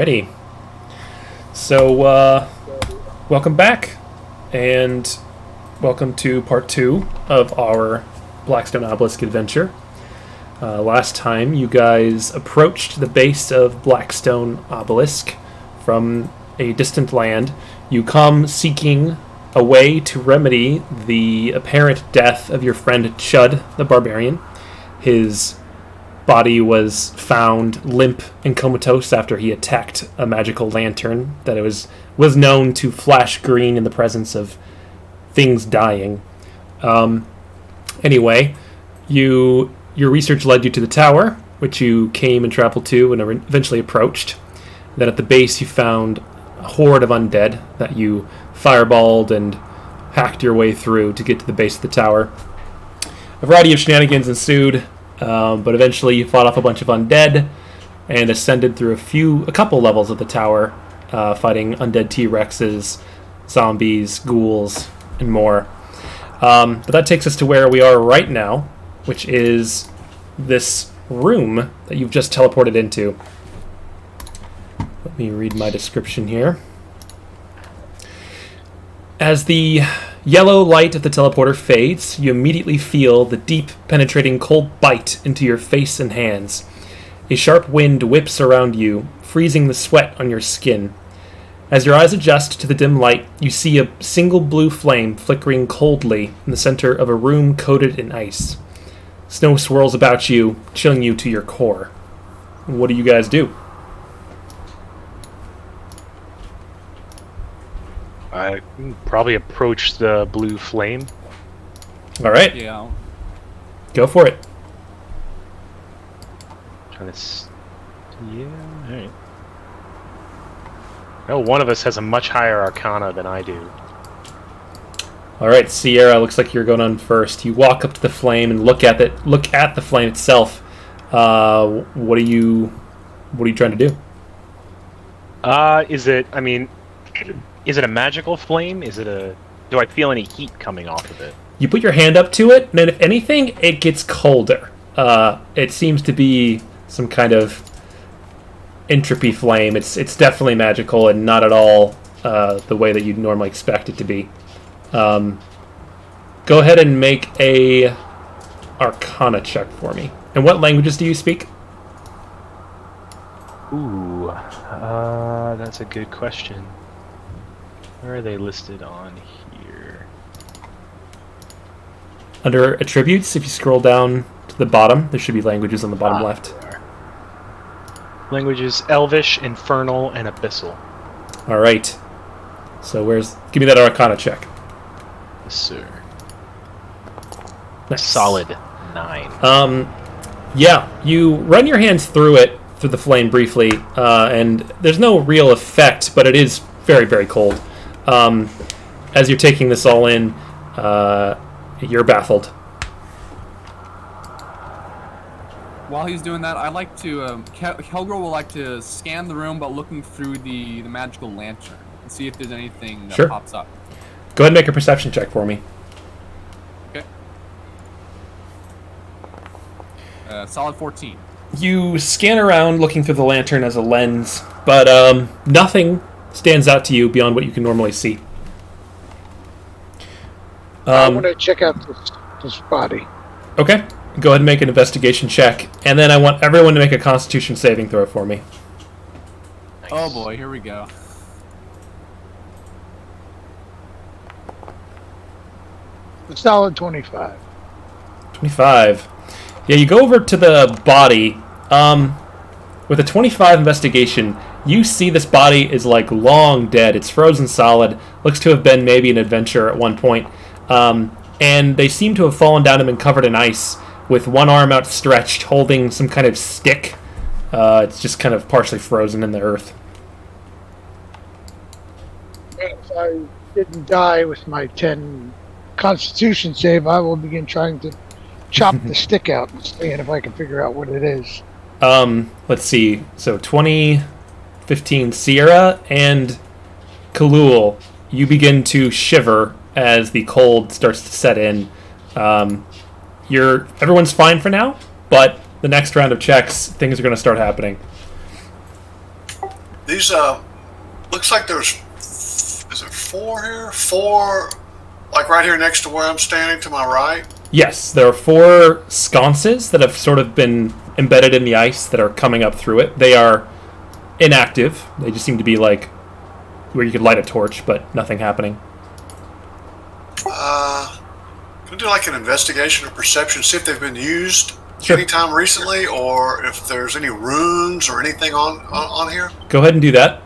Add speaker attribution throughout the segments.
Speaker 1: Ready. So, welcome back, and welcome to part 2 of our Blackstone Obelisk adventure. Last time, you guys approached the base of Blackstone Obelisk from a distant land. You come seeking a way to remedy the apparent death of your friend Chud the Barbarian. His body was found limp and comatose after he attacked a magical lantern that it was known to flash green in the presence of things dying. Anyway, your research led you to the tower, which you came and traveled to and eventually approached. Then at the base you found a horde of undead that you fireballed and hacked your way through to get to the base of the tower. A variety of shenanigans ensued, but eventually you fought off a bunch of undead and ascended through a couple levels of the tower, fighting undead T-Rexes, zombies, ghouls, and more. But that takes us to where we are right now, which is this room that you've just teleported into. Let me read my description here. As the yellow light of the teleporter fades, you immediately feel the deep, penetrating cold bite into your face and hands. A sharp wind whips around you, freezing the sweat on your skin. As your eyes adjust to the dim light, you see a single blue flame flickering coldly in the center of a room coated in ice. Snow swirls about you, chilling you to your core. What do you guys do?
Speaker 2: I probably approach the blue flame.
Speaker 1: All right.
Speaker 3: Yeah.
Speaker 1: Go for it.
Speaker 2: Yeah, alright. No, one of us has a much higher arcana than I do.
Speaker 1: All right, Sierra, looks like you're going on first. You walk up to the flame and look at the flame itself. What are you trying to do?
Speaker 2: Is it a magical flame? Do I feel any heat coming off of it?
Speaker 1: You put your hand up to it, and if anything, it gets colder. It seems to be some kind of entropy flame. It's definitely magical and not at all the way that you'd normally expect it to be. Go ahead and make a Arcana check for me. And what languages do you speak?
Speaker 2: Ooh, that's a good question. Where are they listed on here?
Speaker 1: Under attributes, if you scroll down to the bottom, there should be languages on the bottom left.
Speaker 2: There. Languages: Elvish, Infernal, and Abyssal.
Speaker 1: All right. So give me that Arcana check.
Speaker 2: Yes, sir.
Speaker 1: Nice.
Speaker 2: Solid 9.
Speaker 1: Yeah, you run your hands through the flame briefly, and there's no real effect, but it is very, very cold. As you're taking this all in, you're baffled.
Speaker 3: While he's doing that, I'd like to. Helgro will like to scan the room, but looking through the magical lantern and see if there's anything that pops up.
Speaker 1: Go ahead and make a perception check for me.
Speaker 3: Okay. Solid 14.
Speaker 1: You scan around looking through the lantern as a lens, but nothing stands out to you beyond what you can normally see.
Speaker 4: I want to check out this body.
Speaker 1: Okay. Go ahead and make an investigation check, and then I want everyone to make a Constitution saving throw for me.
Speaker 3: Nice. Oh boy, here we go.
Speaker 4: A solid 25.
Speaker 1: 25. Yeah, you go over to the body. With a 25 investigation, you see this body is like long dead. It's frozen solid. Looks to have been maybe an adventurer at one point. And they seem to have fallen down and been covered in ice, with one arm outstretched, holding some kind of stick. It's just kind of partially frozen in the earth.
Speaker 4: If I didn't die with my 10 Constitution save, I will begin trying to chop the stick out and seeing if I can figure out what it is.
Speaker 1: Let's see. So 2015, Sierra and Kalul, you begin to shiver as the cold starts to set in. Everyone's fine for now, but the next round of checks, things are going to start happening.
Speaker 5: these looks like there's, is it 4 here? 4, like right here next to where I'm standing to my right?
Speaker 1: Yes, there are 4 sconces that have sort of been embedded in the ice that are coming up through it. They are inactive. They just seem to be like where you could light a torch, but nothing happening.
Speaker 5: Can we do like an investigation or perception, see if they've been used
Speaker 1: Sure.
Speaker 5: anytime recently, or if there's any runes or anything on here?
Speaker 1: Go ahead and do that.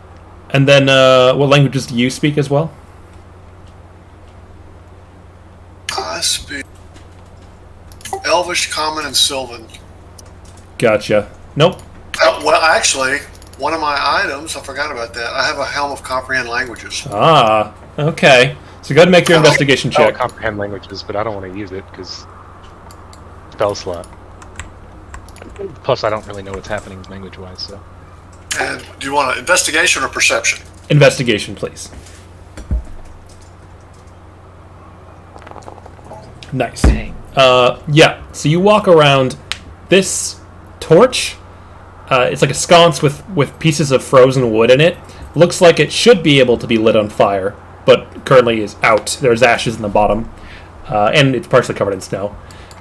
Speaker 1: And then, what languages do you speak as well?
Speaker 5: I speak Elvish, Common, and Sylvan.
Speaker 1: Gotcha. Nope.
Speaker 5: Well, actually, one of my items, I forgot about that. I have a Helm of Comprehend Languages.
Speaker 1: Ah, okay. So go ahead and make your investigation
Speaker 2: I'll
Speaker 1: check.
Speaker 2: comprehend languages, but I don't want to use it because spell slot. Plus, I don't really know what's happening language-wise. So,
Speaker 5: And do you want an investigation or perception?
Speaker 1: Investigation, please. Nice. Yeah, so you walk around this torch. It's like a sconce with pieces of frozen wood in it. Looks like it should be able to be lit on fire, but currently is out. There's ashes in the bottom, and it's partially covered in snow.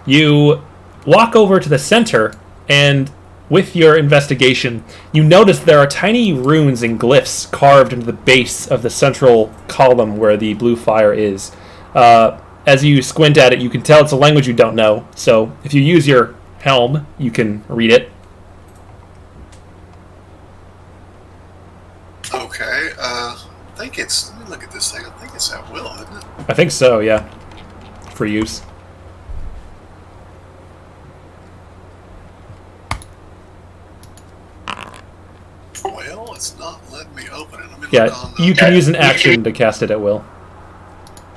Speaker 1: You walk over to the center, and with your investigation, you notice there are tiny runes and glyphs carved into the base of the central column where the blue fire is. As you squint at it, you can tell it's a language you don't know, so if you use your helm, you can read it.
Speaker 5: Okay, I think it's, let me look at this thing. I think it's at will, isn't it?
Speaker 1: I think so, yeah. For use.
Speaker 5: Well, it's not letting me open it. Let me
Speaker 1: Yeah,
Speaker 5: look on the...
Speaker 1: you can use an action to cast it at will.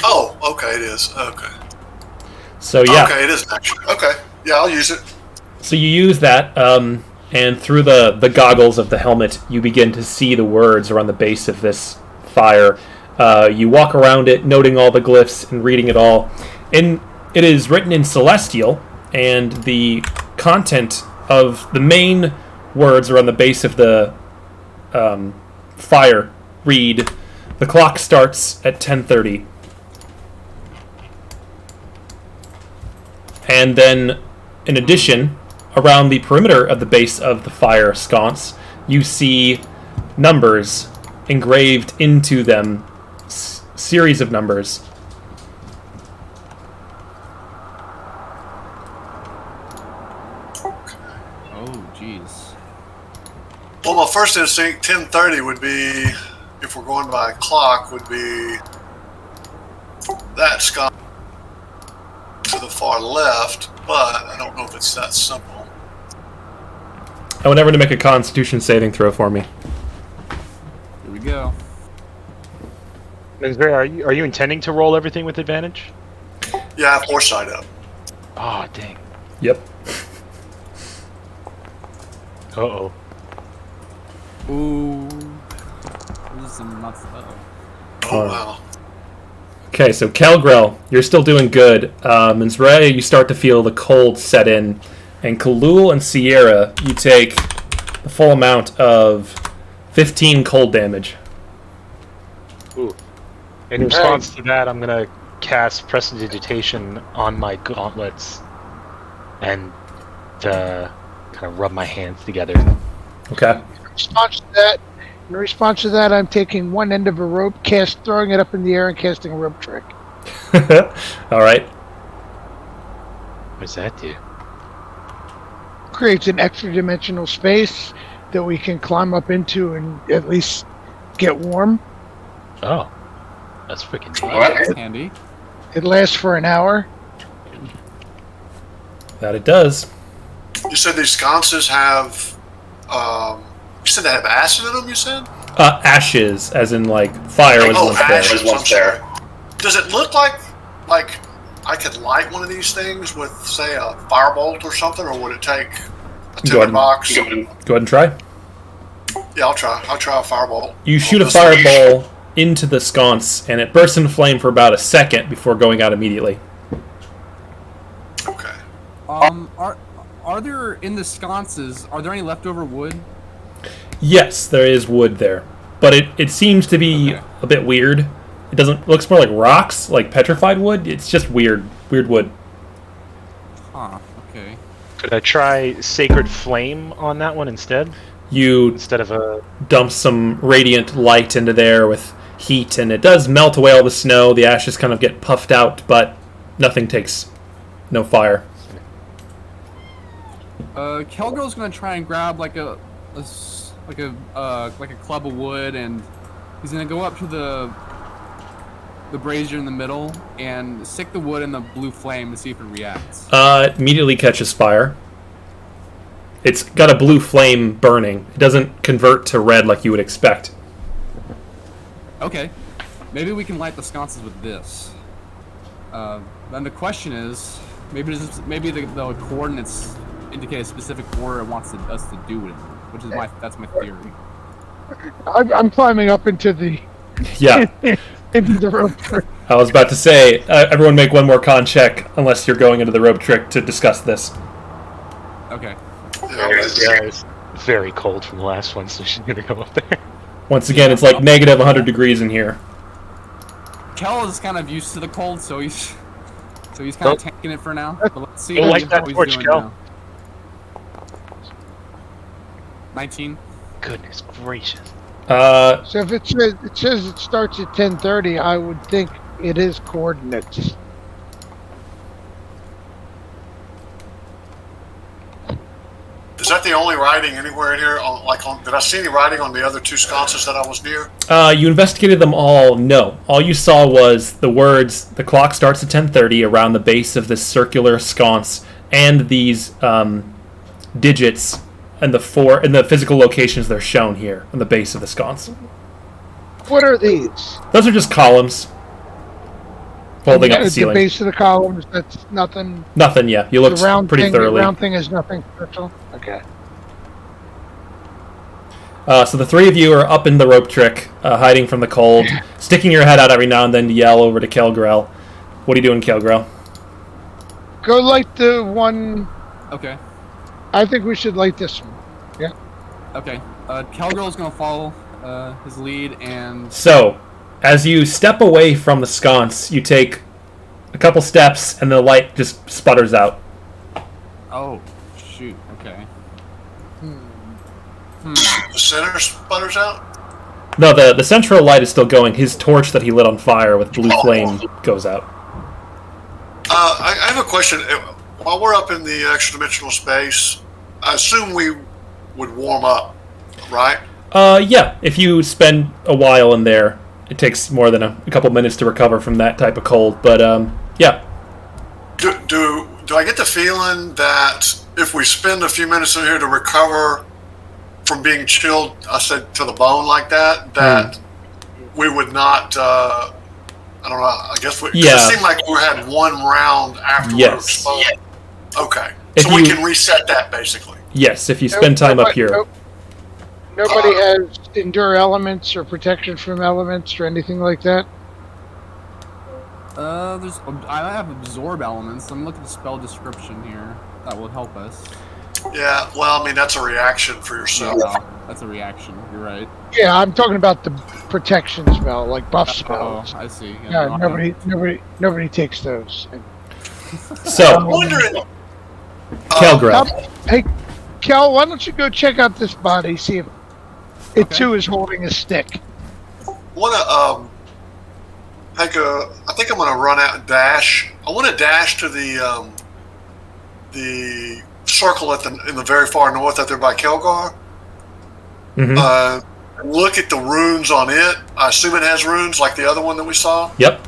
Speaker 5: Oh, okay, it is. Okay.
Speaker 1: So yeah,
Speaker 5: Okay, it is an action. Okay, yeah, I'll use it.
Speaker 1: so you use that, and through the goggles of the helmet, you begin to see the words around the base of this fire. You walk around it, noting all the glyphs and reading it all. And it is written in Celestial, and the content of the main words around the base of the fire read, "The clock starts at 10:30." And then, in addition, around the perimeter of the base of the fire sconce, you see numbers engraved into them, series of numbers.
Speaker 3: Oh, jeez.
Speaker 5: Well, my first instinct, 10:30 would be, if we're going by clock, would be that sconce to the far left, but I don't know if it's that simple.
Speaker 1: I want everyone to make a Constitution saving throw for me.
Speaker 3: Here we go.
Speaker 2: Ms. Ray, are you intending to roll everything with advantage?
Speaker 5: Yeah, I have foresight up.
Speaker 2: Oh, dang.
Speaker 1: Yep.
Speaker 2: Uh-oh.
Speaker 3: Ooh. This is some nuts.
Speaker 5: Oh, wow.
Speaker 1: Okay, so Kelgrel, you're still doing good. Mizrae, you start to feel the cold set in. And Kalul and Sierra, you take the full amount of 15 cold damage.
Speaker 2: Ooh. In response to that, I'm going to cast Prestidigitation on my gauntlets and kind of rub my hands together.
Speaker 1: Okay.
Speaker 4: In response to that, I'm taking one end of a rope, throwing it up in the air, and casting a rope trick.
Speaker 1: All right.
Speaker 2: What does that do?
Speaker 4: Creates an extra dimensional space that we can climb up into and at least get warm.
Speaker 2: Oh. That's freaking neat.
Speaker 3: That's handy.
Speaker 4: It lasts for an hour.
Speaker 1: That it does.
Speaker 5: You said these sconces have, you said they have acid in them, you said?
Speaker 1: Ashes, as in like fire was once there.
Speaker 5: ashes once there. Does it look like I could light one of these things with, say, a firebolt or something, or would it take a timber box?
Speaker 1: Go ahead and try.
Speaker 5: Yeah, I'll try a firebolt.
Speaker 1: You shoot a fireball into the sconce, and it bursts into flame for about a second before going out immediately.
Speaker 5: Okay.
Speaker 3: Are there in the sconces? Are there any leftover wood?
Speaker 1: Yes, there is wood there, but it seems to be a bit weird. It doesn't. It looks more like rocks, like petrified wood. It's just weird wood.
Speaker 3: Huh. Okay.
Speaker 2: Could I try Sacred Flame on that one instead?
Speaker 1: You
Speaker 2: Instead of a...
Speaker 1: dump some radiant light into there with heat, and it does melt away all the snow. The ashes kind of get puffed out, but nothing takes no fire.
Speaker 3: Kelgirl's gonna try and grab like a club of wood, and he's gonna go up to the brazier in the middle and stick the wood in the blue flame to see if it reacts.
Speaker 1: It immediately catches fire. It's got a blue flame burning. It doesn't convert to red like you would expect.
Speaker 3: Okay, maybe we can light the sconces with this. Then the question is, maybe the coordinates indicate a specific order it wants us to do it in, which is that's my theory.
Speaker 4: I'm climbing up into the into the rope trick.
Speaker 1: I was about to say, everyone make one more con check unless you're going into the rope trick to discuss this.
Speaker 3: Okay.
Speaker 2: Yeah, it's very cold from the last one, so she's gonna go up there.
Speaker 1: Once again, it's like negative 100 degrees in here.
Speaker 3: Kel is kind of used to the cold, so he's kind of tanking it for now. But let's see
Speaker 2: Don't
Speaker 3: how
Speaker 2: like that
Speaker 3: he's
Speaker 2: torch,
Speaker 3: doing
Speaker 2: Kel.
Speaker 3: now. 19.
Speaker 2: Goodness gracious.
Speaker 4: So if it says it starts at 10:30, I would think it is coordinates.
Speaker 5: Is that the only writing anywhere in here? Did I see any writing on the other two sconces that I was near?
Speaker 1: You investigated them all. No. All you saw was the words, the clock starts at 10:30 around the base of this circular sconce, and these digits and the physical locations they're shown here on the base of the sconce.
Speaker 4: What are these?
Speaker 1: Those are just columns holding up the ceiling.
Speaker 4: The base of the columns, that's nothing.
Speaker 1: Nothing, yeah. You looked pretty thoroughly.
Speaker 4: The round thing is nothing special? Okay.
Speaker 1: So the three of you are up in the rope trick, hiding from the cold, sticking your head out every now and then to yell over to Kelgrel. What are you doing, Kelgrel?
Speaker 4: Go light the one.
Speaker 3: Okay.
Speaker 4: I think we should light this one. Yeah.
Speaker 3: Okay. Kelgirl's gonna follow his lead, and
Speaker 1: So, as you step away from the sconce, you take a couple steps, and the light just sputters out.
Speaker 3: oh shoot. Okay.
Speaker 5: The center sputters out?
Speaker 1: No, the central light is still going. His torch that he lit on fire with blue flame goes out.
Speaker 5: I have a question. While we're up in the extra-dimensional space, I assume we would warm up, right?
Speaker 1: Yeah. If you spend a while in there, it takes more than a couple minutes to recover from that type of cold. But yeah.
Speaker 5: Do I get the feeling that if we spend a few minutes in here to recover from being chilled, I said to the bone like that we would not? I don't know. I guess it seemed like we had one round after we were exposed. Yeah. Okay, so we can reset that basically.
Speaker 1: Yes, if you spend time up here.
Speaker 4: Nobody has endure elements or protection from elements or anything like that?
Speaker 3: I have absorb elements. I'm looking at the spell description here. That will help us.
Speaker 5: Yeah, well, I mean, that's a reaction for yourself.
Speaker 3: Yeah, that's a reaction. You're right.
Speaker 4: Yeah, I'm talking about the protection spell, like buff spells.
Speaker 3: Oh, I see.
Speaker 4: Yeah, nobody takes those.
Speaker 1: So,
Speaker 5: I'm wondering...
Speaker 1: Kelgrel.
Speaker 4: Hey, Kel, why don't you go check out this body, see if it too is holding a stick.
Speaker 5: I think I'm gonna run out and dash. I want to dash to the circle in the very far north out there by Kelgar. Mm-hmm. Look at the runes on it. I assume it has runes like the other one that we saw.
Speaker 1: Yep.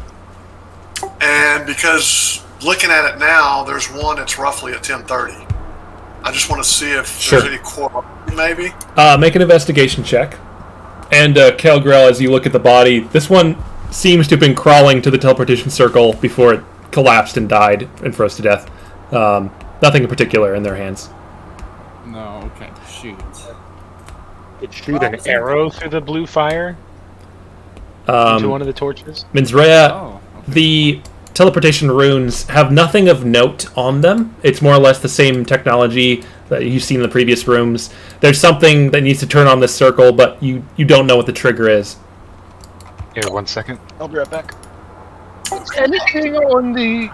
Speaker 5: And because looking at it now, there's one that's roughly at 10:30. I just want to see if there's any core, maybe.
Speaker 1: Make an investigation check. And Kelgrel, as you look at the body, this one seems to have been crawling to the teleportation circle before it collapsed and died and froze to death. Nothing in particular in their hands.
Speaker 3: No, okay, shoot.
Speaker 2: Could shoot an arrow through the blue fire into one of the torches?
Speaker 1: Minzrea, the teleportation runes have nothing of note on them. It's more or less the same technology that you've seen in the previous rooms. There's something that needs to turn on this circle, but you don't know what the trigger is.
Speaker 2: Here, 1 second. I'll be right back.
Speaker 4: Is anything on the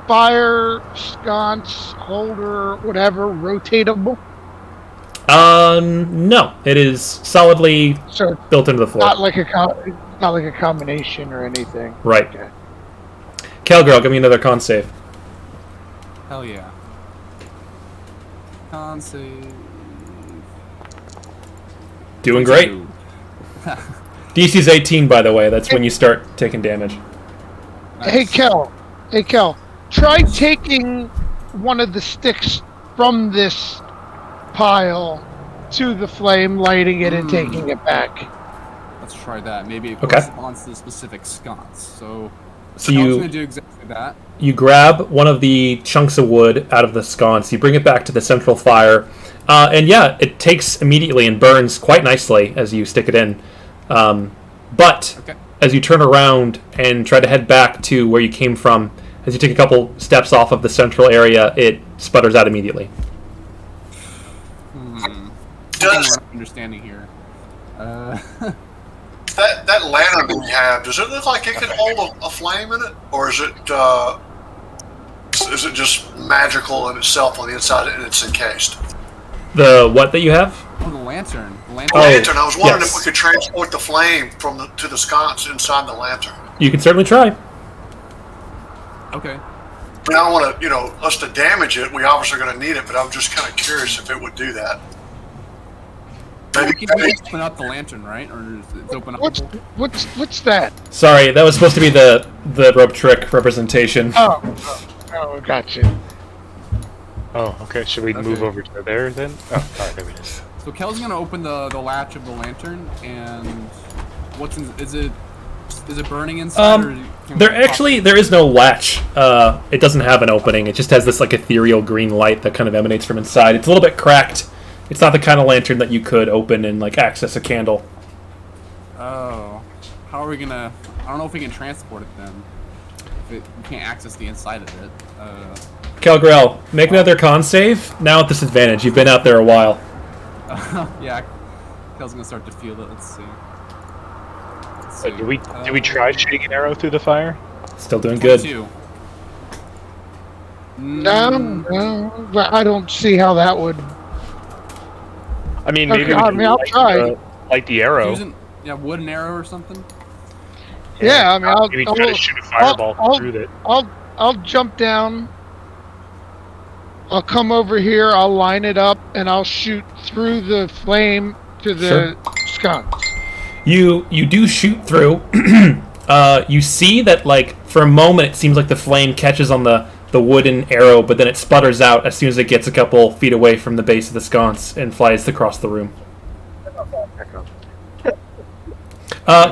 Speaker 4: fire sconce holder, whatever, rotatable?
Speaker 1: No. It is solidly
Speaker 4: So
Speaker 1: built into the floor.
Speaker 4: not like a combination or anything.
Speaker 1: Right.
Speaker 4: Okay.
Speaker 1: Calgirl, give me another con save.
Speaker 3: Hell yeah. Con save.
Speaker 1: Doing great.
Speaker 3: Two.
Speaker 1: DC's 18, by the way. That's when you start taking damage.
Speaker 4: Hey Kel, try taking one of the sticks from this pile to the flame, lighting it, and taking it back.
Speaker 3: Let's try that. Maybe it
Speaker 1: Okay.
Speaker 3: corresponds to the specific sconce. So
Speaker 1: So
Speaker 3: I was
Speaker 1: you
Speaker 3: going to do exactly that.
Speaker 1: you grab one of the chunks of wood out of the sconce, you bring it back to the central fire, and yeah, it takes immediately and burns quite nicely as you stick it in. But
Speaker 3: Okay.
Speaker 1: as you turn around and try to head back to where you came from, as you take a couple steps off of the central area, it sputters out immediately.
Speaker 5: Does
Speaker 3: Understanding here.
Speaker 5: that lantern that you have, does it look like it could hold a flame in it? Or is it just magical in itself on the inside and it's encased?
Speaker 1: The what that you have?
Speaker 3: Oh, the lantern. The
Speaker 5: The
Speaker 3: lantern.
Speaker 5: lantern, I was wondering
Speaker 1: yes.
Speaker 5: if we could transport the flame to the sconce inside the lantern.
Speaker 1: You can certainly try.
Speaker 3: Okay.
Speaker 5: I don't want to, us to damage it. We obviously are going to need it, but I'm just kind of curious if it would do that.
Speaker 3: We can just open up the lantern, right? Or is it open up?
Speaker 4: What's that?
Speaker 1: Sorry, that was supposed to be the rope trick representation.
Speaker 4: Oh, gotcha.
Speaker 2: Oh, okay. Should we move over to there then? Oh, alright, there it is.
Speaker 3: So Kel's gonna open the latch of the lantern, and what's in? Is it burning inside? Or can we
Speaker 1: There is no latch. It doesn't have an opening. It just has this like ethereal green light that kind of emanates from inside. It's a little bit cracked. It's not the kind of lantern that you could open and like access a candle.
Speaker 3: Oh, how are we gonna? I don't know if we can transport it then. If we can't access the inside of it.
Speaker 1: Calgrel, make another con save. Now at this advantage, you've been out there a while.
Speaker 3: Yeah, Kel's gonna start to feel it. Let's see.
Speaker 2: Did we try shooting an arrow through the fire?
Speaker 1: Still doing good.
Speaker 3: 22.
Speaker 4: No, but I don't see how that would.
Speaker 2: I mean,
Speaker 4: Okay,
Speaker 2: maybe we
Speaker 4: I
Speaker 2: can
Speaker 4: mean, I'll try.
Speaker 2: light the arrow.
Speaker 3: Using, wood and arrow or something.
Speaker 4: Yeah, I mean,
Speaker 2: maybe try to shoot a fireball through it.
Speaker 4: I'll jump down. I'll come over here. I'll line it up, and I'll shoot through the flame to the sconce.
Speaker 1: You do shoot through. You see that like for a moment it seems like the flame catches on the wooden arrow, but then it sputters out as soon as it gets a couple feet away from the base of the sconce and flies across the room.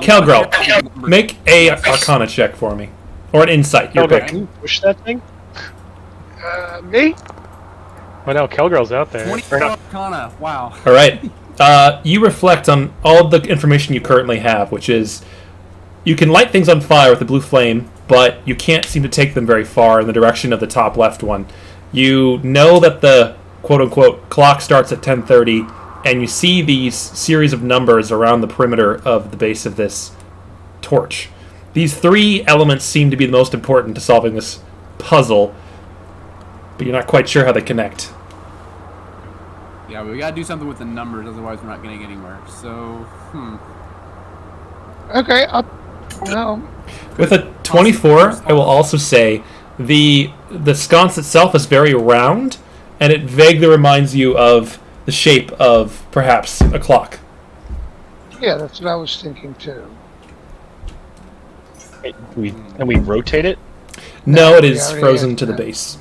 Speaker 1: Calgrel, make a Arcana check for me, or an Insight. Your
Speaker 2: Kelgrel,
Speaker 1: pick.
Speaker 2: can you push that thing?
Speaker 4: Me?
Speaker 2: Well, no, Kelgrel's out there.
Speaker 3: 24 Arcana. Wow.
Speaker 1: All right. You reflect on all of the information you currently have, which is you can light things on fire with the blue flame, but you can't seem to take them very far in the direction of the top left one. You know that the quote-unquote clock starts at 10:30, and you see these series of numbers around the perimeter of the base of this torch. These three elements seem to be the most important to solving this puzzle, but you're not quite sure how they connect.
Speaker 3: Yeah, we gotta do something with the numbers, otherwise we're not getting anywhere. So,
Speaker 4: Okay. No.
Speaker 1: With a 24, I will also say the sconce itself is very round, and it vaguely reminds you of the shape of perhaps a clock.
Speaker 4: Yeah, that's what I was thinking too.
Speaker 2: And we rotate it?
Speaker 1: No, it
Speaker 4: we
Speaker 1: is
Speaker 4: already
Speaker 1: frozen
Speaker 4: answered
Speaker 1: to the
Speaker 4: that.
Speaker 1: base.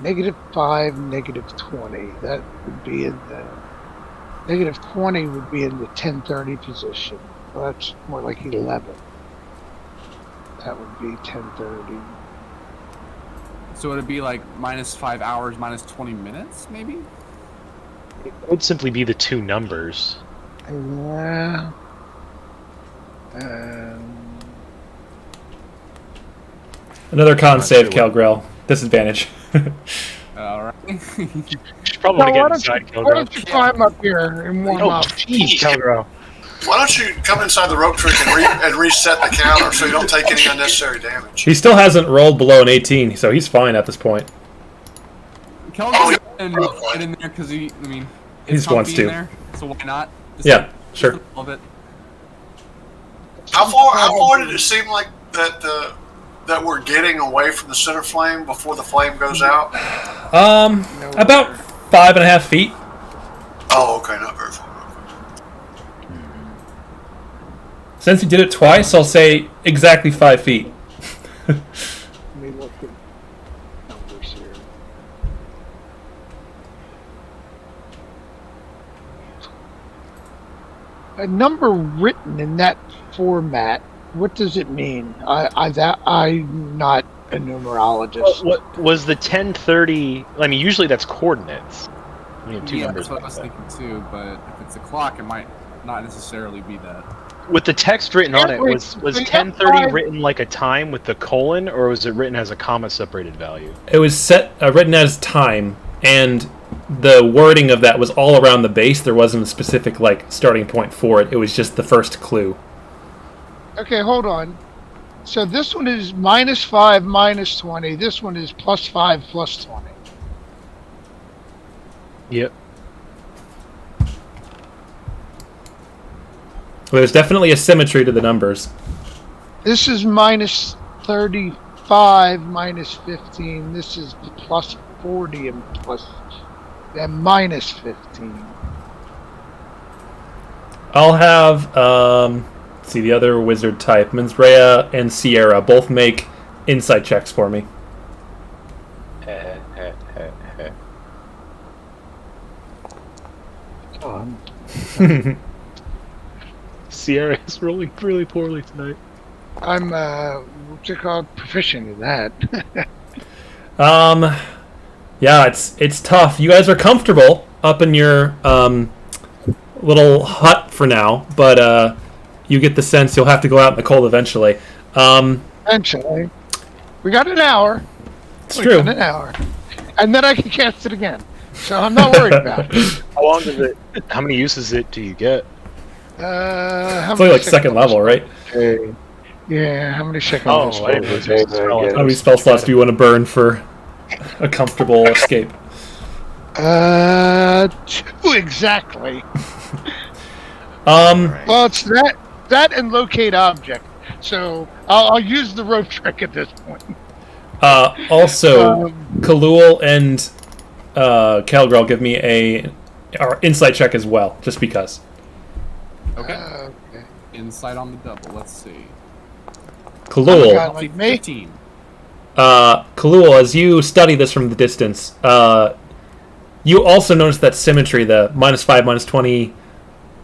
Speaker 4: -5, -20. That would be in the -20 would be in the 10:30 position. Well, that's more like 11. That would be 10:30.
Speaker 3: so it'd be like -5 hours, -20 minutes, maybe.
Speaker 2: It would simply be the two numbers.
Speaker 4: Um,
Speaker 1: Another con
Speaker 2: Not
Speaker 1: save,
Speaker 2: sure
Speaker 1: Calgrel. Disadvantage.
Speaker 3: All right.
Speaker 2: Should probably
Speaker 4: so
Speaker 2: want to
Speaker 4: why
Speaker 2: get
Speaker 4: don't
Speaker 2: inside,
Speaker 4: you, why
Speaker 2: Kilgore.
Speaker 4: don't you climb up here and warm
Speaker 2: Oh,
Speaker 4: up?
Speaker 2: jeez, Calgro.
Speaker 5: Why don't you come inside the rope trick and reset the counter so you don't take any unnecessary damage?
Speaker 1: He still hasn't rolled below an 18, so he's fine at this point.
Speaker 3: Kelvin's right in there because he
Speaker 1: just wants
Speaker 3: comfy
Speaker 1: to.
Speaker 3: in there, so why not? Just
Speaker 1: Yeah, sure.
Speaker 3: Love it.
Speaker 5: How far did it seem like that we're getting away from the center flame before the flame goes out?
Speaker 1: About 5.5 feet.
Speaker 5: Oh, okay, not very far.
Speaker 1: Since you did it twice, I'll say exactly 5 feet.
Speaker 4: Let me look at numbers here. A number written in that format, what does it mean? I'm not a numerologist.
Speaker 2: What was the 1030? I mean, usually that's coordinates. We have two
Speaker 3: Yeah,
Speaker 2: numbers.
Speaker 3: that's what I was
Speaker 2: like that.
Speaker 3: thinking too. But if it's a clock, it might not necessarily be that.
Speaker 2: With the text written on it,
Speaker 4: Wait,
Speaker 2: was
Speaker 4: wait,
Speaker 2: 1030
Speaker 4: five-
Speaker 2: written like a time with the colon, or was it written as a comma separated value?
Speaker 1: It was set written as time, and the wording of that was all around the base. There wasn't a specific starting point for it. It was just the first clue.
Speaker 4: Okay, hold on. So this one is -5, -20. This one is +5, +20.
Speaker 2: Yep.
Speaker 1: Well, there's definitely a symmetry to the numbers.
Speaker 4: This is -35, -15. This is +40 and -15.
Speaker 1: I'll have let's see, the other wizard type, Menzrea and Sierra, both make insight checks for me.
Speaker 2: Sierra is rolling really poorly tonight.
Speaker 4: I'm what's it called? Proficient in that.
Speaker 1: Yeah, it's tough. You guys are comfortable up in your little hut for now, but you get the sense you'll have to go out in the cold eventually.
Speaker 4: Eventually, we got an hour.
Speaker 1: It's
Speaker 4: We
Speaker 1: true.
Speaker 4: got an hour, and then I can cast it again. So I'm not worried about it.
Speaker 2: How long does it? How many uses do you get?
Speaker 4: How
Speaker 1: It's only
Speaker 4: many
Speaker 1: second level, right?
Speaker 4: Yeah, how many second
Speaker 2: Oh,
Speaker 4: levels?
Speaker 2: I didn't realize it was a spell.
Speaker 1: How many spell slots do you want to burn for a comfortable escape?
Speaker 4: 2 exactly. Well, it's that and locate object. So I'll use the rope trick at this point.
Speaker 1: Also, Kalul and Calgrel give me a insight check as well, just because.
Speaker 3: Okay.
Speaker 4: Okay.
Speaker 3: Insight on the double. Let's see.
Speaker 1: Kalul,
Speaker 4: God, like me?
Speaker 3: 15.
Speaker 1: Kalul, as you study this from the distance, you also notice that symmetry, the -5, -20,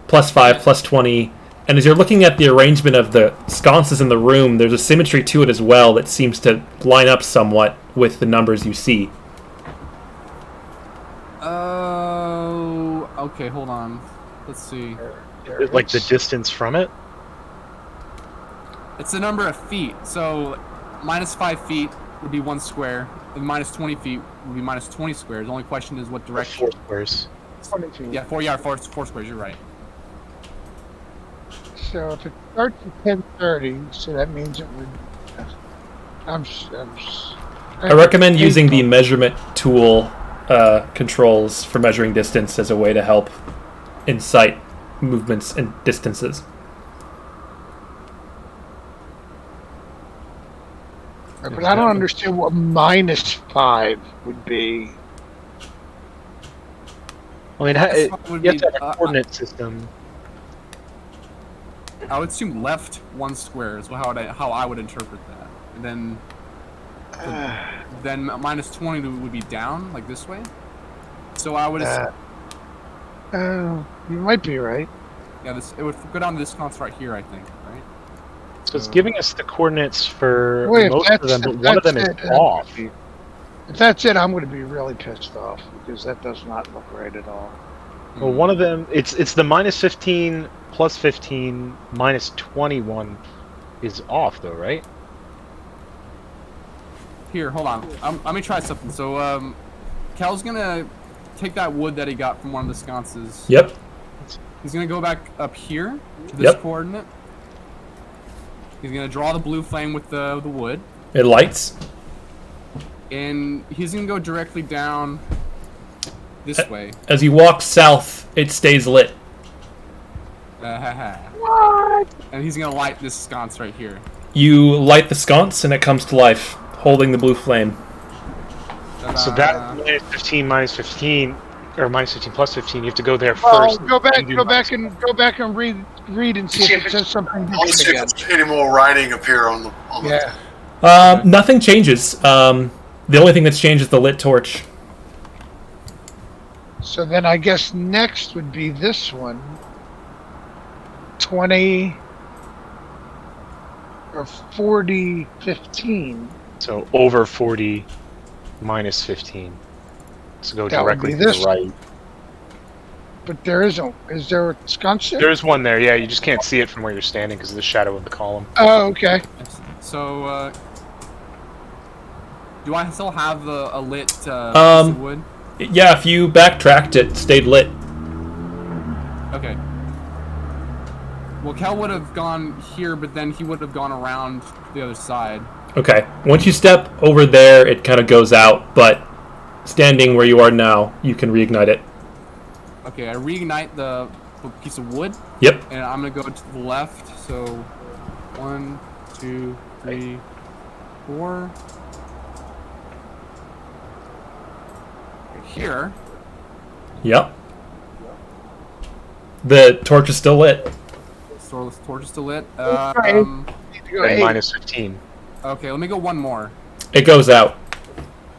Speaker 1: +5, +20, and as you're looking at the arrangement of the sconces in the room, there's a symmetry to it as well that seems to line up somewhat with the numbers you see.
Speaker 3: Oh, okay. Hold on. Let's see.
Speaker 2: Like the distance from it?
Speaker 3: It's the number of feet. So, -5 feet would be 1 square, and -20 feet would be -20 squares. The only question is what direction.
Speaker 2: 4 squares.
Speaker 4: 22.
Speaker 3: Yeah, 4 squares. You're right.
Speaker 4: So if it starts at 10:30, so that means it would.
Speaker 1: I recommend using the measurement tool controls for measuring distance as a way to help incite movements and distances.
Speaker 4: But I don't understand what -5 would be.
Speaker 2: I mean,
Speaker 3: Would
Speaker 2: you have
Speaker 3: be,
Speaker 2: to have a coordinate system.
Speaker 3: I would assume left 1 square is how I would interpret that, and then -20 would be down like this way. So I would.
Speaker 4: Oh, you might be right.
Speaker 3: Yeah, it would go down to this sconce right here, I think, right?
Speaker 2: So it's giving us the coordinates for
Speaker 4: Wait, if
Speaker 2: most of them, but one of them is off.
Speaker 4: If that's it, I'm going to be really pissed off because that does not look right at all.
Speaker 2: Well, one of them, it's the minus 15, plus 15, minus 21 is off, though, right?
Speaker 3: Here, hold on. Let me try something. So, Cal's gonna take that wood that he got from one of the sconces.
Speaker 1: Yep.
Speaker 3: He's gonna go back up here to this
Speaker 1: Yep.
Speaker 3: coordinate. He's gonna draw the blue flame with the wood,
Speaker 1: It lights.
Speaker 3: and he's gonna go directly down this way.
Speaker 1: As you walk south, it stays lit.
Speaker 3: What? And he's gonna light this sconce right here.
Speaker 1: You light the sconce, and it comes to life, holding the blue flame.
Speaker 2: So that minus 15, or minus 15 plus 15, you have to go there
Speaker 4: Well,
Speaker 2: first.
Speaker 4: go back
Speaker 2: and
Speaker 4: and read and see if it says something
Speaker 5: I want to see
Speaker 4: different
Speaker 5: if
Speaker 4: again.
Speaker 5: there's any more writing appear on the.
Speaker 4: Yeah.
Speaker 1: Nothing changes. The only thing that's changed is the lit torch.
Speaker 4: So then I guess next would be this one. 20 or 40, 15.
Speaker 2: So over 40, minus 15. So go
Speaker 4: That would
Speaker 2: directly
Speaker 4: be
Speaker 2: to
Speaker 4: this.
Speaker 2: the right.
Speaker 4: But there isn't. Is there a sconce there?
Speaker 2: There's one there, yeah. You just can't see it from where you're standing because of the shadow of the column.
Speaker 4: Oh, okay.
Speaker 3: So, do I still have a lit piece of wood?
Speaker 1: Yeah, if you backtracked, it stayed lit.
Speaker 3: Okay. Well, Cal would have gone here, but then he would have gone around the other side.
Speaker 1: Okay. Once you step over there, it kind of goes out, but standing where you are now, you can reignite it.
Speaker 3: Okay, I reignite the piece of wood,
Speaker 1: Yep.
Speaker 3: and I'm gonna go to the left. So, 1, 2, 3, 4. Right here.
Speaker 1: Yep. The torch is still lit.
Speaker 3: Torch is still lit.
Speaker 4: Need to go
Speaker 2: And
Speaker 4: 8.
Speaker 2: minus 15.
Speaker 3: Okay, let me go one more.
Speaker 1: It goes out.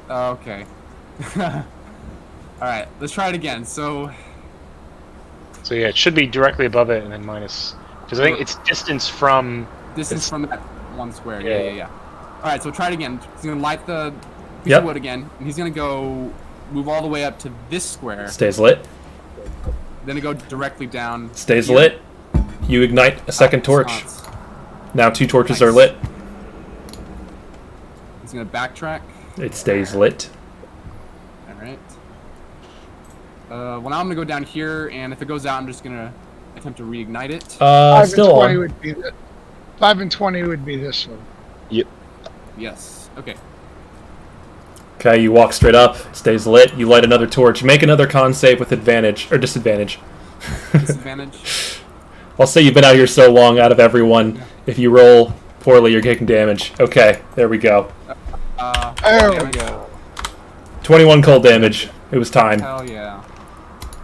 Speaker 3: Okay. Alright, let's try it again. So,
Speaker 2: So yeah, it should be directly above it and then minus. Because I think it's distance from.
Speaker 3: distance from that one square.
Speaker 2: Yeah.
Speaker 3: Yeah. Alright, so try it again. He's gonna light the piece
Speaker 1: Yep.
Speaker 3: of wood again, and he's gonna go move all the way up to this square.
Speaker 1: Stays lit.
Speaker 3: Then it go directly down.
Speaker 1: Stays
Speaker 3: here.
Speaker 1: lit. You ignite a second torch.
Speaker 3: Sconce.
Speaker 1: Now 2 torches
Speaker 3: Nice.
Speaker 1: are lit.
Speaker 3: He's gonna backtrack.
Speaker 1: It stays lit.
Speaker 3: Alright. Well, now I'm gonna go down here, and if it goes out, I'm just gonna attempt to reignite it.
Speaker 4: 5
Speaker 1: Still
Speaker 4: and 20
Speaker 1: on.
Speaker 4: would be 5 and 20 would be this one.
Speaker 3: Yes. Okay.
Speaker 1: Okay, you walk straight up. It stays lit. You light another torch. Make another con save with advantage or disadvantage.
Speaker 3: Disadvantage.
Speaker 1: I'll say you've been out here so long out of everyone.
Speaker 3: Yeah.
Speaker 1: If you roll poorly, you're taking damage. Okay, there we go.
Speaker 4: There we
Speaker 3: damage.
Speaker 4: go.
Speaker 1: 21 cold damage. It was time.
Speaker 3: Hell yeah.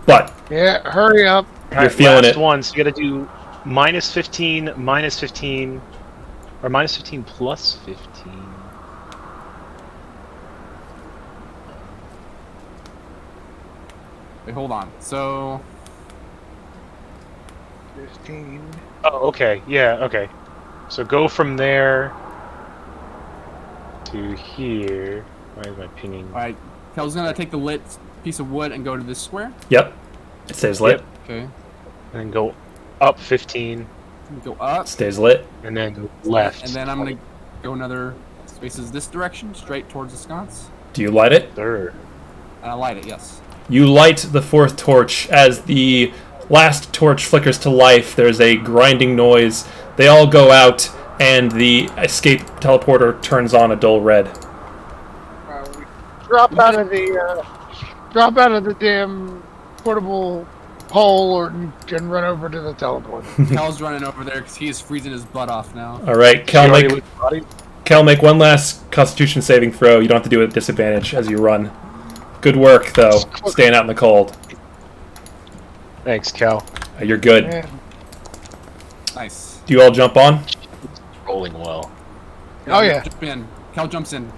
Speaker 1: But
Speaker 4: Yeah, hurry up.
Speaker 1: You're feeling
Speaker 2: last
Speaker 1: it.
Speaker 2: one, so you gotta do minus 15, minus 15, or minus 15 plus 15.
Speaker 3: Wait, hold on. So,
Speaker 4: 15.
Speaker 2: Oh, okay. Yeah, okay. So go from there to here. Why is my pinging?
Speaker 3: alright. Kel's gonna take the lit piece of wood and go to this square.
Speaker 1: yep, it stays lit.
Speaker 2: Yep.
Speaker 3: Okay.
Speaker 2: And then go up 15,
Speaker 3: Go up,
Speaker 1: Stays lit.
Speaker 2: and then go left.
Speaker 3: and then I'm gonna go another spaces this direction, straight towards the sconce.
Speaker 1: Do you light it?
Speaker 2: Third.
Speaker 3: And I light it, yes.
Speaker 1: You light the 4th torch. As the last torch flickers to life, there's a grinding noise. They all go out, and the escape teleporter turns on a dull red.
Speaker 4: We drop out of the damn portable hole and run over to the teleporter.
Speaker 3: Kel's running over there because he is freezing his butt off now.
Speaker 1: All right,
Speaker 2: You already looked at the body?
Speaker 1: Cal, make one last Constitution saving throw. You don't have to do it at disadvantage as you run. Good work, though, staying out in the cold.
Speaker 2: Thanks, Cal.
Speaker 1: You're good.
Speaker 4: Man.
Speaker 3: Nice.
Speaker 1: Do you all jump on?
Speaker 2: Rolling well.
Speaker 4: Oh, yeah.
Speaker 3: Jump in. Kel jumps in.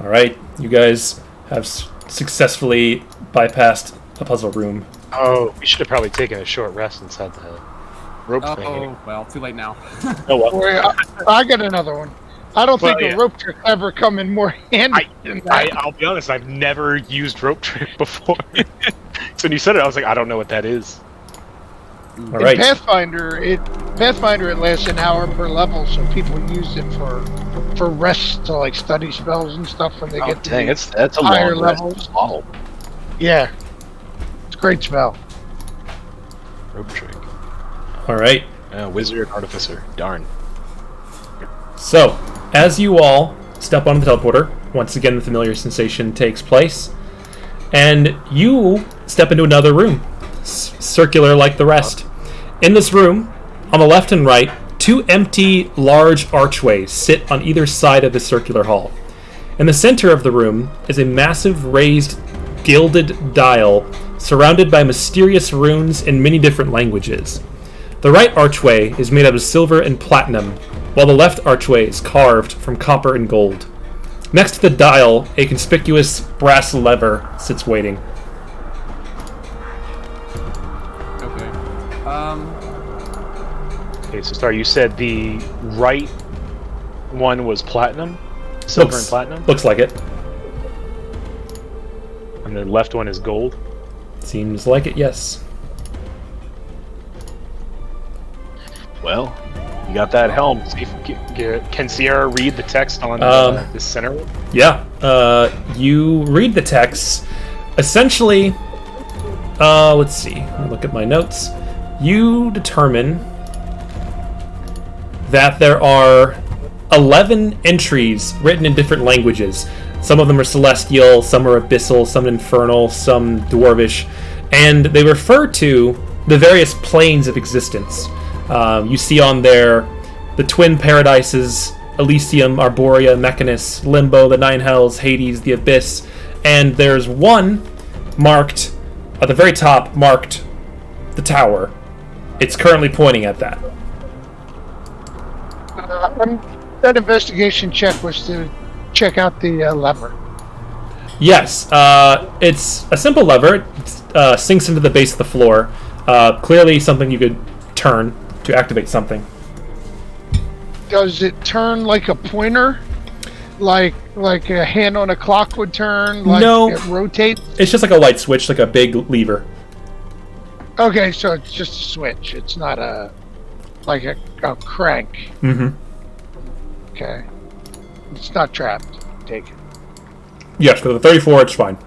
Speaker 1: All right, you guys have successfully bypassed a puzzle room.
Speaker 2: Oh, we should have probably taken a short rest inside the rope thing.
Speaker 3: Oh, well, too late now.
Speaker 2: Oh well.
Speaker 4: Boy, I got another one. I don't
Speaker 2: Well,
Speaker 4: think
Speaker 2: yeah.
Speaker 4: a rope trick ever come in more handy than that.
Speaker 2: I'll be honest, I've never used rope trick before. So when you said it, I was like, I don't know what that is.
Speaker 1: All
Speaker 4: In
Speaker 1: right.
Speaker 4: Pathfinder, it lasts an hour per level, so people use it for rest to like study spells and stuff when they
Speaker 6: Oh,
Speaker 4: get to
Speaker 6: dang,
Speaker 4: the
Speaker 6: that's a
Speaker 4: higher
Speaker 6: long rest
Speaker 4: levels.
Speaker 6: model.
Speaker 4: Yeah, it's a great spell.
Speaker 6: Rope trick.
Speaker 1: All right.
Speaker 6: Wizard, artificer. Darn.
Speaker 1: So, as you all step on the teleporter, once again the familiar sensation takes place, and you step into another room, circular like the rest. In this room, on the left and right, two empty, large archways sit on either side of the circular hall. In the center of the room is a massive raised, gilded dial surrounded by mysterious runes in many different languages. The right archway is made out of silver and platinum, while the left archway is carved from copper and gold. Next to the dial, a conspicuous brass lever sits waiting.
Speaker 3: Okay.
Speaker 2: Okay, so sorry, you said the right one was platinum? Silver and platinum?
Speaker 1: Looks like it.
Speaker 2: And the left one is gold?
Speaker 1: Seems like it, yes.
Speaker 6: Well, you got that helm.
Speaker 2: See if, can Sierra read the text on this center one?
Speaker 1: Yeah. You read the text. Essentially, let's see. Let me look at my notes. You determine that there are 11 entries written in different languages. Some of them are celestial, some are abyssal, some infernal, some dwarvish, and they refer to the various planes of existence. You see on there the twin paradises, Elysium, Arborea, Mechanus, Limbo, the Nine Hells, Hades, the Abyss, and there's one marked, at the very top, marked the tower. It's currently pointing at that.
Speaker 4: That investigation check was to check out the lever.
Speaker 1: Yes, it's a simple lever. It sinks into the base of the floor. Clearly something you could turn to activate something.
Speaker 4: Does it turn like a pointer? Like a hand on a clock would turn? Like
Speaker 1: No.
Speaker 4: it rotates?
Speaker 1: It's just like a light switch, like a big lever.
Speaker 4: Okay, so it's just a switch. It's not a crank.
Speaker 1: Mm-hmm.
Speaker 4: Okay. It's not trapped. Take it.
Speaker 1: Yes, for the 34, it's fine.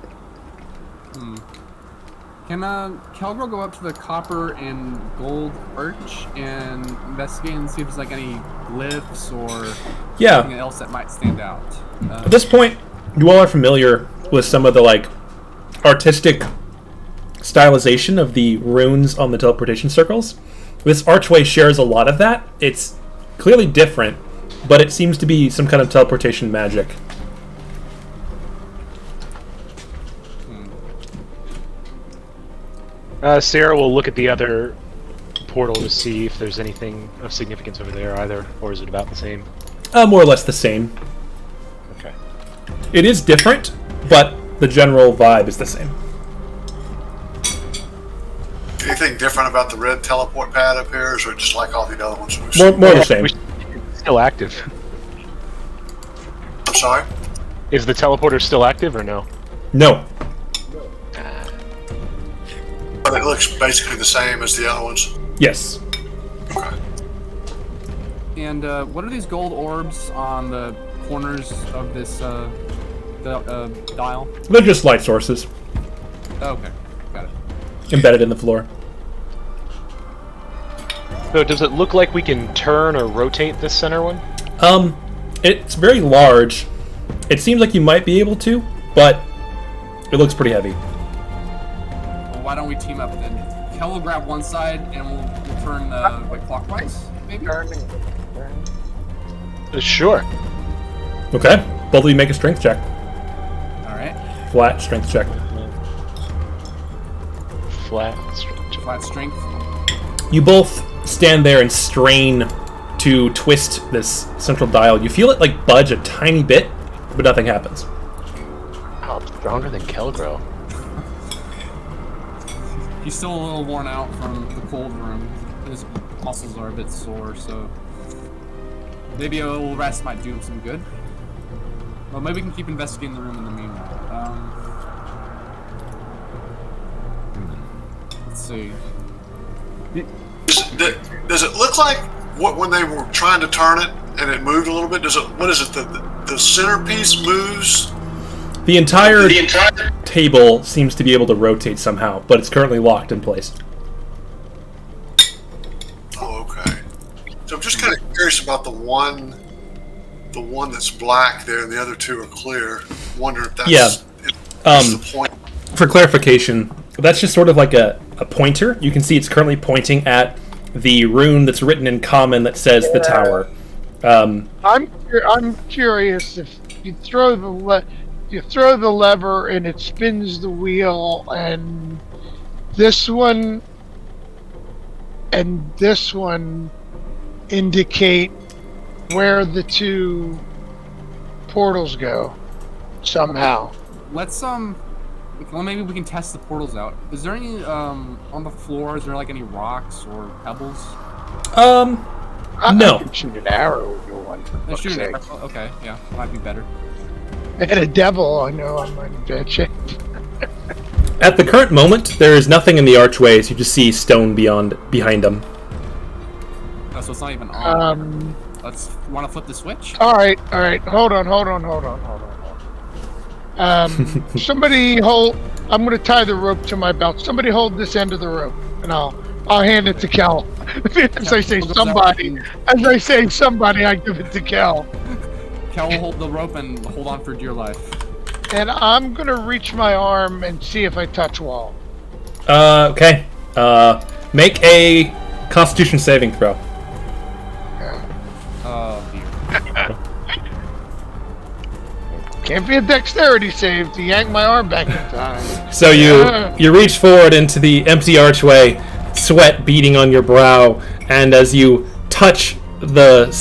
Speaker 3: Can Kelgro go up to the copper and gold arch and investigate and see if there's like any glyphs or
Speaker 1: Yeah.
Speaker 3: anything else that might stand out?
Speaker 1: At this point, you all are familiar with some of the like artistic stylization of the runes on the teleportation circles. This archway shares a lot of that. It's clearly different, but it seems to be some kind of teleportation magic.
Speaker 2: Sarah will look at the other portal to see if there's anything of significance over there either, or is it about the same?
Speaker 1: More or less the same.
Speaker 2: Okay.
Speaker 1: It is different, but the general vibe is the same.
Speaker 5: Anything different about the red teleport pad up here, or is it just like all the other ones we've
Speaker 1: More
Speaker 5: seen?
Speaker 1: the same.
Speaker 2: It's still active.
Speaker 5: I'm sorry?
Speaker 2: Is the teleporter still active or no?
Speaker 1: No.
Speaker 5: But it looks basically the same as the other ones.
Speaker 1: Yes.
Speaker 5: Okay.
Speaker 3: And what are these gold orbs on the corners of this dial?
Speaker 1: They're just light sources
Speaker 3: Oh, okay, got it.
Speaker 1: embedded in the floor.
Speaker 2: So does it look like we can turn or rotate this center one?
Speaker 1: It's very large. It seems like you might be able to, but it looks pretty heavy.
Speaker 3: Well, why don't we team up then? Kel will grab one side and we'll turn like clockwise, maybe?
Speaker 2: Sure.
Speaker 1: Okay. Both of you make a strength check.
Speaker 3: Alright.
Speaker 1: Flat strength check.
Speaker 2: Flat structure.
Speaker 3: Flat strength.
Speaker 1: You both stand there and strain to twist this central dial. You feel it like budge a tiny bit, but nothing happens.
Speaker 6: Oh, stronger than Kelgro.
Speaker 3: He's still a little worn out from the cold room. His muscles are a bit sore, so maybe a little rest might do him some good. Well, maybe we can keep investigating the room in the meanwhile. Let's see.
Speaker 5: Does it look like when they were trying to turn it and it moved a little bit? What is it? The centerpiece moves.
Speaker 1: The entire table seems to be able to rotate somehow, but it's currently locked in place.
Speaker 5: Oh, okay. So I'm just kind of curious about the one that's black there, and the other two are clear. Wonder if that's the point.
Speaker 1: For clarification, that's just sort of like a pointer. You can see it's currently pointing at the rune that's written in common that says the tower.
Speaker 4: I'm curious if you throw the lever and it spins the wheel, and this one and this one indicate where the two portals go somehow.
Speaker 3: Let's well, maybe we can test the portals out. Is there any on the floor? Is there like any rocks or pebbles?
Speaker 1: No.
Speaker 4: I can shoot an arrow with one.
Speaker 3: Let's shoot an arrow. Okay, yeah, might be better.
Speaker 4: And a devil, I know I'm in bad shape.
Speaker 1: At the current moment, there is nothing in the archways. You just see stone behind them.
Speaker 3: Oh, so it's not even on. Want to flip the switch?
Speaker 4: All right. Hold on. Somebody hold. I'm going to tie the rope to my belt. Somebody hold this end of the rope, and I'll hand it to Kel. As I say somebody, I give it to Kel.
Speaker 3: Kel will hold the rope and hold on for dear life.
Speaker 4: And I'm going to reach my arm and see if I touch wall.
Speaker 1: Okay. Make a Constitution saving throw.
Speaker 3: Oh dear.
Speaker 4: Can't be a dexterity save to yank my arm back in time.
Speaker 1: So you reach forward into the empty archway, sweat beading on your brow, and as you touch the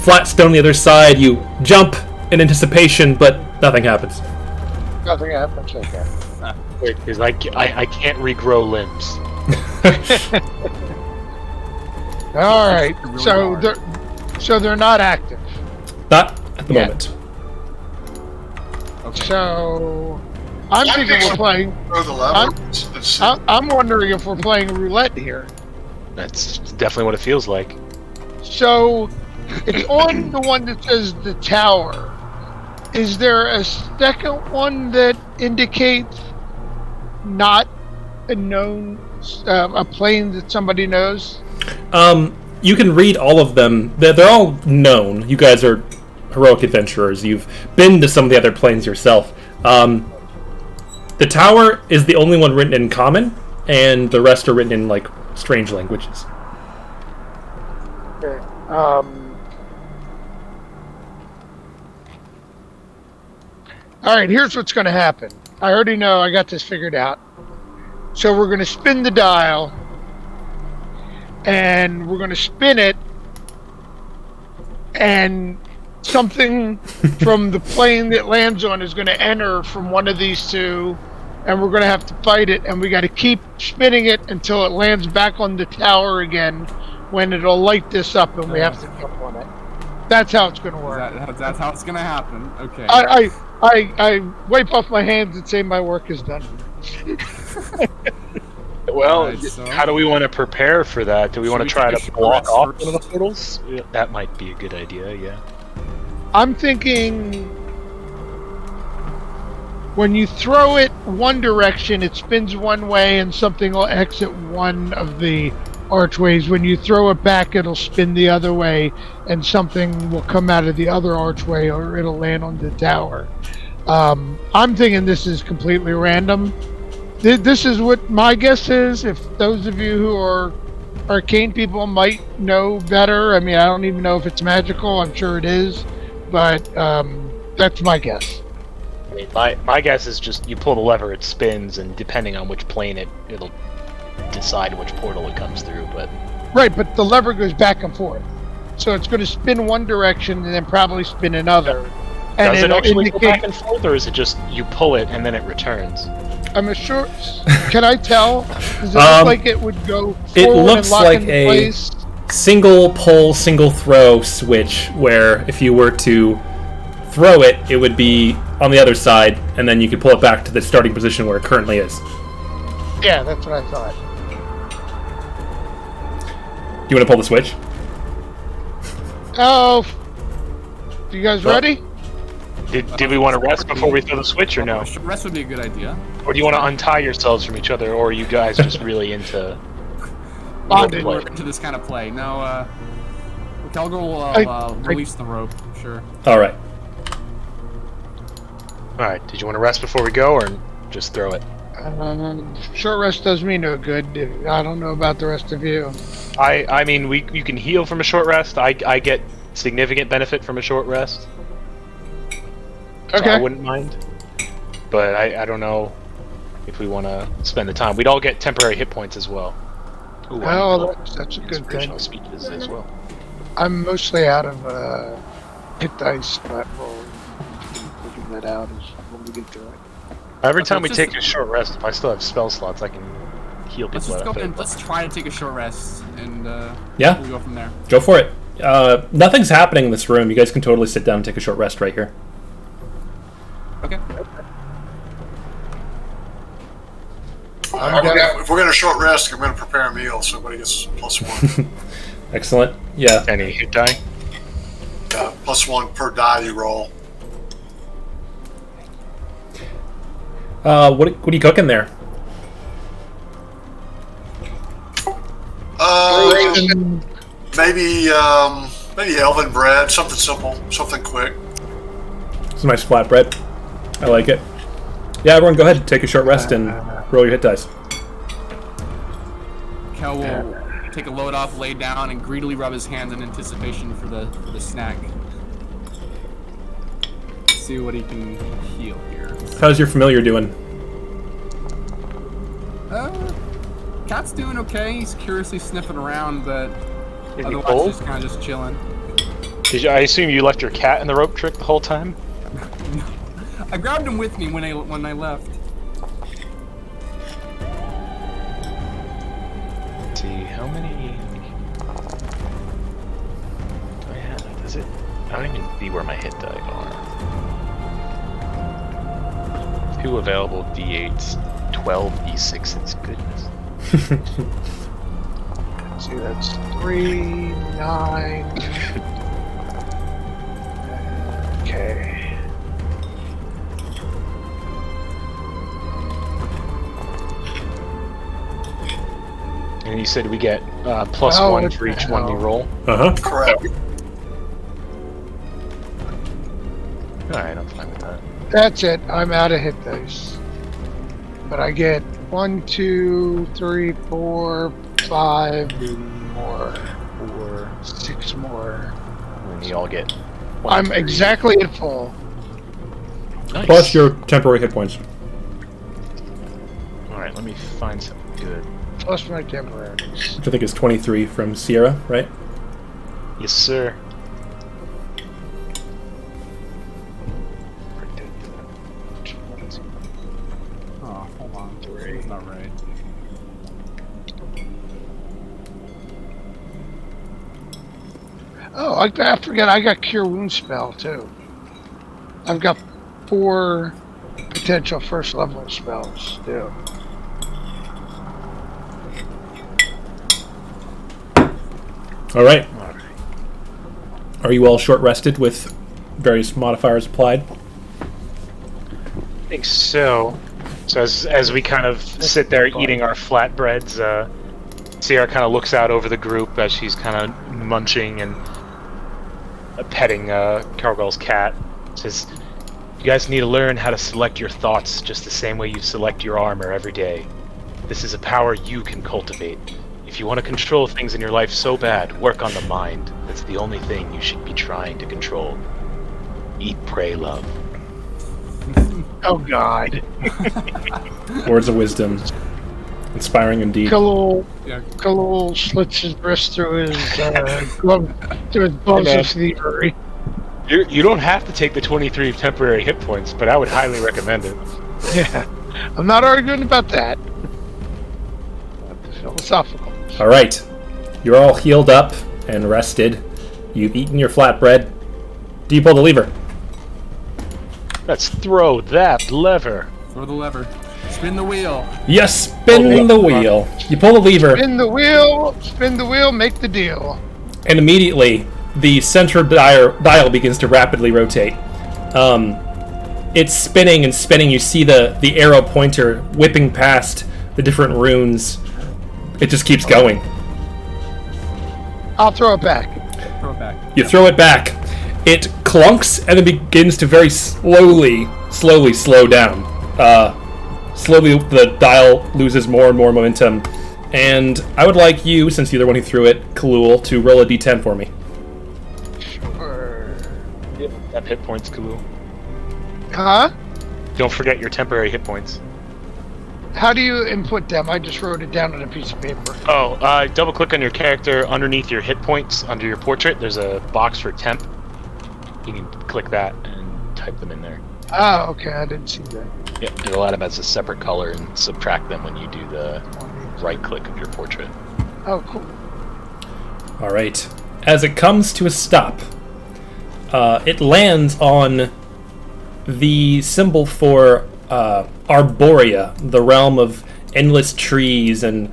Speaker 1: flat stone on the other side, you jump in anticipation, but nothing happens.
Speaker 4: Nothing happens like that.
Speaker 2: Wait, because I can't regrow limbs.
Speaker 4: All right,
Speaker 3: Really
Speaker 4: so they're not active.
Speaker 1: Not at the
Speaker 4: Yet.
Speaker 1: moment.
Speaker 3: Okay.
Speaker 4: So I'm thinking we're playing.
Speaker 5: Throw the lever. Let's see.
Speaker 4: I'm wondering if we're playing roulette here.
Speaker 2: That's definitely what it feels like.
Speaker 4: So it's on the one that says the tower. Is there a second one that indicates not a known a plane that somebody knows?
Speaker 1: You can read all of them. They're all known. You guys are heroic adventurers. You've been to some of the other planes yourself. The tower is the only one written in common, and the rest are written in like strange languages.
Speaker 4: Okay. All right, here's what's going to happen. I already know. I got this figured out. So we're going to spin the dial, and we're going to spin it, and something from the plane that lands on is going to enter from one of these two, and we're going to have to fight it, and we got to keep spinning it until it lands back on the tower again, when it'll light this up, and we have to jump on it. That's how it's going to work.
Speaker 3: That's how it's gonna happen. Okay.
Speaker 4: I wipe off my hands and say my work is done.
Speaker 2: Well,
Speaker 3: Alright, so-
Speaker 2: how do we want to prepare for that? Do we want to
Speaker 3: we
Speaker 2: try
Speaker 3: take
Speaker 2: to
Speaker 3: a
Speaker 2: block
Speaker 3: short
Speaker 2: off
Speaker 3: rest
Speaker 2: one of the portals? Yeah, that might be a good idea, yeah.
Speaker 4: I'm thinking when you throw it one direction, it spins one way and something will exit one of the archways. When you throw it back, it'll spin the other way and something will come out of the other archway or it'll land on the tower. I'm thinking this is completely random. This is what my guess is. If those of you who are arcane people might know better. I mean, I don't even know if it's magical. I'm sure it is. But that's my guess.
Speaker 2: I mean, my guess is just you pull the lever, it spins, and depending on which plane it'll decide which portal it comes through. But
Speaker 4: Right, but the lever goes back and forth. So it's going to spin one direction and then probably spin another. And
Speaker 2: does it
Speaker 4: it'll
Speaker 2: actually go back
Speaker 4: indicate,
Speaker 2: and forth, or is it just you pull it and then it returns?
Speaker 4: I'm sure. Can I tell? Does it look like it would go forward
Speaker 1: It looks
Speaker 4: and lock
Speaker 1: like
Speaker 4: into
Speaker 1: a
Speaker 4: place?
Speaker 1: single pull, single throw switch where if you were to throw it, it would be on the other side, and then you could pull it back to the starting position where it currently is.
Speaker 4: Yeah, that's what I thought.
Speaker 1: you want to pull the switch?
Speaker 4: Oh, you guys ready?
Speaker 2: Did we want to rest before we throw the switch or no?
Speaker 3: Rest would be a good idea.
Speaker 2: Or do you want to untie yourselves from each other, or are you guys just really into
Speaker 4: Bonded.
Speaker 3: We're into this kind of play. No, Kelgar will release the rope. Sure.
Speaker 1: All right.
Speaker 2: Alright, did you want to rest before we go, or just throw it?
Speaker 4: Short rest does me no good. I don't know about the rest of you.
Speaker 2: I mean, you can heal from a short rest. I get significant benefit from a short rest. So
Speaker 4: Okay.
Speaker 2: I wouldn't mind. But I don't know if we want to spend the time. We'd all get temporary hit points as well. Ooh,
Speaker 4: Well, that's a good thing.
Speaker 2: inspirational speeches as well.
Speaker 4: I'm mostly out of hit dice, but we'll figure that out as when we get to it.
Speaker 2: Every time we
Speaker 3: let's
Speaker 2: take
Speaker 3: just-
Speaker 2: a short rest, if I still have spell slots, I can heal
Speaker 3: Let's
Speaker 2: people.
Speaker 3: just go
Speaker 2: at a
Speaker 3: and let's try to take a short rest, and
Speaker 1: Yeah.
Speaker 3: we'll go from there.
Speaker 1: Go for it. Nothing's happening in this room. You guys can totally sit down and take a short rest right here.
Speaker 3: Okay.
Speaker 5: If we're going to short rest, I'm going to prepare a meal so everybody gets +1.
Speaker 1: Excellent. Yeah.
Speaker 2: Any hit die?
Speaker 5: +1 per die you roll.
Speaker 1: What are you cooking there?
Speaker 5: Maybe elven bread, something simple, something quick.
Speaker 1: It's a nice flatbread. I like it. Yeah, everyone go ahead, take a short rest and roll your hit dice.
Speaker 3: Kel will take a load off, lay down, and greedily rub his hands in anticipation for the snack. See what he can heal here.
Speaker 1: How's your familiar doing?
Speaker 3: Cat's doing okay. He's curiously sniffing around, but
Speaker 2: Is he
Speaker 3: otherwise
Speaker 2: cold?
Speaker 3: he's kind of just chilling.
Speaker 2: I assume you left your cat in the rope trick the whole time?
Speaker 3: I grabbed him with me when I left.
Speaker 2: Let's see, how many do I have? Does it? I don't even see where my hit die are. 2 available D8s, 12 D6s. Goodness.
Speaker 4: Let's see, that's 3, 9. Okay.
Speaker 2: And you said we get +1
Speaker 4: what
Speaker 2: for
Speaker 4: the
Speaker 2: each one we
Speaker 4: hell?
Speaker 2: roll.
Speaker 1: Uh-huh.
Speaker 5: Correct.
Speaker 2: Alright, I'm fine with that.
Speaker 4: That's it. I'm out of hit dice. But I get 1, 2, 3, 4, 5 more. 6 more.
Speaker 2: And you all get 1.
Speaker 4: I'm exactly at full.
Speaker 2: Nice.
Speaker 1: Plus your temporary hit points.
Speaker 2: Alright, let me find something good.
Speaker 4: Plus my temporaries.
Speaker 1: Which I think is 23 from Sierra, right?
Speaker 2: Yes, sir.
Speaker 3: Oh, hold on. That's not right.
Speaker 4: Oh, I forget. I got Cure Wound spell too. I've got 4 potential first level spells too.
Speaker 1: All right. Are you all short rested with various modifiers applied?
Speaker 2: I think so. So as we kind of sit there eating our flatbreads, Sierra kind of looks out over the group as she's kind of munching and petting Cargill's cat. Says, "You guys need to learn how to select your thoughts just the same way you select your armor every day. This is a power you can cultivate. If you want to control things in your life so bad, work on the mind. That's the only thing you should be trying to control. Eat, pray, love."
Speaker 4: Oh God!
Speaker 1: Words of wisdom. Inspiring indeed.
Speaker 4: Khalil
Speaker 3: Yeah.
Speaker 4: slits his wrist through his glove, through his gloves
Speaker 2: man.
Speaker 4: of thievery.
Speaker 2: You don't have to take the 23 temporary hit points, but I would highly recommend it.
Speaker 4: Yeah, I'm not arguing about that. That's philosophical.
Speaker 1: All right. You're all healed up and rested. You've eaten your flatbread. Do you pull the lever?
Speaker 2: Let's throw that lever.
Speaker 3: Throw the lever. Spin the wheel.
Speaker 1: You spin the wheel. You pull the lever,
Speaker 4: Spin the wheel, make the deal.
Speaker 1: and immediately the center dial begins to rapidly rotate. It's spinning and spinning. You see the arrow pointer whipping past the different runes. It just keeps going.
Speaker 4: I'll throw it back.
Speaker 3: Throw it back.
Speaker 1: You throw it back. It clunks and then begins to very slowly slow down. Slowly the dial loses more and more momentum. And I would like you, since you're the one who threw it, Kalul, to roll a d10 for me.
Speaker 4: Sure.
Speaker 2: Have hit points, Kulu.
Speaker 4: Huh?
Speaker 2: Don't forget your temporary hit points.
Speaker 4: How do you input them? I just wrote it down on a piece of paper.
Speaker 2: Oh, double click on your character underneath your hit points under your portrait. There's a box for temp. You can click that and type them in there.
Speaker 4: Oh, okay. I didn't see that.
Speaker 2: Yeah, it'll add them as a separate color and subtract them when you do the right click of your portrait.
Speaker 4: Oh, cool.
Speaker 1: All right. As it comes to a stop, it lands on the symbol for Arborea, the realm of endless trees and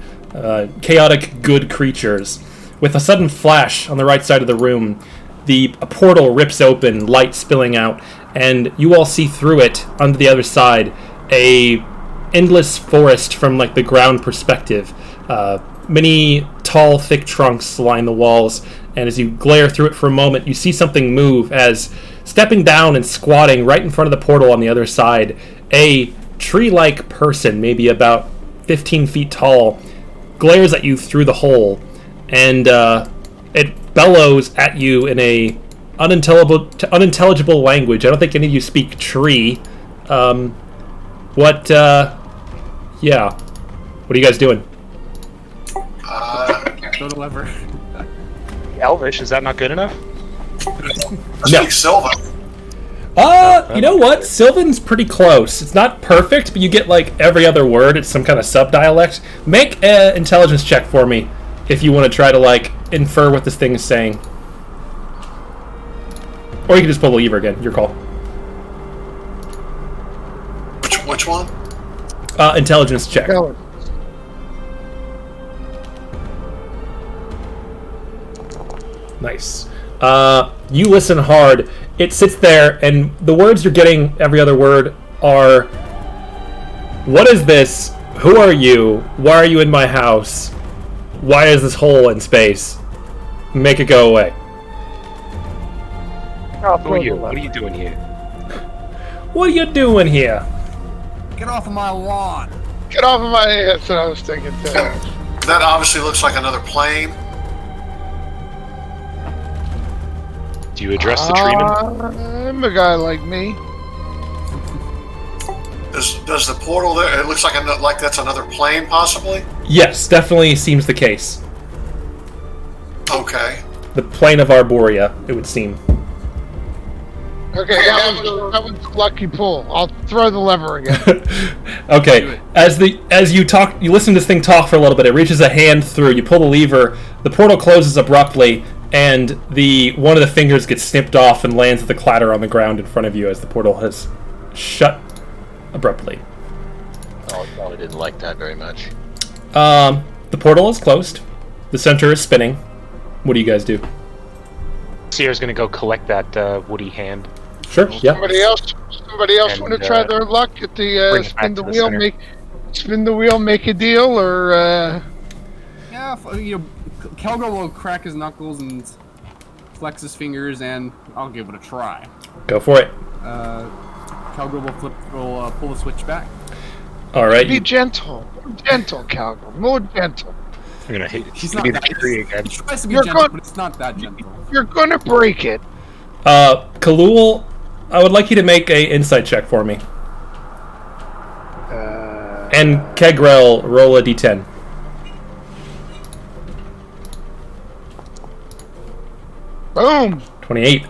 Speaker 1: chaotic good creatures. With a sudden flash on the right side of the room, a portal rips open, light spilling out, and you all see through it, onto the other side, a endless forest from like the ground perspective. Many tall, thick trunks line the walls, and as you glare through it for a moment, you see something move as, stepping down and squatting right in front of the portal on the other side, a tree-like person, maybe about 15 feet tall, glares at you through the hole, and it bellows at you in a unintelligible language. I don't think any of you speak tree. Yeah. What are you guys doing?
Speaker 3: Throw the lever.
Speaker 2: Elvish, is that not good enough?
Speaker 5: I speak Sylvan.
Speaker 1: You know what? Sylvan's pretty close. It's not perfect, but you get like every other word. It's some kind of sub-dialect. Make an intelligence check for me if you want to try to like infer what this thing is saying. Or you can just pull the lever again. Your call.
Speaker 5: Which one?
Speaker 1: Intelligence check.
Speaker 4: Go.
Speaker 1: Nice. You listen hard. It sits there, and the words you're getting, every other word, are, "What is this? Who are you? Why are you in my house? Why is this hole in space? Make it go away."
Speaker 2: Who are you? What are you doing here?
Speaker 1: What are you doing here?
Speaker 3: Get off of my lawn.
Speaker 4: Get off of my head. That's what I was thinking too.
Speaker 5: That obviously looks like another plane.
Speaker 2: Do you address the treeman?
Speaker 4: I'm a guy like me.
Speaker 5: Does the portal there? It looks like that's another plane, possibly.
Speaker 1: Yes, definitely seems the case.
Speaker 5: Okay.
Speaker 1: The plane of Arborea, it would seem.
Speaker 4: Okay, that was a lucky pull. I'll throw the lever again.
Speaker 1: Okay, as you talk, you listen to this thing talk for a little bit. It reaches a hand through. You pull the lever. The portal closes abruptly, and one of the fingers gets snipped off and lands with a clatter on the ground in front of you as the portal has shut abruptly.
Speaker 2: Oh, I didn't like that very much.
Speaker 1: The portal is closed. The center is spinning. What do you guys do?
Speaker 2: Sierra's gonna go collect that woody hand.
Speaker 1: Sure. Yeah.
Speaker 4: Somebody else
Speaker 2: And,
Speaker 4: want to try their luck at the
Speaker 2: bring it
Speaker 4: spin
Speaker 2: back
Speaker 4: the
Speaker 2: to the
Speaker 4: wheel,
Speaker 2: center.
Speaker 4: spin the wheel, make a deal, or
Speaker 3: Yeah, Kelgo will crack his knuckles and flex his fingers, and I'll give it a try.
Speaker 1: Go for it.
Speaker 3: Kelgo will pull the switch back.
Speaker 1: All right.
Speaker 4: be gentle, Calgary, more gentle.
Speaker 2: You're gonna hit.
Speaker 3: She's
Speaker 2: Give
Speaker 3: not
Speaker 2: me
Speaker 3: that.
Speaker 2: the tree again.
Speaker 3: It tries to be
Speaker 4: You're
Speaker 3: gentle,
Speaker 4: good.
Speaker 3: but it's not that gentle.
Speaker 4: You're gonna break it.
Speaker 1: Kalul, I would like you to make a insight check for me. And Kegrel, roll a d10.
Speaker 4: Boom.
Speaker 1: 28.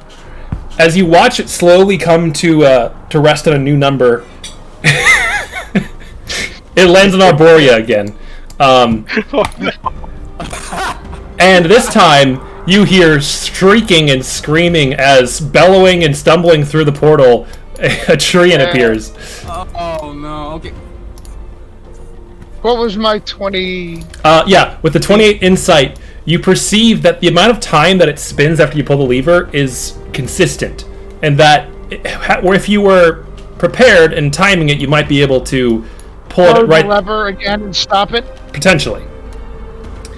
Speaker 1: As you watch it slowly come to rest on a new number, it lands on Arborea again. And this time, you hear shrieking and screaming as, bellowing and stumbling through the portal, a treant appears.
Speaker 3: Oh no. Okay.
Speaker 4: What was my 20?
Speaker 1: Yeah, with the 28 insight, you perceive that the amount of time that it spins after you pull the lever is consistent, and that if you were prepared and timing it, you might be able to pull it right.
Speaker 4: The lever again and stop it.
Speaker 1: Potentially.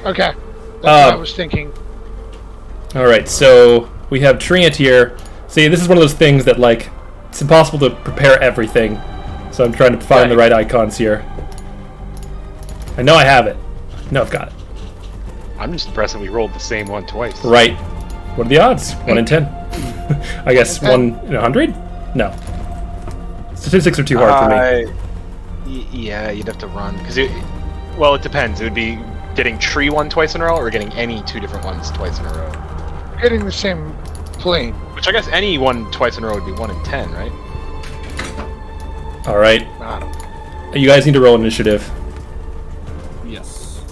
Speaker 4: Okay, that's what I was thinking.
Speaker 1: All right, so we have Treant here. See, this is one of those things that like it's impossible to prepare everything, so I'm trying to find the right icons here. I know I have it. No, I've got it.
Speaker 2: I'm just impressed that we rolled the same one twice.
Speaker 1: Right. What are the odds? 1 in 10. I guess 1 in 100? No. Statistics are too hard for me.
Speaker 2: Yeah, you'd have to run because it depends. It would be getting tree one twice in a row or getting any 2 different ones twice in a row.
Speaker 4: Getting the same plane.
Speaker 2: Which I guess any one twice in a row would be 1 in 10, right?
Speaker 1: All right.
Speaker 4: I don't know.
Speaker 1: You guys need to roll initiative.
Speaker 3: Yes.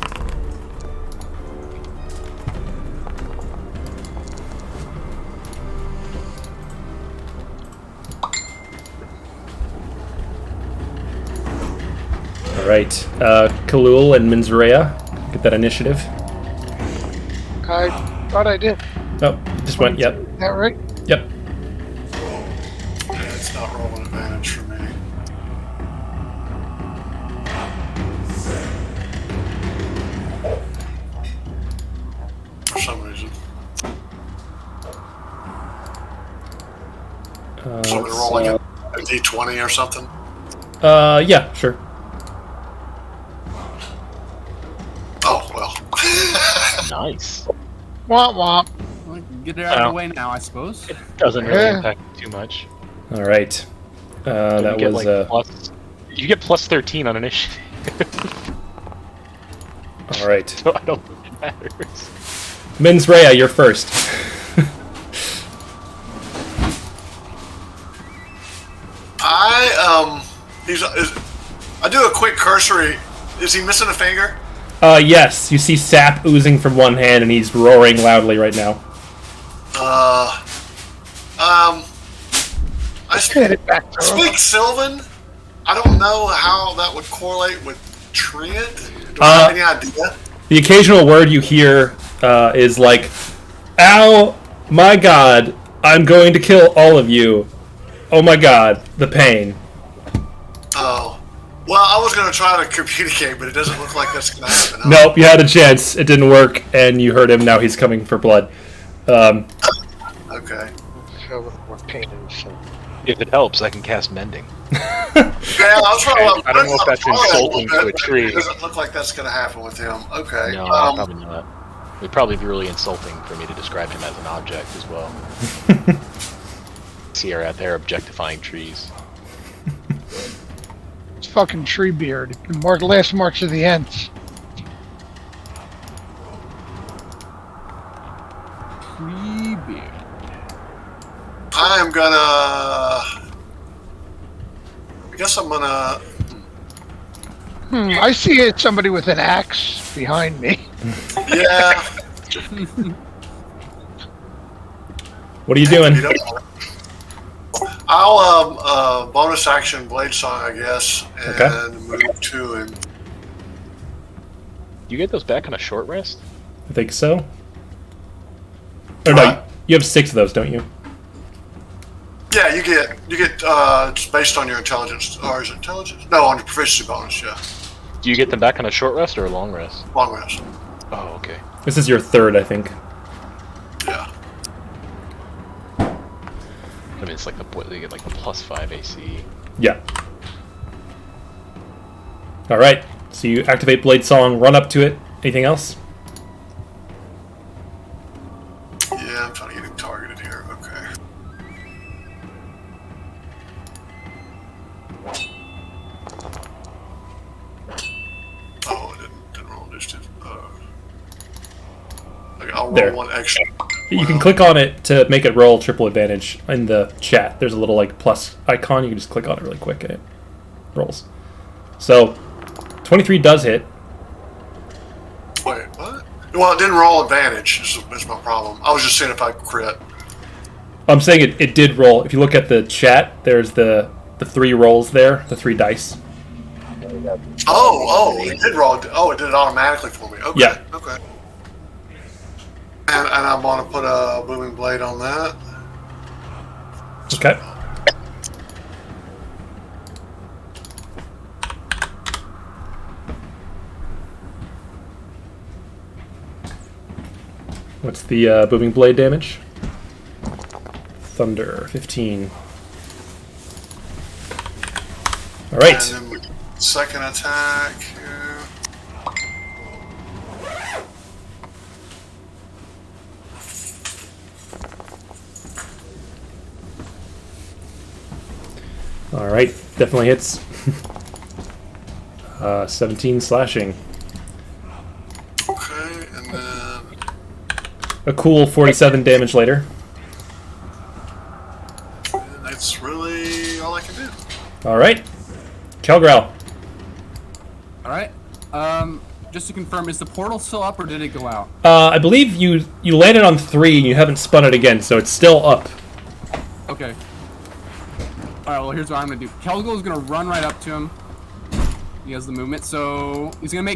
Speaker 1: All right. Khalul and Minzarea, get that initiative.
Speaker 4: I thought I did.
Speaker 1: Oh, just went. Yep.
Speaker 4: Is that right?
Speaker 1: Yep.
Speaker 5: Yeah, it's not rolling advantage for me. For some reason. So we're rolling a d20 or something?
Speaker 1: Yeah, sure.
Speaker 5: Oh, well.
Speaker 2: Nice.
Speaker 4: Womp womp.
Speaker 3: Well, get it out of the way now, I suppose.
Speaker 2: Doesn't really
Speaker 4: Yeah.
Speaker 2: impact too much.
Speaker 1: All right. That
Speaker 2: you get,
Speaker 1: was
Speaker 2: you get plus 13 on initiative,
Speaker 1: all right.
Speaker 2: so I don't think it matters.
Speaker 1: Minzrea, you're first.
Speaker 5: I do a quick cursory. Is he missing a finger?
Speaker 1: Yes. You see sap oozing from one hand, and he's roaring loudly right now.
Speaker 5: I
Speaker 4: Hit it back to him.
Speaker 5: speak Sylvan. I don't know how that would correlate with Treant. Do I have any idea?
Speaker 1: The occasional word you hear is like, "Ow, my God, I'm going to kill all of you. Oh my God, the pain."
Speaker 5: Oh. Well, I was going to try to communicate, but it doesn't look like that's going to happen. Huh?
Speaker 1: Nope, you had a chance. It didn't work, and you heard him. Now he's coming for blood.
Speaker 5: Okay.
Speaker 4: Feel a little more pain in the shoulder.
Speaker 2: If it helps, I can cast Mending.
Speaker 5: Yeah, I was trying to.
Speaker 2: I don't know if that's insulting to a tree.
Speaker 5: It doesn't look like that's going to happen with him. Okay.
Speaker 2: No, probably not. It would probably be really insulting for me to describe him as an object as well. See her out there objectifying trees.
Speaker 4: It's fucking tree beard. The last march of the Ents.
Speaker 3: Tree beard.
Speaker 5: I am gonna. I guess I'm gonna.
Speaker 4: I see it. Somebody with an axe behind me.
Speaker 5: Yeah.
Speaker 1: What are you doing?
Speaker 5: I'll bonus action blade song, I guess, and
Speaker 1: Okay.
Speaker 5: move to him.
Speaker 2: You get those back on a short rest?
Speaker 1: I think so. Or no, you have 6 of those, don't you?
Speaker 5: Yeah, you get just based on your intelligence, or is it intelligence? No, on your proficiency bonus. Yeah,
Speaker 2: Do you get them back on a short rest or a long rest?
Speaker 5: long rest.
Speaker 2: Oh, okay.
Speaker 1: This is your 3rd, I think.
Speaker 5: Yeah.
Speaker 2: I mean, it's like they get like a +5 AC.
Speaker 1: Yeah. All right. So you activate Blade Song, run up to it. Anything else?
Speaker 5: Yeah, I'm trying to get him targeted here. Okay. Oh, it didn't roll initiative. Okay, I'll roll
Speaker 1: There.
Speaker 5: one extra.
Speaker 1: You can click on it to make it roll triple advantage in the chat. There's a little like plus icon. You can just click on it really quick and it rolls. So 23 does hit.
Speaker 5: Wait, what? Well, it didn't roll advantage. Is my problem. I was just seeing if I crit.
Speaker 1: I'm saying it did roll. If you look at the chat, there's the 3 rolls there, the 3 dice.
Speaker 5: It did roll. Oh, it did it automatically for me. Okay.
Speaker 1: Yeah.
Speaker 5: Okay. And I'm going to put a booming blade on that.
Speaker 1: Okay. What's the booming blade damage? Thunder, 15. All right.
Speaker 5: And then second attack here.
Speaker 1: All right. Definitely hits. 17 slashing.
Speaker 5: Okay, and then
Speaker 1: A cool 47 damage later.
Speaker 5: that's really all I can do.
Speaker 1: All right. Kelgrel.
Speaker 3: All right. Just to confirm, is the portal still up or did it go out?
Speaker 1: I believe you landed on 3 and you haven't spun it again, so it's still up.
Speaker 3: Okay. All right. Well, here's what I'm gonna do. Kelgul is gonna run right up to him. He has the movement, so he's gonna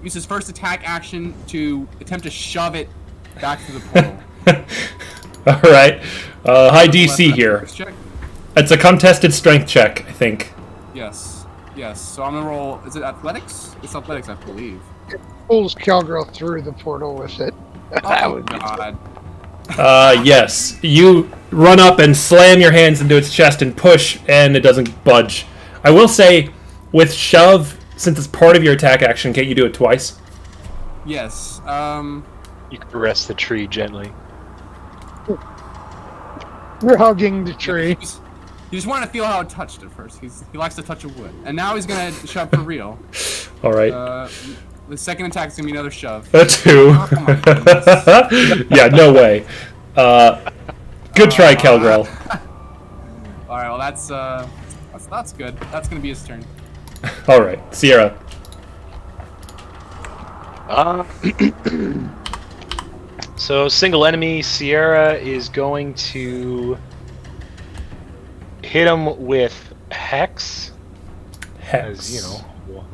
Speaker 3: use his first attack action to attempt to shove it back to the portal.
Speaker 1: All right. High DC here.
Speaker 3: Check.
Speaker 1: It's a contested strength check, I think.
Speaker 3: Yes. Yes. So I'm gonna roll. Is it athletics? It's athletics, I believe.
Speaker 4: Pulls Calgirl through the portal with it.
Speaker 3: Oh God.
Speaker 1: Yes. You run up and slam your hands into its chest and push, and it doesn't budge. I will say, with shove, since it's part of your attack action, can't you do it twice?
Speaker 3: Yes.
Speaker 2: You can caress the tree gently.
Speaker 4: We're hugging the tree.
Speaker 3: You just want to feel how it touched at first. He likes to touch a wood, and now he's gonna shove for real.
Speaker 1: All right.
Speaker 3: The second attack is gonna be another shove.
Speaker 1: A 2.
Speaker 3: Oh, my goodness.
Speaker 1: Yeah, no way. Good try, Kelgrel.
Speaker 3: All right. Well, that's good. That's gonna be his turn.
Speaker 1: All right, Sierra.
Speaker 2: So single enemy, Sierra is going to hit him with Hex.
Speaker 1: Hex.
Speaker 2: As, you know,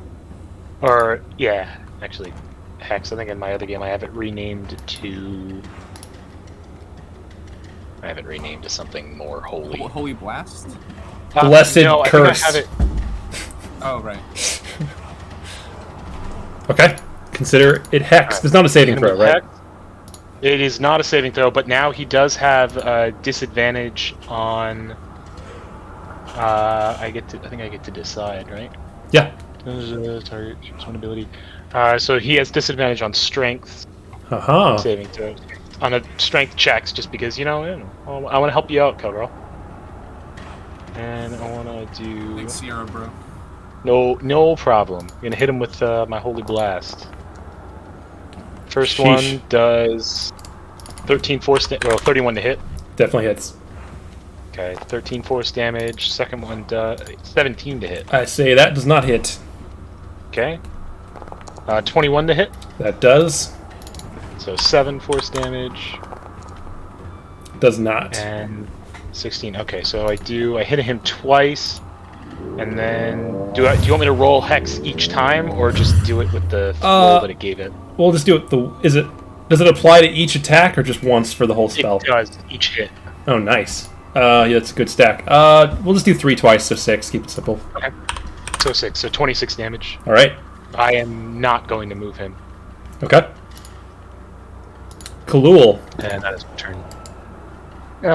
Speaker 2: or yeah, actually, Hex. I think in my other game I have it renamed to. I have it renamed to something more holy.
Speaker 3: Holy blast.
Speaker 1: Blessed
Speaker 2: no,
Speaker 1: curse.
Speaker 2: I think I have it.
Speaker 3: Oh right.
Speaker 1: Okay. Consider it hex. It's not a saving throw, right?
Speaker 2: Hex. It is not a saving throw, but now he does have a disadvantage on. I think I get to decide, right?
Speaker 1: Yeah.
Speaker 2: Target choose one ability. So he has disadvantage on strength saving throws. On a strength checks, just because I want to help you out, Kelgrel. And I want to do.
Speaker 3: Thanks, Sierra, bro.
Speaker 2: No problem. I'm gonna hit him with my holy blast. First
Speaker 1: Sheesh.
Speaker 2: one does 13 force 31 to hit.
Speaker 1: Definitely hits.
Speaker 2: Okay, 13 force damage. Second one does 17 to hit.
Speaker 1: I say that does not hit.
Speaker 2: Okay. 21 to hit.
Speaker 1: That does.
Speaker 2: So 7 force damage.
Speaker 1: Does not.
Speaker 2: And 16. Okay, so I hit him twice. And then do you want me to roll Hex each time, or just do it with the roll that it gave it?
Speaker 1: We'll just do it. Does it apply to each attack or just once for the whole spell?
Speaker 2: It does each hit.
Speaker 1: Oh, nice. Yeah, that's a good stack. We'll just do 3 twice, so 6. Keep it simple.
Speaker 2: Okay. So 6. So 26 damage.
Speaker 1: All right.
Speaker 2: I am not going to move him.
Speaker 1: Okay. Kalul.
Speaker 2: And that is my turn.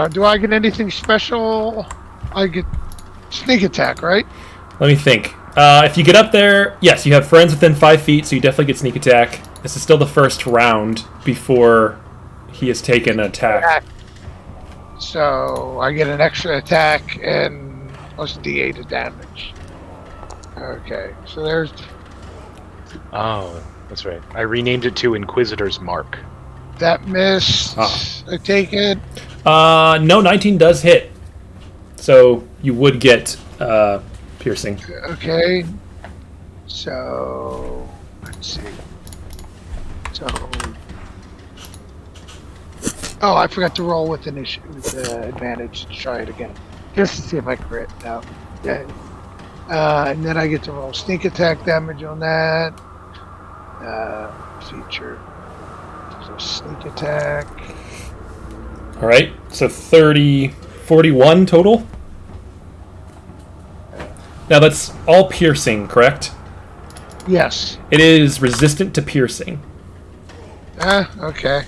Speaker 4: Do I get anything special? I get sneak attack, right?
Speaker 1: Let me think. If you get up there, yes, you have friends within 5 feet, so you definitely get sneak attack. This is still the first round before he has taken an attack.
Speaker 4: So I get an extra attack and plus D8 of damage. Okay, so there's.
Speaker 2: Oh, that's right. I renamed it to Inquisitor's Mark.
Speaker 4: That missed. I take it.
Speaker 1: No, 19 does hit. So you would get piercing.
Speaker 4: Okay. So let's see. So. Oh, I forgot to roll with advantage to try it again. Just to see if I crit. No. Yeah. And then I get to roll sneak attack damage on that. Feature. So sneak attack.
Speaker 1: All right. So 30, 41 total. Now that's all piercing, correct?
Speaker 4: Yes.
Speaker 1: It is resistant to piercing.
Speaker 4: Okay.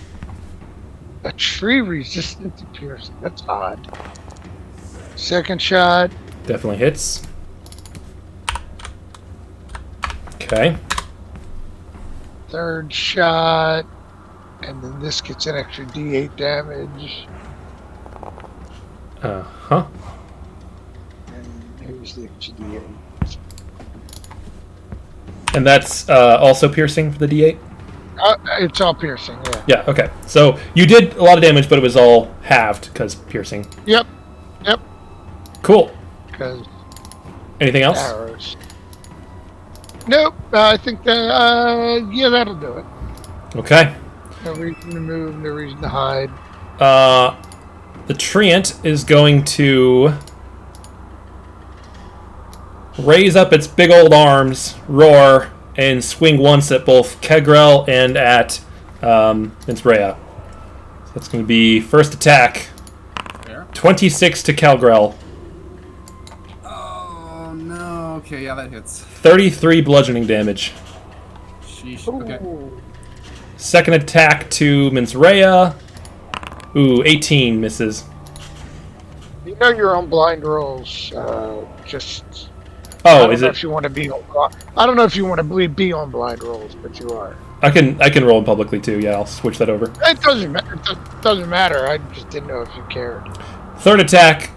Speaker 4: A tree resistant to piercing. That's odd. Second shot.
Speaker 1: Definitely hits. Okay.
Speaker 4: Third shot. And then this gets an extra D8 damage.
Speaker 1: Uh-huh.
Speaker 4: And here's the extra D8.
Speaker 1: And that's also piercing for the D8?
Speaker 4: It's all piercing, yeah.
Speaker 1: Yeah, okay. So you did a lot of damage, but it was all halved because piercing.
Speaker 4: Yep.
Speaker 1: Cool.
Speaker 4: Because
Speaker 1: Anything else?
Speaker 4: arrows. Nope. I think that, yeah, that'll do it.
Speaker 1: Okay.
Speaker 4: No reason to move, no reason to hide.
Speaker 1: The treant is going to raise up its big old arms, roar, and swing once at both Kegrel and at Minsrea. So that's going to be first attack.
Speaker 3: There.
Speaker 1: 26 to Calgrel.
Speaker 3: Oh no. Okay, yeah, that hits.
Speaker 1: 33 bludgeoning damage.
Speaker 3: Sheesh. Okay.
Speaker 1: Second attack to Minsrea. Ooh, 18 misses.
Speaker 4: You know you're on blind rolls. Just.
Speaker 1: Oh,
Speaker 4: I don't
Speaker 1: is
Speaker 4: know
Speaker 1: it?
Speaker 4: if you want to be on. I don't know if you want to be on blind rolls, but you are.
Speaker 1: I can roll publicly too. Yeah, I'll switch that over.
Speaker 4: It doesn't matter. It doesn't matter. I just didn't know if you cared.
Speaker 1: Third attack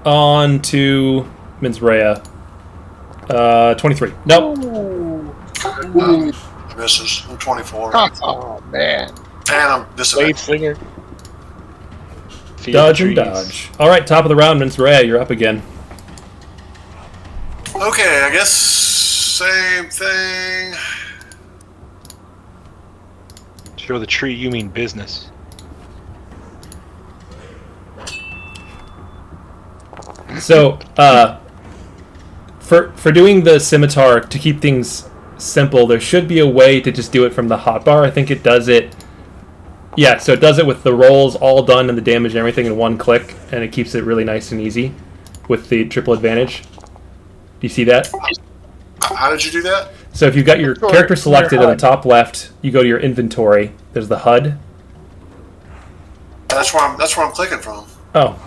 Speaker 1: on to Minsrea. 23. Nope.
Speaker 5: Misses. I'm 24.
Speaker 4: Oh man.
Speaker 5: And I'm
Speaker 2: Blade
Speaker 5: disadvantaged.
Speaker 2: Slinger. Feed
Speaker 1: Dodge
Speaker 2: the
Speaker 1: and
Speaker 2: trees.
Speaker 1: dodge. All right, top of the round, Minsrea, you're up again.
Speaker 5: Okay, I guess same thing.
Speaker 2: Show the tree you mean business.
Speaker 1: So, for doing the scimitar, to keep things simple, there should be a way to just do it from the hotbar. I think it does it. Yeah, so it does it with the rolls all done and the damage and everything in one click, and it keeps it really nice and easy with the triple advantage. Do you see that?
Speaker 5: How did you do that?
Speaker 1: So if you've got your character selected on the top left, you go to your inventory. There's the HUD.
Speaker 5: That's where I'm clicking from.
Speaker 1: Oh,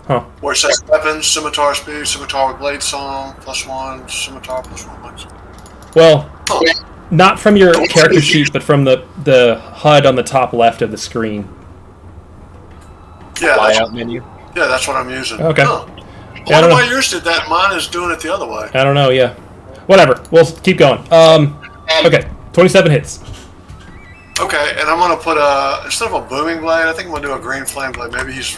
Speaker 1: huh.
Speaker 5: Where it says weapons, scimitar speed, scimitar with blade song, +1, scimitar +1.
Speaker 1: Well,
Speaker 5: Oh,
Speaker 1: not from your character sheet, but from the HUD on the top left of the screen.
Speaker 5: yeah,
Speaker 2: Flyout menu.
Speaker 5: that's what I'm using.
Speaker 1: Okay.
Speaker 5: Huh. I
Speaker 1: Yeah, I
Speaker 5: wonder
Speaker 1: don't
Speaker 5: why
Speaker 1: know.
Speaker 5: yours did that. Mine is doing it the other way.
Speaker 1: I don't know, yeah. Whatever. We'll keep going. Okay. 27 hits.
Speaker 5: Okay, and I'm gonna put instead of a booming blade, I think I'm gonna do a green flame blade. Maybe he's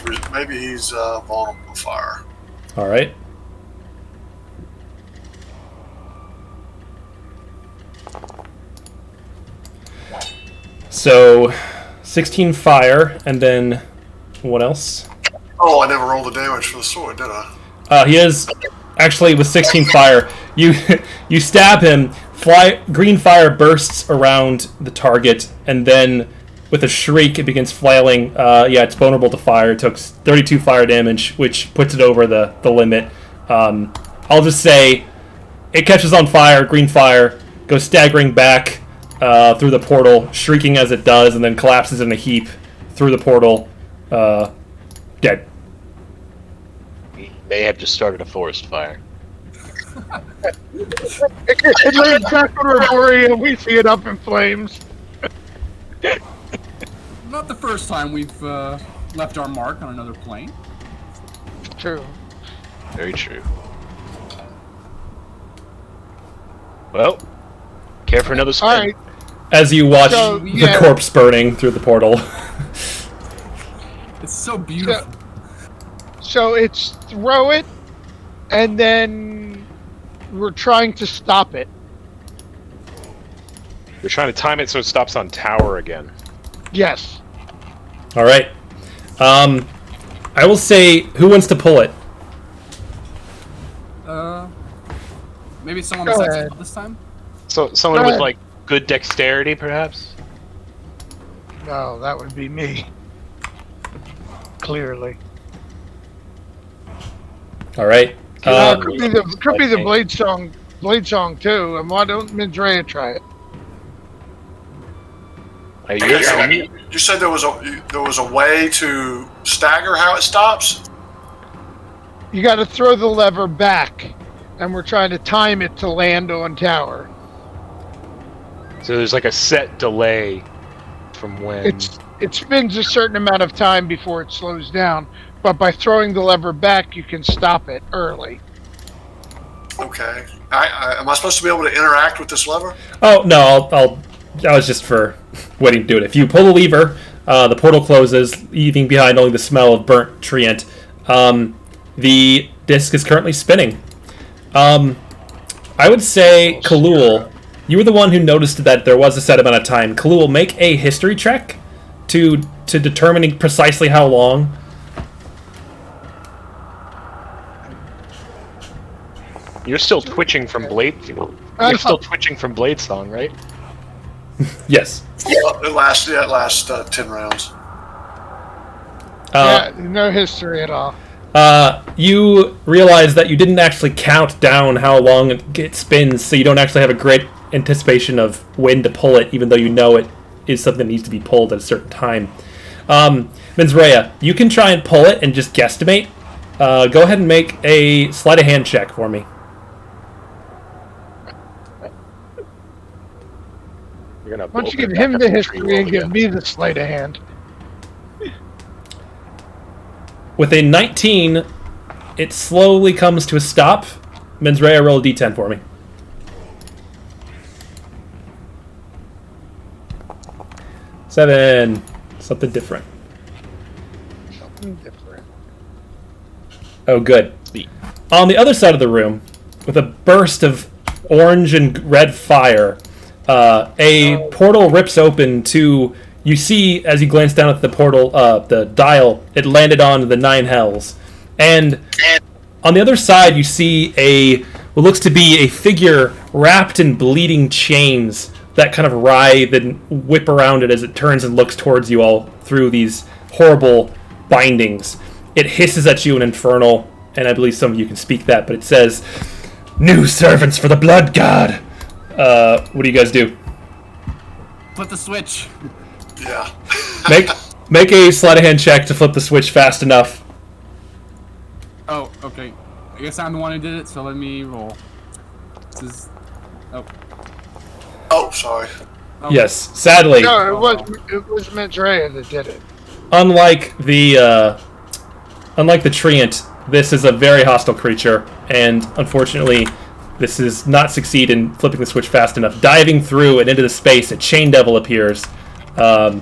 Speaker 5: vulnerable to fire.
Speaker 1: All right. So, 16 fire, and then what else?
Speaker 5: Oh, I never rolled the damage for the sword, did I?
Speaker 1: He is actually with 16 fire. You you stab him. Green fire bursts around the target, and then with a shriek, it begins flailing. Yeah, it's vulnerable to fire. It took 32 fire damage, which puts it over the limit. I'll just say it catches on fire. Green fire goes staggering back through the portal, shrieking as it does, and then collapses in a heap through the portal, dead.
Speaker 6: We may have just started a forest fire.
Speaker 4: It lands back on Arborea. We see it up in flames.
Speaker 3: Not the first time we've left our mark on another plane.
Speaker 4: True.
Speaker 6: Very true. Well, care for another spin?
Speaker 4: All right.
Speaker 1: As you watch
Speaker 4: So,
Speaker 1: the
Speaker 4: yeah.
Speaker 1: corpse burning through the portal.
Speaker 3: It's so beautiful.
Speaker 4: So it's throw it, and then we're trying to stop it.
Speaker 2: You're trying to time it so it stops on tower again.
Speaker 4: Yes.
Speaker 1: All right. I will say, who wants to pull it?
Speaker 3: Maybe someone
Speaker 4: Go
Speaker 3: besides
Speaker 4: ahead.
Speaker 3: Phil this time?
Speaker 2: So someone
Speaker 4: Go
Speaker 2: with
Speaker 4: ahead.
Speaker 2: like good dexterity, perhaps.
Speaker 4: No, that would be me. Clearly.
Speaker 1: All right.
Speaker 4: Could be the Blade Song too. And why don't Mindrea try it?
Speaker 5: You said there was a way to stagger how it stops.
Speaker 4: You got to throw the lever back, and we're trying to time it to land on tower.
Speaker 2: So there's like a set delay from when.
Speaker 4: It spins a certain amount of time before it slows down, but by throwing the lever back, you can stop it early.
Speaker 5: Okay. Am I supposed to be able to interact with this lever?
Speaker 1: Oh no, that was just for waiting to do it. If you pull the lever, the portal closes, leaving behind only the smell of burnt treant. The disc is currently spinning. I would say, Kalul, you were the one who noticed that there was a set amount of time. Kalul, make a history check to determining precisely how long.
Speaker 2: You're still twitching from Blade. You're still twitching from Blade Song, right?
Speaker 1: Yes.
Speaker 5: It lasts 10 rounds.
Speaker 4: Yeah, no history at all.
Speaker 1: You realize that you didn't actually count down how long it spins, so you don't actually have a great anticipation of when to pull it, even though you know it is something that needs to be pulled at a certain time. Menzrea, you can try and pull it and just guesstimate. Go ahead and make a sleight of hand check for me.
Speaker 2: You're gonna
Speaker 4: Why don't you
Speaker 2: open
Speaker 4: give
Speaker 2: back
Speaker 4: him
Speaker 2: up
Speaker 4: the
Speaker 2: tree
Speaker 4: history
Speaker 2: roll
Speaker 4: and give
Speaker 2: again.
Speaker 4: me the sleight of hand?
Speaker 1: With a 19, it slowly comes to a stop. Menzrea, roll a d10 for me. 7. Something different.
Speaker 4: Something different.
Speaker 1: Oh, good. On the other side of the room, with a burst of orange and red fire, a portal rips open to... You see, as you glance down at the portal, the dial, it landed on the 9 hells. And on the other side, you see what looks to be a figure wrapped in bleeding chains that kind of writhe and whip around it as it turns and looks towards you all through these horrible bindings. It hisses at you in Infernal, and I believe some of you can speak that, but it says, "New servants for the Blood God." What do you guys do?
Speaker 3: Flip the switch.
Speaker 5: Yeah.
Speaker 1: Make a sleight of hand check to flip the switch fast enough.
Speaker 3: Oh, okay. I guess I'm the one who did it, so let me roll. This is... Oh.
Speaker 5: Oh, sorry.
Speaker 3: Oh.
Speaker 1: Yes, sadly,
Speaker 4: No, it was Medrea that did it.
Speaker 1: unlike the treant, this is a very hostile creature, and unfortunately, this does not succeed in flipping the switch fast enough. Diving through and into the space, a chain devil appears, and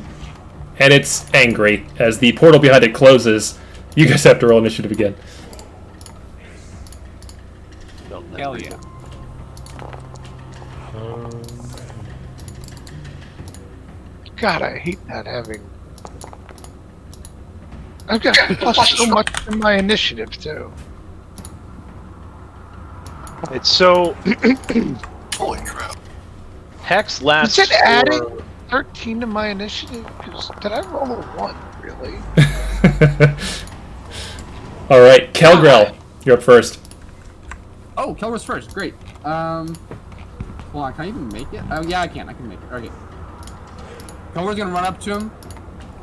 Speaker 1: it's angry. As the portal behind it closes, you guys have to roll initiative again.
Speaker 3: Hell yeah.
Speaker 4: God, I hate not having. I've got plus so much in my initiative too.
Speaker 6: It's so
Speaker 5: Holy crap.
Speaker 6: Hex lasts.
Speaker 4: Is it adding
Speaker 6: for-
Speaker 4: 13 to my initiative? 'Cause did I roll a 1, really?
Speaker 1: All right, Kelgrel, you're up first.
Speaker 3: Oh, Kelra's first. Great. Hold on. Can I even make it? Oh, yeah, I can. I can make it. Okay. Kelra's gonna run up to him,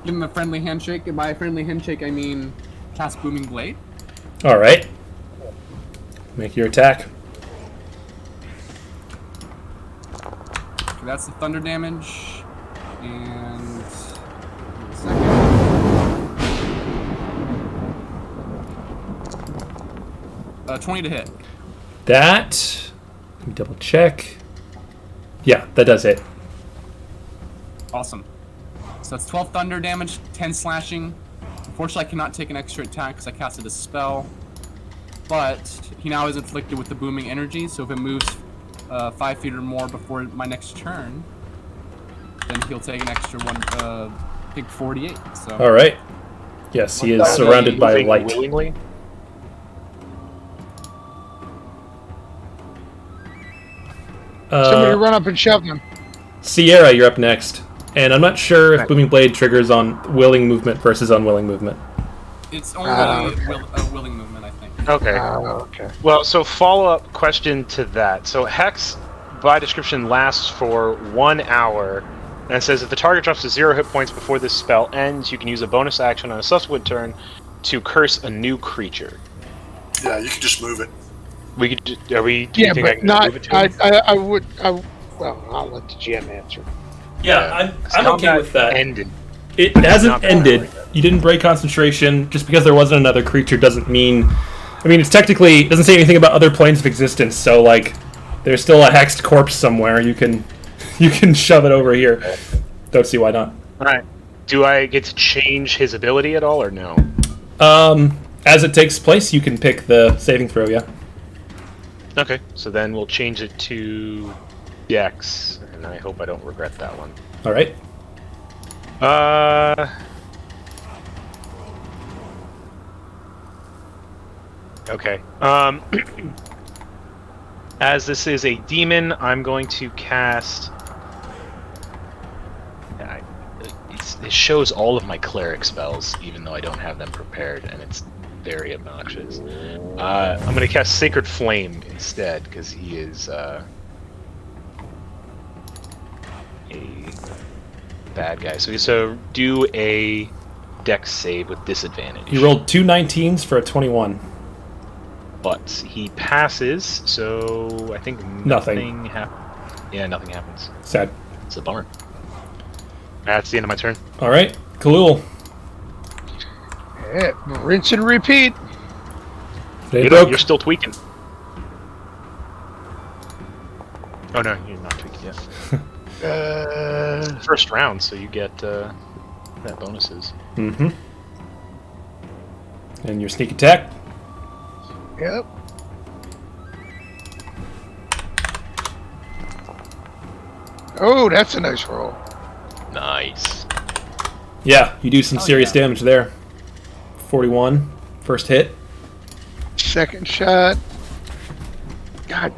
Speaker 3: give him a friendly handshake. And by a friendly handshake, I mean cast Booming Blade.
Speaker 1: All right, make your attack.
Speaker 3: Okay, that's the thunder damage. And... give me a second. 20 to hit.
Speaker 1: That. Let me double check. Yeah, that does hit.
Speaker 3: Awesome. So that's 12 thunder damage, 10 slashing. Unfortunately, I cannot take an extra attack because I casted a spell. But he now is inflicted with the booming energy, so if it moves 5 feet or more before my next turn, then he'll take an extra one, I think 48. So.
Speaker 1: All right. Yes, he is surrounded by
Speaker 2: Moving
Speaker 1: light.
Speaker 2: willingly.
Speaker 4: Somebody run up and shove them.
Speaker 1: Sierra, you're up next. And I'm not sure if Booming Blade triggers on willing movement versus unwilling movement.
Speaker 3: It's only a willing movement, I think.
Speaker 2: Okay.
Speaker 4: Okay.
Speaker 2: Well, so follow-up question to that. So Hex, by description, lasts for 1 hour, and it says if the target drops to 0 hit points before this spell ends, you can use a bonus action on a subsequent turn to curse a new creature.
Speaker 5: Yeah, you can just move it.
Speaker 2: We could. Are we? Do
Speaker 4: Yeah,
Speaker 2: you think I
Speaker 4: but
Speaker 2: can
Speaker 4: not.
Speaker 2: move it to him?
Speaker 4: Well, I'll let the GM answer.
Speaker 1: Yeah, I'm okay with that.
Speaker 2: Ended.
Speaker 1: It hasn't
Speaker 2: Not
Speaker 1: ended.
Speaker 2: like that.
Speaker 1: You didn't break concentration. Just because there wasn't another creature doesn't mean... I mean, it's technically... It doesn't say anything about other planes of existence, so, like, there's still a hexed corpse somewhere. You can shove it over here. Don't see why not.
Speaker 2: Alright. Do I get to change his ability at all, or no?
Speaker 1: As it takes place, you can pick the saving throw, yeah.
Speaker 2: Okay, so then we'll change it to Dex, and I hope I don't regret that one.
Speaker 1: All right.
Speaker 2: Okay. As this is a demon, I'm going to cast... It shows all of my cleric spells, even though I don't have them prepared, and it's very obnoxious. I'm going to cast Sacred Flame instead, because he is a bad guy. So do a Dex save with disadvantage.
Speaker 1: You rolled 2 19s for a 21.
Speaker 2: But he passes, so I think
Speaker 1: Nothing.
Speaker 2: Yeah, nothing happens.
Speaker 1: Sad.
Speaker 2: It's a bummer. That's the end of my turn.
Speaker 1: All right. Khalil.
Speaker 4: Yeah, rinse and repeat.
Speaker 2: You're still tweaking. Oh no, you're not tweaking yet. First round, so you get that bonuses.
Speaker 1: Mm-hmm. And your sneak attack.
Speaker 4: Yep. Oh, that's a nice roll.
Speaker 2: Nice.
Speaker 1: Yeah, you do some serious damage there. 41. First hit.
Speaker 4: Second shot. God,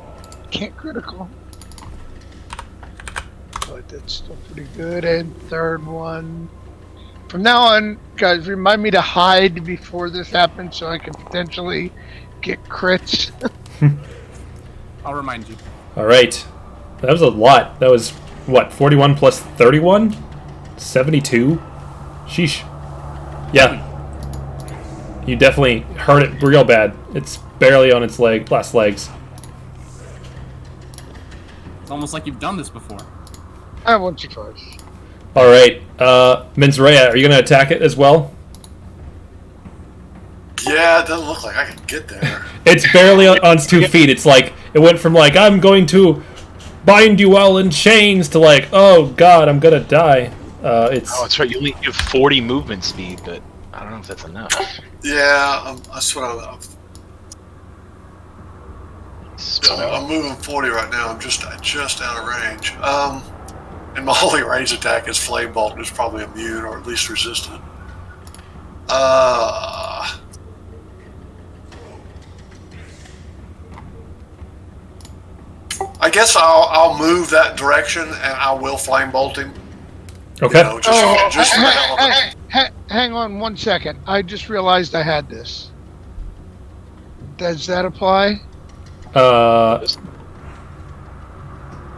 Speaker 4: can't critical. But that's still pretty good. And third one. From now on, guys, remind me to hide before this happens so I can potentially get crits.
Speaker 3: I'll remind you.
Speaker 1: All right. That was a lot. That was, what, 41 plus 31? 72? Sheesh. Yeah. You definitely hurt it real bad. It's barely on its last legs.
Speaker 3: It's almost like you've done this before.
Speaker 4: Once or twice.
Speaker 1: All right. Menzraya, are you going to attack it as well?
Speaker 5: Yeah, it doesn't look like I can get there.
Speaker 1: It's barely on its 2 feet. It's like, it went from like, I'm going to bind you all in chains to like, oh god, I'm going to die.
Speaker 2: Oh, that's right. You only have 40 movement speed, but I don't know if that's enough.
Speaker 5: Yeah, that's what I'm moving 40 right now. I'm just out of range. And my only range attack is Flame Bolt, and it's probably immune or at least resistant. I guess I'll move that direction, and I will Flame Bolt him.
Speaker 1: Okay.
Speaker 5: You know, just for the hell of it.
Speaker 4: Hang on 1 second. I just realized I had this. Does that apply?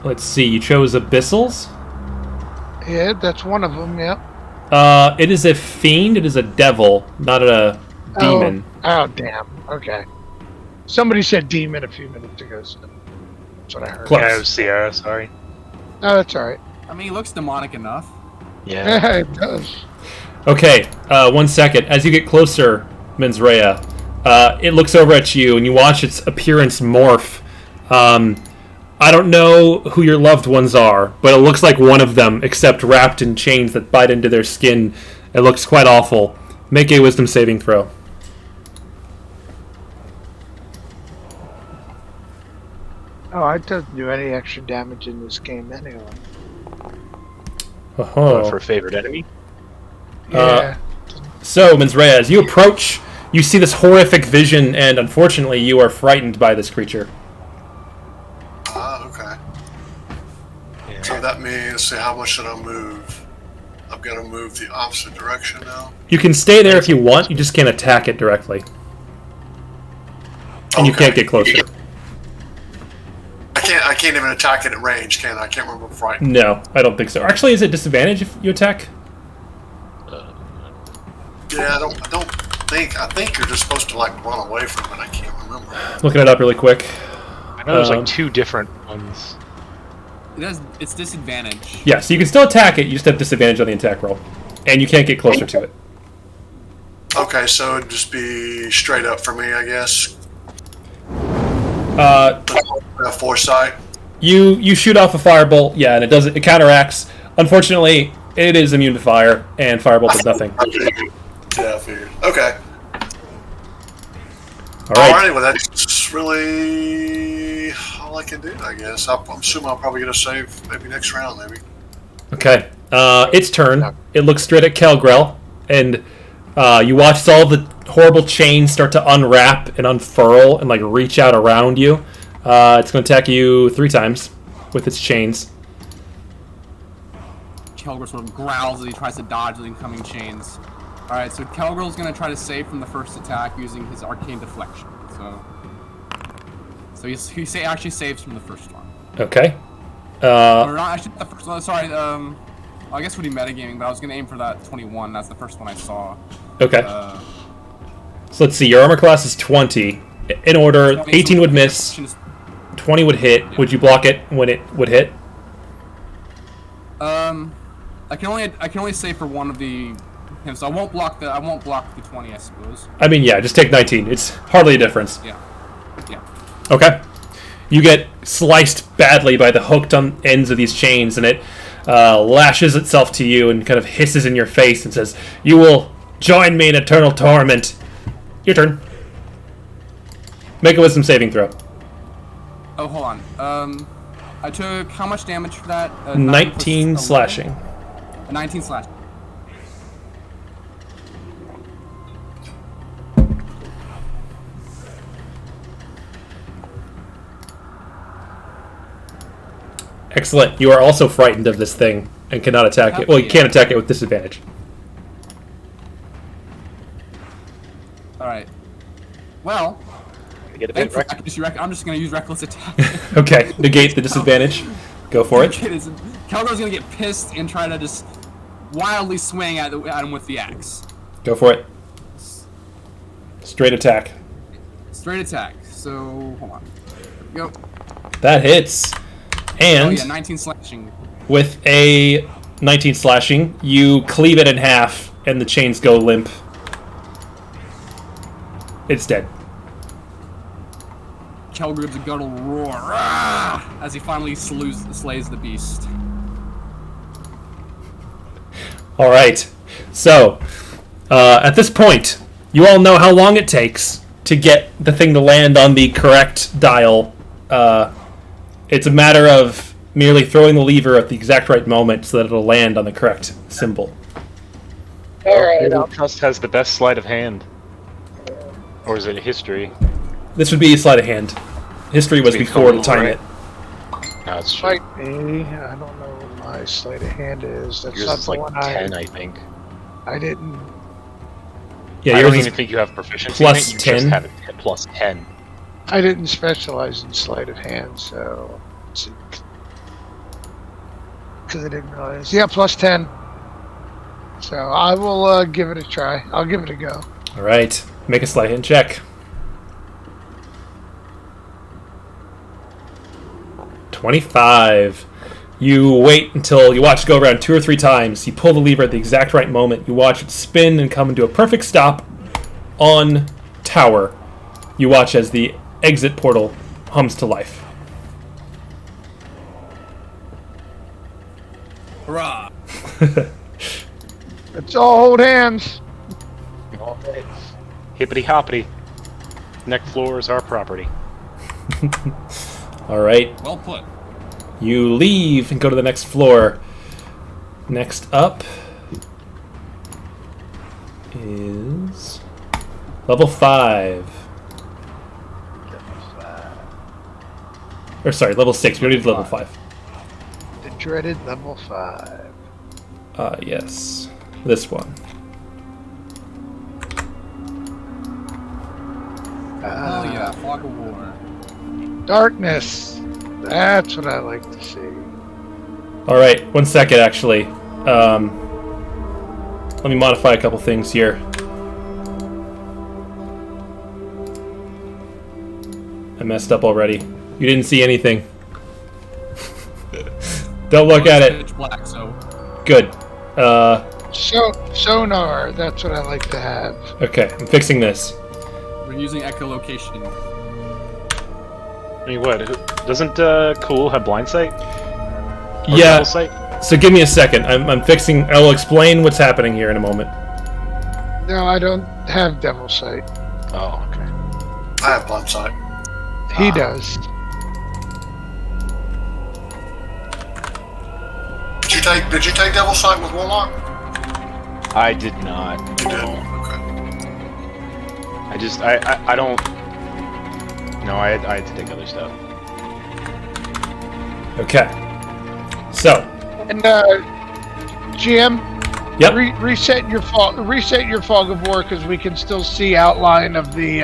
Speaker 1: Let's see. You chose Abyssals?
Speaker 4: Yeah, that's one of them, yep.
Speaker 1: It is a fiend. It is a devil, not a demon.
Speaker 4: Oh, damn. Okay. Somebody said demon a few minutes ago, so that's what I heard.
Speaker 1: Close.
Speaker 2: Yeah, it was Sierra, sorry.
Speaker 4: No, that's alright.
Speaker 3: I mean, he looks demonic enough.
Speaker 2: Yeah.
Speaker 4: Yeah, it does.
Speaker 1: Okay, 1 second. As you get closer, Menzraya, it looks over at you, and you watch its appearance morph. I don't know who your loved ones are, but it looks like one of them, except wrapped in chains that bite into their skin. It looks quite awful. Make a wisdom saving throw.
Speaker 4: Oh, it doesn't do any extra damage in this game anyway.
Speaker 2: For a favorite enemy?
Speaker 4: Yeah.
Speaker 1: So, Menzraya, as you approach, you see this horrific vision, and unfortunately, you are frightened by this creature.
Speaker 5: Okay. So that means, let's see, how much should I move? I've got to move the opposite direction now.
Speaker 1: You can stay there if you want. You just can't attack it directly, and you can't get closer.
Speaker 5: I can't even attack it at range, can I? I can't remember right.
Speaker 1: No, I don't think so. Actually, is it disadvantage if you attack?
Speaker 5: Yeah, I don't think. I think you're just supposed to like run away from it. I can't remember.
Speaker 1: Looking it up really quick.
Speaker 2: I know there's like 2 different ones.
Speaker 3: It's disadvantage.
Speaker 1: Yeah, so you can still attack it. You just have disadvantage on the attack roll, and you can't get closer to it.
Speaker 5: Okay, so it'd just be straight up for me, I guess. Foresight.
Speaker 1: You shoot off a firebolt, yeah, and it counteracts. Unfortunately, it is immune to fire, and firebolt does nothing.
Speaker 5: Yeah, I figured. Okay.
Speaker 1: All right.
Speaker 5: Alrighty, well that's really all I can do, I guess. I'm assuming I'll probably get a save maybe next round, maybe.
Speaker 1: Okay. Its turn. It looks straight at Kelgrel, and you watch all the horrible chains start to unwrap and unfurl and like reach out around you. It's going to attack you 3 times with its chains.
Speaker 3: Kelgrel sort of growls as he tries to dodge the incoming chains. Alright, so Kelgrel's going to try to save from the first attack using his arcane deflection. So he actually saves from the first one.
Speaker 1: Okay.
Speaker 3: Or not actually the first one. Sorry, I guess would be metagaming, but I was going to aim for that 21. That's the first one I saw.
Speaker 1: Okay. So let's see. Your armor class is 20. In order, 18 would miss, 20 would hit. Yeah. Would you block it when it would hit?
Speaker 3: I can only save for one of the. So I won't block the 20, I suppose.
Speaker 1: I mean, yeah, just take 19. It's hardly a difference.
Speaker 3: Yeah.
Speaker 1: Okay. You get sliced badly by the hooked on ends of these chains, and it lashes itself to you and kind of hisses in your face and says, "You will join me in eternal torment." Your turn. Make a wisdom saving throw.
Speaker 3: Oh, hold on. I took how much damage for that?
Speaker 1: 19 slashing.
Speaker 3: 19 slashing.
Speaker 1: Excellent. You are also frightened of this thing and cannot attack it. Well, you can't attack it with disadvantage.
Speaker 3: Alright. Well, I'm just going to use Reckless Attack.
Speaker 1: Okay, negate the disadvantage. Go for it.
Speaker 3: Kelgrel's going to get pissed and try to just wildly swing at him with the axe.
Speaker 1: Go for it. Straight attack.
Speaker 3: Straight attack. So, hold on. There we go.
Speaker 1: That hits. And
Speaker 3: oh, yeah, 19 slashing.
Speaker 1: With a 19 slashing, you cleave it in half, and the chains go limp. It's dead.
Speaker 3: Kelgrel gives a guttural roar as he finally slays the beast.
Speaker 1: All right. So, at this point, you all know how long it takes to get the thing to land on the correct dial. It's a matter of merely throwing the lever at the exact right moment so that it'll land on the correct symbol.
Speaker 2: Alright. Trust has the best sleight of hand. Or is it history?
Speaker 1: This would be a sleight of hand. History was before to time it.
Speaker 2: No, that's true.
Speaker 4: Might be. I don't know what my sleight of hand is. That's
Speaker 2: Yours
Speaker 4: not
Speaker 2: is
Speaker 4: the
Speaker 2: like
Speaker 4: one
Speaker 2: 10, I think.
Speaker 4: I didn't.
Speaker 1: Yeah,
Speaker 2: I
Speaker 1: yours
Speaker 2: don't
Speaker 1: is
Speaker 2: even think you have proficiency
Speaker 1: plus
Speaker 2: in it. You
Speaker 1: 10.
Speaker 2: just have it at plus 10.
Speaker 4: I didn't specialize in sleight of hand, so. Because I didn't realize. Yeah, plus 10. So I will give it a try. I'll give it a go.
Speaker 1: All right. Make a sleight of hand check. 25. You wait until you watch it go around 2 or 3 times. You pull the lever at the exact right moment. You watch it spin and come into a perfect stop on tower. You watch as the exit portal hums to life.
Speaker 3: Hurrah!
Speaker 4: Let's all hold hands.
Speaker 2: Hippity hoppity. Next floor is our property.
Speaker 1: All right.
Speaker 3: Well put.
Speaker 1: You leave and go to the next floor. Next up is level 5. Or sorry, level 6. We already did level 5.
Speaker 4: dreaded level 5.
Speaker 1: Yes. This one.
Speaker 3: Oh yeah, Fog of War.
Speaker 4: Darkness. That's what I like to see.
Speaker 1: All right, 1 second, actually. Let me modify a couple things here. I messed up already. You didn't see anything. Don't look at it.
Speaker 3: Pitch black, so
Speaker 1: Good.
Speaker 4: Sonar. That's what I like to have.
Speaker 1: Okay, I'm fixing this.
Speaker 3: we're using echolocation.
Speaker 2: I mean, what? Doesn't Cool have blind sight? Or
Speaker 1: Yeah.
Speaker 2: double sight?
Speaker 1: So give me a second. I'm fixing. I will explain what's happening here in a moment.
Speaker 4: No, I don't have Devil Sight.
Speaker 2: Oh, okay.
Speaker 5: I have blind sight.
Speaker 4: He does.
Speaker 5: Did you take Devil Sight with Warlock?
Speaker 6: I did not.
Speaker 5: You did. Okay.
Speaker 6: I don't. No, I had to take other stuff.
Speaker 1: Okay. So.
Speaker 4: And GM,
Speaker 1: Yep.
Speaker 4: reset your fog of war because we can still see outline of the.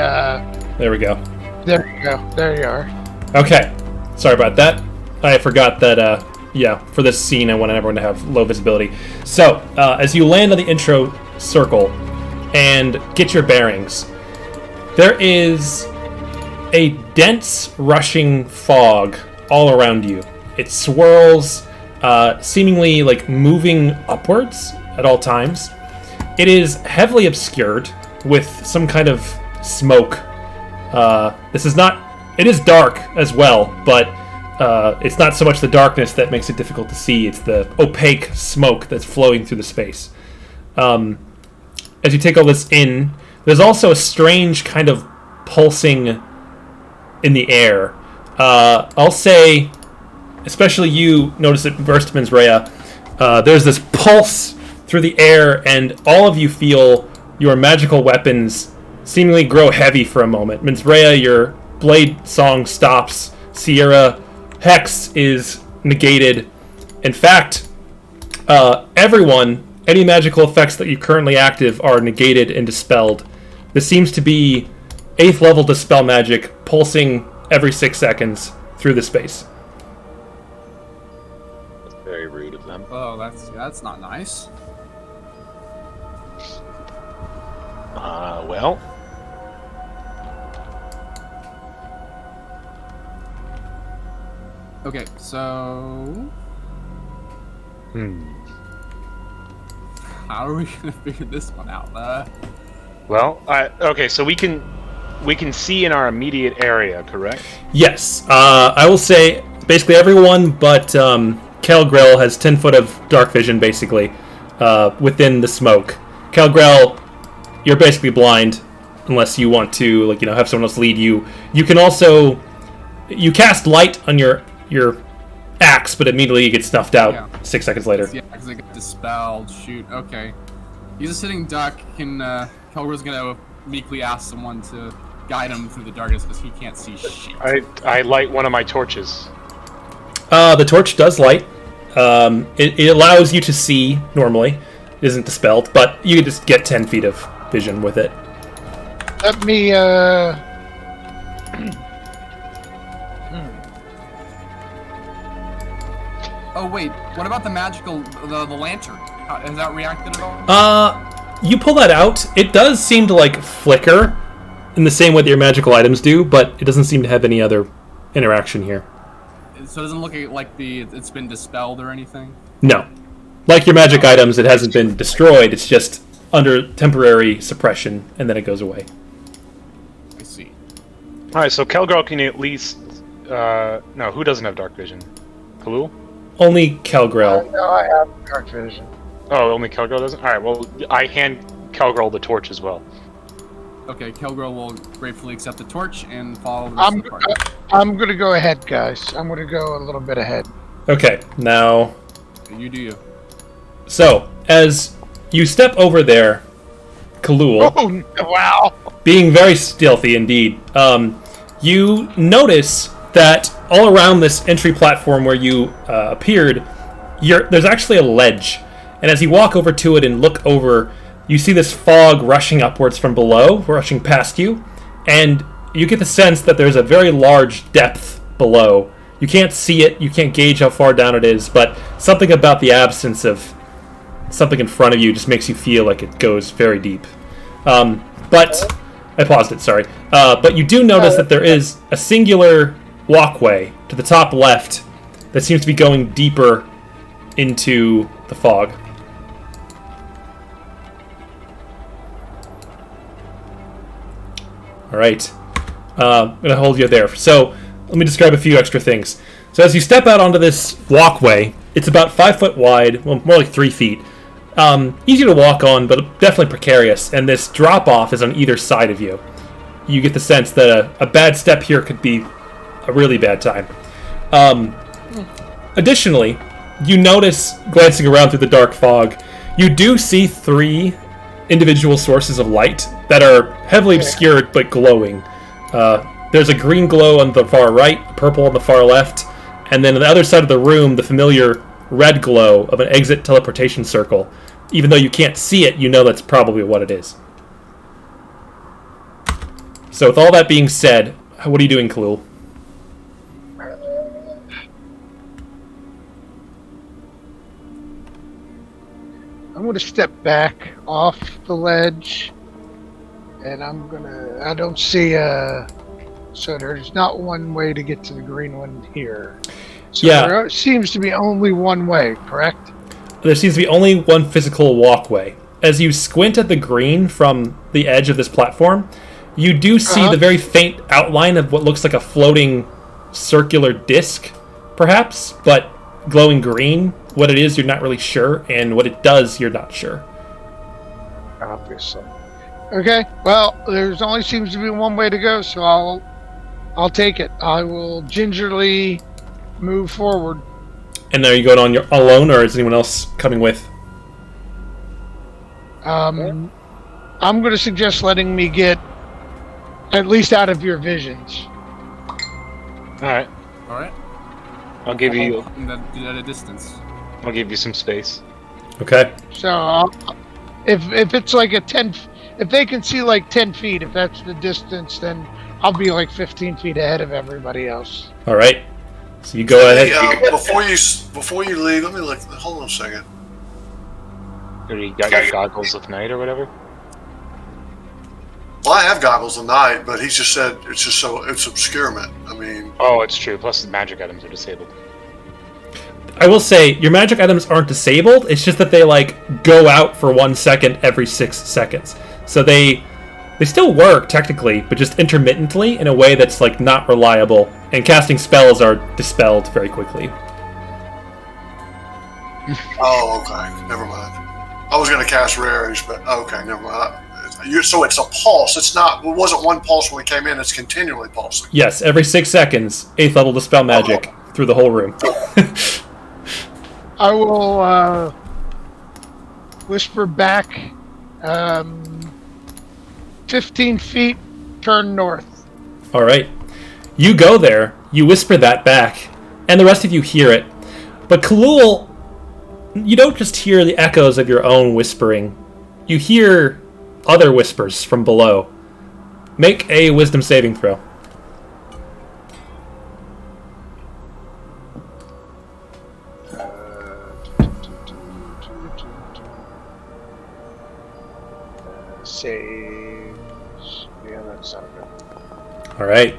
Speaker 1: There we go.
Speaker 4: There you go. There you are.
Speaker 1: Okay. Sorry about that. I forgot that. Yeah, for this scene, I want everyone to have low visibility. So, as you land on the intro circle and get your bearings, there is a dense, rushing fog all around you. It swirls, seemingly like moving upwards at all times. It is heavily obscured with some kind of smoke. This is not. It is dark as well, but it's not so much the darkness that makes it difficult to see. It's the opaque smoke that's flowing through the space. As you take all this in, there's also a strange kind of pulsing in the air. I'll say, especially you notice it, Burstman's Rhea, there's this pulse through the air, and all of you feel your magical weapons seemingly grow heavy for a moment. Minsrea, your blade song stops. Sierra, Hex is negated. In fact, everyone, any magical effects that you currently active are negated and dispelled. This seems to be 8th level dispel magic pulsing every 6 seconds through the space.
Speaker 6: That's very rude of them.
Speaker 3: Oh, that's not nice.
Speaker 6: Well,
Speaker 3: Okay, so how are we gonna figure this one out?
Speaker 2: Well, okay, so we can see in our immediate area, correct?
Speaker 1: Yes, I will say basically everyone but Kelgrel has 10 foot of dark vision, basically, within the smoke. Kelgrel, you're basically blind unless you want to, like, have someone else lead you. You can also cast light on your axe, but immediately you get snuffed out 6 seconds later.
Speaker 3: Yeah, because it got dispelled. Shoot. Okay. He's a sitting duck. Kelgrel's gonna meekly ask someone to guide him through the darkness because he can't see shit.
Speaker 2: I light one of my torches.
Speaker 1: The torch does light. It allows you to see normally. It isn't dispelled, but you can just get 10 feet of vision with it.
Speaker 4: Let me.
Speaker 3: Oh wait, what about the magical the lantern? Has that reacted at all?
Speaker 1: You pull that out. It does seem to like flicker in the same way that your magical items do, but it doesn't seem to have any other interaction here.
Speaker 3: So it doesn't look like it's been dispelled or anything?
Speaker 1: No. Like your magic items, it hasn't been destroyed. It's just under temporary suppression, and then it goes away.
Speaker 3: I see.
Speaker 2: Alright, so Kelgrel can at least... no, who doesn't have dark vision? Kalul?
Speaker 1: Only Kelgrel.
Speaker 4: No, I have dark vision.
Speaker 2: Oh, only Kelgrel doesn't? Alright, well, I hand Kelgrel the torch as well.
Speaker 3: Okay, Kelgrel will gratefully accept the torch and follow the rest of the party.
Speaker 4: I'm gonna go ahead, guys. I'm gonna go a little bit ahead.
Speaker 1: Okay, now...
Speaker 3: You do you.
Speaker 1: So, as you step over there, Kalul,
Speaker 4: Oh, wow.
Speaker 1: being very stealthy indeed, you notice that all around this entry platform where you appeared, there's actually a ledge, and as you walk over to it and look over, you see this fog rushing upwards from below, rushing past you, and you get the sense that there's a very large depth below. You can't see it, you can't gauge how far down it is, but something about the absence of something in front of you just makes you feel like it goes very deep. But I paused it, sorry. But you do notice that there is a singular walkway to the top left that seems to be going deeper into the fog. Alright. I'm going to hold you there. So, let me describe a few extra things. So as you step out onto this walkway, it's about 5 foot wide, well, more like 3 feet. Easy to walk on, but definitely precarious. And this drop-off is on either side of you. You get the sense that a bad step here could be a really bad time. Additionally, you notice, glancing around through the dark fog, you do see 3 individual sources of light that are heavily obscured but glowing. There's a green glow on the far right, a purple on the far left, and then on the other side of the room, the familiar red glow of an exit teleportation circle. Even though you can't see it, you know that's probably what it is. So with all that being said, what are you doing, Khalil?
Speaker 4: I'm going to step back off the ledge, and I don't see so there's not one way to get to the green one here. So there seems to be only one way, correct?
Speaker 1: There seems to be only one physical walkway. As you squint at the green from the edge of this platform, you do see the very faint outline of what looks like a floating circular disc, perhaps, but glowing green. What it is, you're not really sure, and what it does, you're not sure.
Speaker 4: Obviously. Okay, well, there's only seems to be one way to go, so I'll take it. I will gingerly move forward.
Speaker 1: And are you going on your alone, or is anyone else coming with?
Speaker 4: I'm going to suggest letting me get at least out of your visions.
Speaker 2: Alright.
Speaker 3: Alright.
Speaker 2: I'll give you
Speaker 3: At a distance.
Speaker 2: I'll give you some space.
Speaker 1: Okay.
Speaker 4: So if it's like if they can see like 10 feet, if that's the distance, then I'll be like 15 feet ahead of everybody else.
Speaker 1: All right. So you go ahead.
Speaker 5: Before you leave, let me look. Hold on a second.
Speaker 2: You got your goggles of night or whatever?
Speaker 5: Well, I have goggles of night, but he just said it's obscurement. I mean.
Speaker 2: Oh, it's true. Plus, the magic items are disabled.
Speaker 1: I will say your magic items aren't disabled. It's just that they like go out for 1 second every 6 seconds. So they still work technically, but just intermittently in a way that's like not reliable. And casting spells are dispelled very quickly.
Speaker 5: Oh, okay. Never mind. I was going to cast rares, but okay, never mind. So it's a pulse. It wasn't one pulse when we came in. It's continually pulsing.
Speaker 1: Yes, every 6 seconds, 8th level dispel magic through the whole room.
Speaker 4: I will whisper back 15 feet, turn north.
Speaker 1: All right. You go there, you whisper that back, and the rest of you hear it. But Khalul, you don't just hear the echoes of your own whispering. You hear other whispers from below. Make a wisdom saving throw.
Speaker 4: Saves. Yeah, that's not good.
Speaker 1: All right.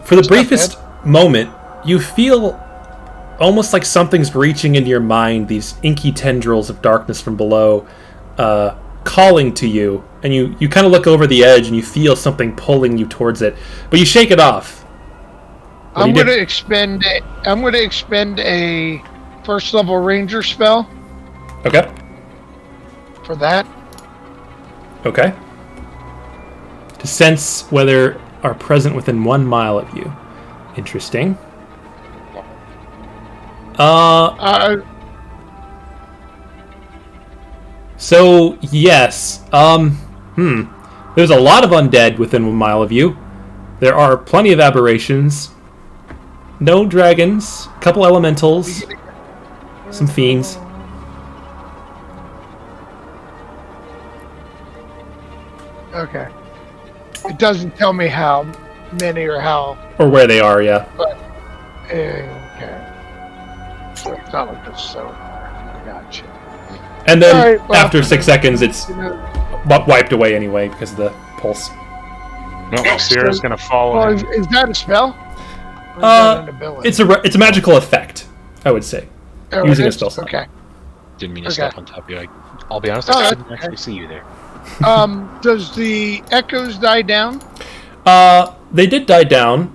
Speaker 1: For the briefest moment, you feel almost like something's reaching into your mind, these inky tendrils of darkness from below, calling to you, and you kind of look over the edge and you feel something pulling you towards it, but you shake it off.
Speaker 4: I'm going to expend a first level ranger spell.
Speaker 1: Okay.
Speaker 4: For that.
Speaker 1: Okay. To sense whether are present within 1 mile of you. Interesting. So yes. There's a lot of undead within 1 mile of you. There are plenty of aberrations. No dragons. A couple elementals. some fiends.
Speaker 4: Okay. It doesn't tell me how many or how.
Speaker 1: Or where they are, yeah.
Speaker 4: But okay. So it's not like this. So I gotcha.
Speaker 1: And then
Speaker 4: All right, well,
Speaker 1: after 6 seconds, it's
Speaker 4: You know,
Speaker 1: wiped away anyway because of the pulse.
Speaker 2: No, Sierra's gonna follow
Speaker 4: well,
Speaker 2: him.
Speaker 4: is that a spell? Or is that an ability?
Speaker 1: It's a magical effect, I would say.
Speaker 4: Oh,
Speaker 1: using
Speaker 4: it
Speaker 1: a
Speaker 4: is?
Speaker 1: spell slot.
Speaker 4: Okay.
Speaker 2: Didn't mean to
Speaker 4: Okay.
Speaker 2: step on top of you. I'll be honest,
Speaker 4: Oh,
Speaker 2: I
Speaker 4: that's
Speaker 2: couldn't
Speaker 4: okay.
Speaker 2: actually see you there.
Speaker 4: Does the echoes die down?
Speaker 1: They did die down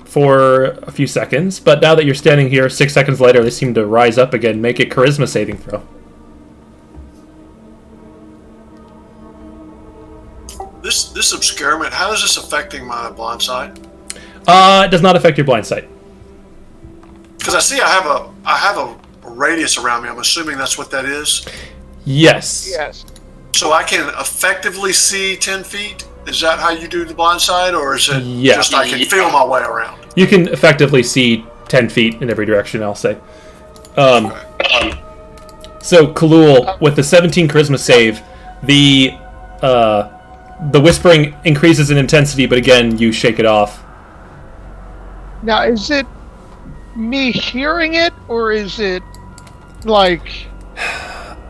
Speaker 1: for a few seconds, but now that you're standing here 6 seconds later, they seem to rise up again. Make a charisma saving throw.
Speaker 5: This obscurement, how is this affecting my blind sight?
Speaker 1: It does not affect your blind sight.
Speaker 5: Because I see I have a radius around me. I'm assuming that's what that is.
Speaker 1: Yes.
Speaker 4: Yes.
Speaker 5: So I can effectively see 10 feet? Is that how you do the blind sight? Or is it
Speaker 1: Yeah.
Speaker 5: just I can feel my way around?
Speaker 1: You can effectively see 10 feet in every direction, I'll say. So, Kalul, with the 17 charisma save, the whispering increases in intensity, but again, you shake it off.
Speaker 4: Now, is it me hearing it, or is it like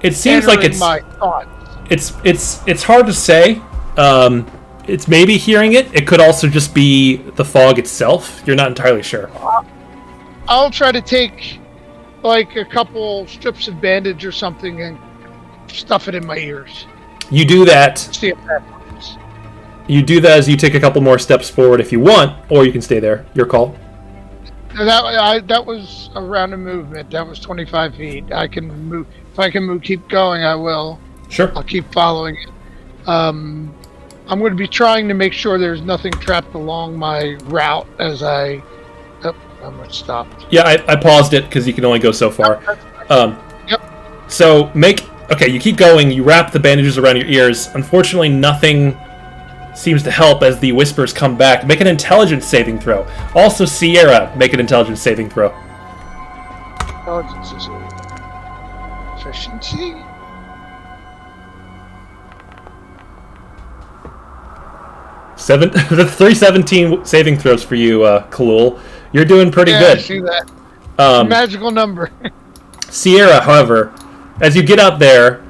Speaker 1: It seems like
Speaker 4: entering my thoughts?
Speaker 1: it's hard to say. It's maybe hearing it. It could also just be the fog itself. You're not entirely sure.
Speaker 4: I'll try to take like a couple strips of bandage or something and stuff it in my ears.
Speaker 1: You do that.
Speaker 4: See if that works.
Speaker 1: You do that as you take a couple more steps forward if you want, or you can stay there. Your call.
Speaker 4: That was a round of movement. That was 25 feet. I can move. If I can move, keep going, I will.
Speaker 1: Sure.
Speaker 4: I'll keep following it. I'm going to be trying to make sure there's nothing trapped along my route as I. Oh, I'm going to stop.
Speaker 1: Yeah, I paused it because you can only go so far.
Speaker 4: Yep.
Speaker 1: So okay, you keep going, you wrap the bandages around your ears. Unfortunately, nothing seems to help as the whispers come back. Make an intelligence saving throw. Also, Sierra, make an intelligence saving throw.
Speaker 4: Intelligence is efficiency.
Speaker 1: The 317 saving throws for you, Kalul. You're doing pretty
Speaker 4: Yeah,
Speaker 1: good.
Speaker 4: I see that.
Speaker 1: Um,
Speaker 4: Magical number.
Speaker 1: Sierra, however, as you get out there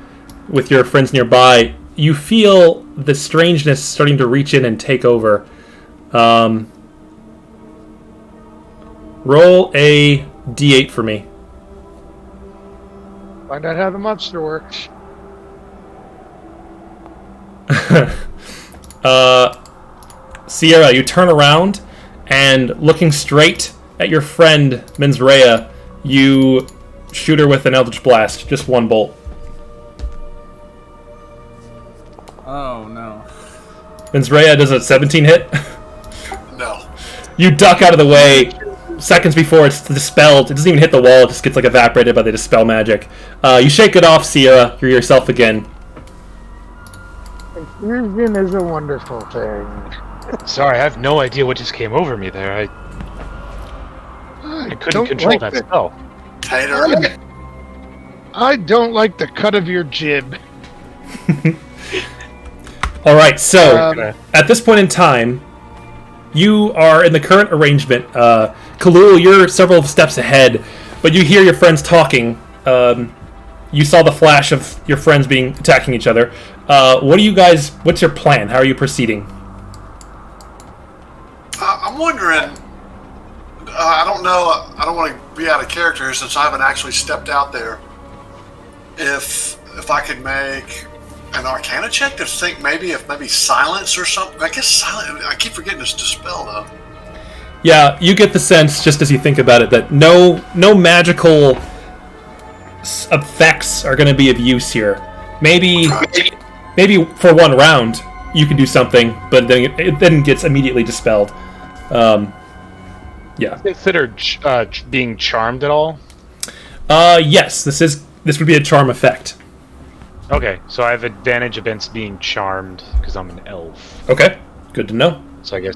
Speaker 1: with your friends nearby, you feel the strangeness starting to reach in and take over. Roll a d8 for me.
Speaker 4: Find out how the monster works.
Speaker 1: Sierra, you turn around and looking straight at your friend Menzraya, you shoot her with an Eldritch Blast. Just one bolt.
Speaker 3: Oh no.
Speaker 1: Menzraya, does a 17 hit?
Speaker 5: No.
Speaker 1: You duck out of the way. Seconds before it's dispelled. It doesn't even hit the wall. It just gets like evaporated by the dispel magic. You shake it off, Sierra. You're yourself again.
Speaker 4: Fusion is a wonderful thing.
Speaker 2: Sorry, I have no idea what just came over me there. I couldn't
Speaker 4: don't
Speaker 2: control
Speaker 4: like
Speaker 2: that
Speaker 4: the-
Speaker 2: spell.
Speaker 5: Tater.
Speaker 4: I don't like the cut of your jib.
Speaker 1: All right, so
Speaker 2: Okay.
Speaker 1: at this point in time, you are in the current arrangement. Kalul, you're several steps ahead, but you hear your friends talking. You saw the flash of your friends attacking each other. What's your plan? How are you proceeding?
Speaker 5: I'm wondering. I don't know. I don't want to be out of character here since I haven't actually stepped out there. If I could make an Arcana check to think maybe silence or something. I guess silence. I keep forgetting it's dispel though.
Speaker 1: Yeah, you get the sense just as you think about it that no magical effects are going to be of use here. Maybe for one round you can do something, but then it then gets immediately dispelled. Yeah.
Speaker 2: Consider being charmed at all?
Speaker 1: Yes, this would be a charm effect.
Speaker 2: Okay, so I have advantage against being charmed because I'm an elf.
Speaker 1: Okay, good to know.
Speaker 2: So I guess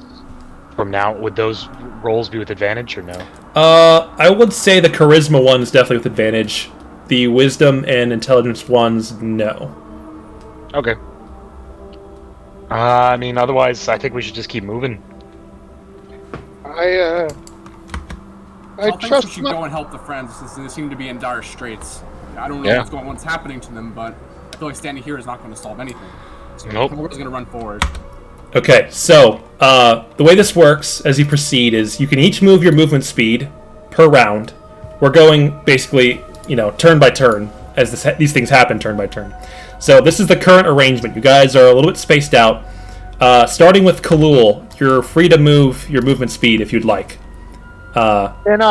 Speaker 2: from now, would those rolls be with advantage or no?
Speaker 1: I would say the charisma one is definitely with advantage. The wisdom and intelligence ones, no.
Speaker 2: Okay. I mean, otherwise, I think we should just keep moving.
Speaker 4: I
Speaker 3: think we
Speaker 4: trust
Speaker 3: should
Speaker 4: my...
Speaker 3: go and help the friends since they seem to be in dire straits. I don't know what's happening to them, but I feel like standing here is not going to solve anything. So
Speaker 2: Nope.
Speaker 3: we're just going to run forward.
Speaker 1: Okay, so the way this works as you proceed is you can each move your movement speed per round. We're going basically, turn by turn as these things happen turn by turn. So this is the current arrangement. You guys are a little bit spaced out. Starting with Kalul, you're free to move your movement speed if you'd like.
Speaker 4: Can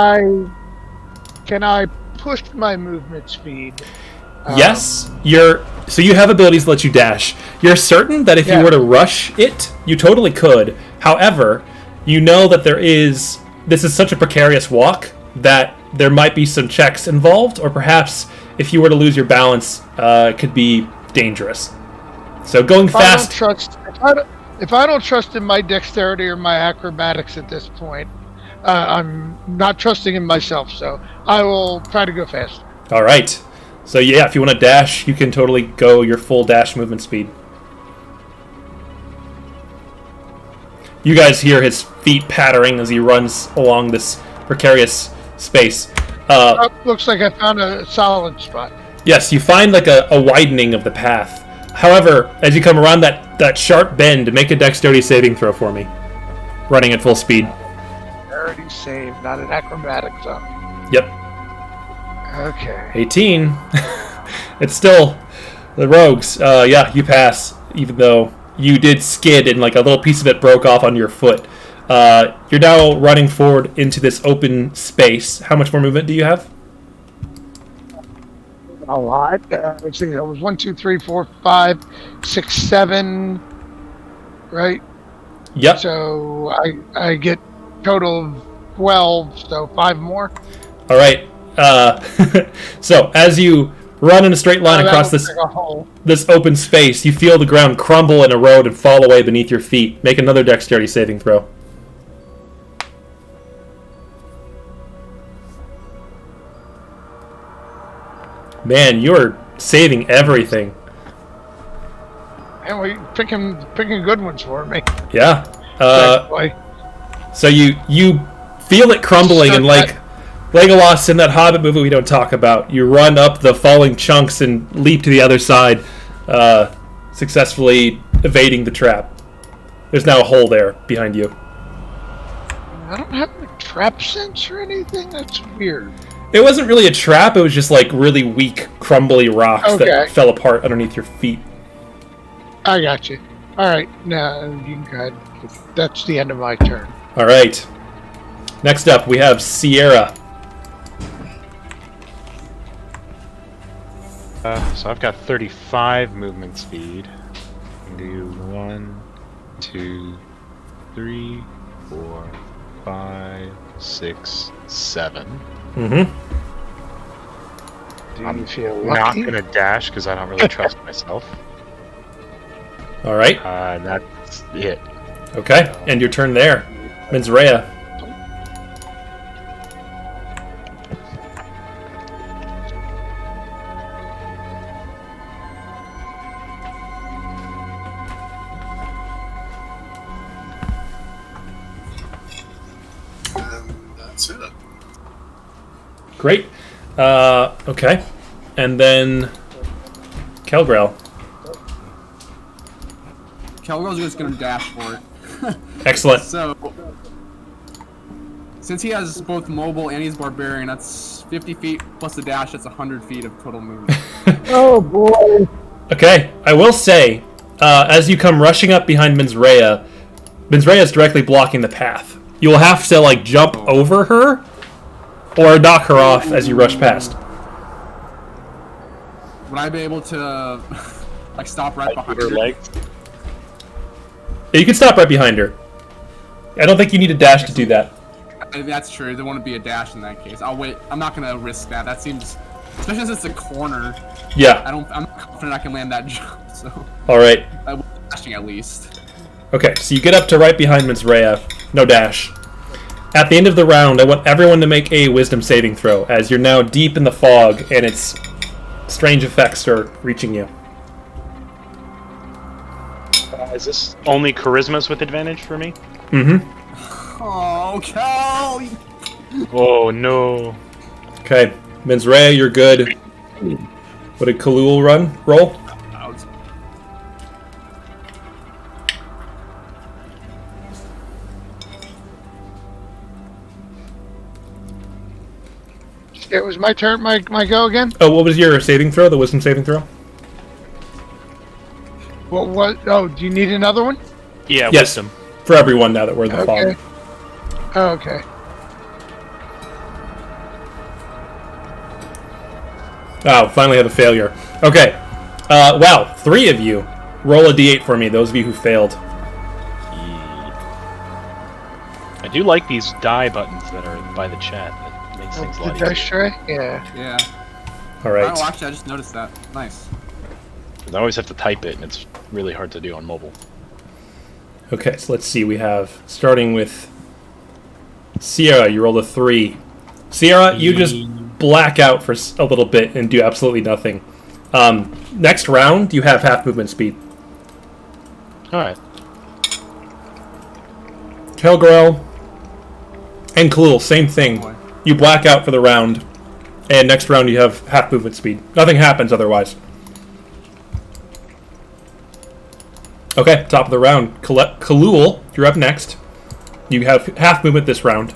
Speaker 4: I push my movement speed?
Speaker 1: Yes, so you have abilities that let you dash. You're certain that if you were to rush it, you totally could. However, you know that this is such a precarious walk that there might be some checks involved, or perhaps if you were to lose your balance, it could be dangerous. So going fast.
Speaker 4: If I don't trust in my dexterity or my acrobatics at this point, I'm not trusting in myself. So I will try to go fast.
Speaker 1: All right. So yeah, if you want to dash, you can totally go your full dash movement speed. You guys hear his feet pattering as he runs along this precarious space.
Speaker 4: Looks like I found a solid spot.
Speaker 1: Yes, you find like a widening of the path. However, as you come around that sharp bend, make a dexterity saving throw for me. Running at full speed.
Speaker 4: Dexterity save, not an acrobatics up.
Speaker 1: Yep.
Speaker 4: Okay.
Speaker 1: 18. It's still the rogues. Yeah, you pass, even though you did skid and like a little piece of it broke off on your foot. You're now running forward into this open space. How much more movement do you have?
Speaker 4: A lot. Let's see. That was 1, 2, 3, 4, 5, 6, 7. Right.
Speaker 1: Yep.
Speaker 4: So I get total of 12. So 5 more.
Speaker 1: All right. So as you run in a straight line across this open space, you feel the ground crumble and erode and fall away beneath your feet. Make another dexterity saving throw. Man, you're saving everything.
Speaker 4: And we picking good ones for me.
Speaker 1: Yeah.
Speaker 4: Thankfully.
Speaker 1: So you feel it crumbling, and like Legolas in that Hobbit movie we don't talk about, you run up the falling chunks and leap to the other side, successfully evading the trap. There's now a hole there behind you.
Speaker 4: I don't have a trap sense or anything. That's weird.
Speaker 1: It wasn't really a trap. It was just like really weak, crumbly rocks that fell apart underneath your feet.
Speaker 4: I got you. All right, now you can go ahead. That's the end of my turn.
Speaker 1: All right. Next up, we have Sierra.
Speaker 2: So I've got 35 movement speed. Do 1, 2, 3, 4, 5, 6, 7.
Speaker 1: Mm-hmm.
Speaker 4: Do you feel
Speaker 2: Not
Speaker 4: lucky?
Speaker 2: gonna dash because I don't really trust myself.
Speaker 1: All right.
Speaker 2: And that's it.
Speaker 1: Okay. And your turn there. Menzraya.
Speaker 5: And that's it.
Speaker 1: Great. Okay. And then Kelgrel.
Speaker 3: Kelgrel's just gonna dash for it.
Speaker 1: Excellent.
Speaker 3: So, since he has both mobile and he's barbarian, that's 50 feet plus the dash. That's 100 feet of total movement.
Speaker 4: Oh boy!
Speaker 1: Okay. I will say, as you come rushing up behind Menzraya is directly blocking the path. You will have to like jump over her or knock her off as you rush past.
Speaker 3: Would I be able to like stop right behind
Speaker 6: Her
Speaker 3: her?
Speaker 6: legs.
Speaker 1: Yeah, you can stop right behind her. I don't think you need a dash to do that.
Speaker 3: That's true. There won't be a dash in that case. I'll wait. I'm not gonna risk that. That seems, especially since it's a corner.
Speaker 1: Yeah.
Speaker 3: I'm not confident I can land that jump. So
Speaker 1: All right.
Speaker 3: I will be dashing at least.
Speaker 1: Okay, so you get up to right behind Menzraya. No dash. At the end of the round, I want everyone to make a wisdom saving throw, as you're now deep in the fog and its strange effects are reaching you.
Speaker 2: Is this only charismas with advantage for me?
Speaker 1: Mm-hmm.
Speaker 3: Oh, Cal!
Speaker 2: Oh no.
Speaker 1: Okay, Menzraya, you're good. What did Kalul roll?
Speaker 4: It was my turn. My go again.
Speaker 1: Oh, what was your saving throw? The wisdom saving throw?
Speaker 4: What? Oh, do you need another one?
Speaker 2: Yeah,
Speaker 1: Yes.
Speaker 2: wisdom.
Speaker 1: For everyone now that we're in the
Speaker 4: Okay.
Speaker 1: fog.
Speaker 4: Oh, okay.
Speaker 1: Oh, finally have a failure. Okay. Wow, 3 of you. Roll a d8 for me, those of you who failed.
Speaker 2: I do like these die buttons that are by the chat. That makes things a
Speaker 4: The
Speaker 2: lot
Speaker 4: dice
Speaker 2: easier.
Speaker 4: tray? Yeah.
Speaker 3: Yeah.
Speaker 1: All right.
Speaker 3: Oh, actually, I just noticed that. Nice.
Speaker 2: 'Cause I always have to type it, and it's really hard to do on mobile.
Speaker 1: Okay, so let's see. We have, starting with Sierra, you rolled a 3. Sierra, you just black out for a little bit and do absolutely nothing. Next round, you have half movement speed.
Speaker 2: Alright.
Speaker 1: Kelgrel and Kalul, same thing.
Speaker 3: Boy.
Speaker 1: You black out for the round, and next round you have half movement speed. Nothing happens otherwise. Okay, top of the round. Kalul, you're up next. You have half movement this round.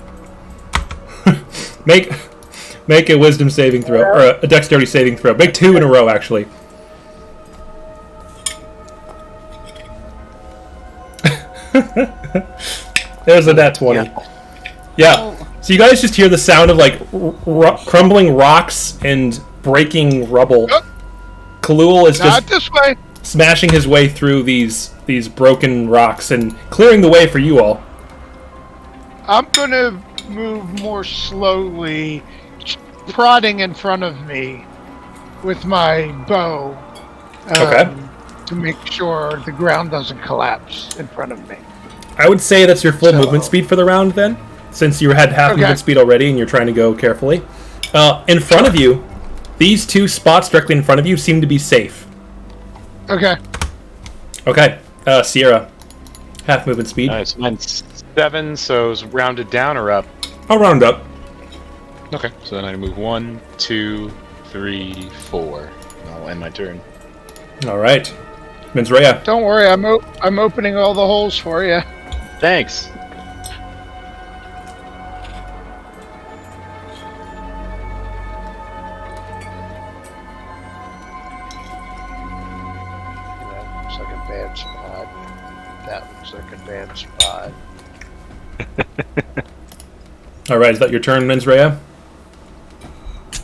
Speaker 1: Make a wisdom saving throw, or a dexterity saving throw. Make 2 in a row, actually. There's a nat 20. Yeah. So you guys just hear the sound of like crumbling rocks and breaking rubble. Kalul is
Speaker 4: Not
Speaker 1: just
Speaker 4: this way.
Speaker 1: smashing his way through these broken rocks and clearing the way for you all.
Speaker 4: I'm gonna move more slowly, prodding in front of me with my bow.
Speaker 1: Okay.
Speaker 4: To make sure the ground doesn't collapse in front of me.
Speaker 1: I would say that's your full
Speaker 4: So-
Speaker 1: movement speed for the round then, since you had half
Speaker 4: Okay.
Speaker 1: movement speed already and you're trying to go carefully. In front of you, these 2 spots directly in front of you seem to be safe.
Speaker 4: Okay.
Speaker 1: Okay, Sierra, half movement speed.
Speaker 2: Nice. Mine's 7, so it's rounded down or up?
Speaker 1: I'll round up.
Speaker 2: Okay. So then I move 1, 2, 3, 4. And I'll end my turn.
Speaker 1: All right, Menzraya.
Speaker 4: Don't worry, I'm opening all the holes for you.
Speaker 2: Thanks.
Speaker 4: That looks like a bad spot. That looks like a bad spot.
Speaker 1: All right, is that your turn, Menzraya?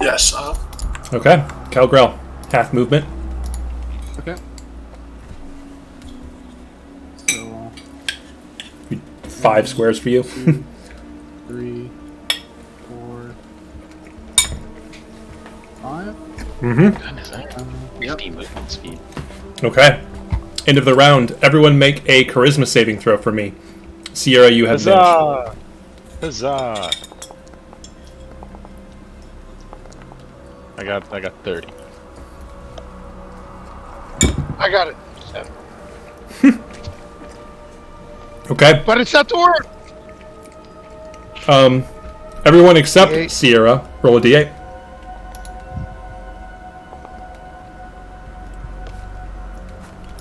Speaker 5: Yes.
Speaker 1: Okay, Calgrel, half movement.
Speaker 3: Okay. So,
Speaker 1: 5 squares for you.
Speaker 3: 2, 3, 4, 5.
Speaker 1: Mm-hmm.
Speaker 2: Goodness, I have
Speaker 3: Yep.
Speaker 2: 50 movement speed.
Speaker 1: Okay. End of the round. Everyone make a charisma saving throw for me. Sierra, you have advantage.
Speaker 2: Huzzah! I got 30.
Speaker 4: I got it. 7.
Speaker 1: Okay.
Speaker 4: But it's not to work.
Speaker 1: Everyone except
Speaker 4: D8.
Speaker 1: Sierra, roll a d8.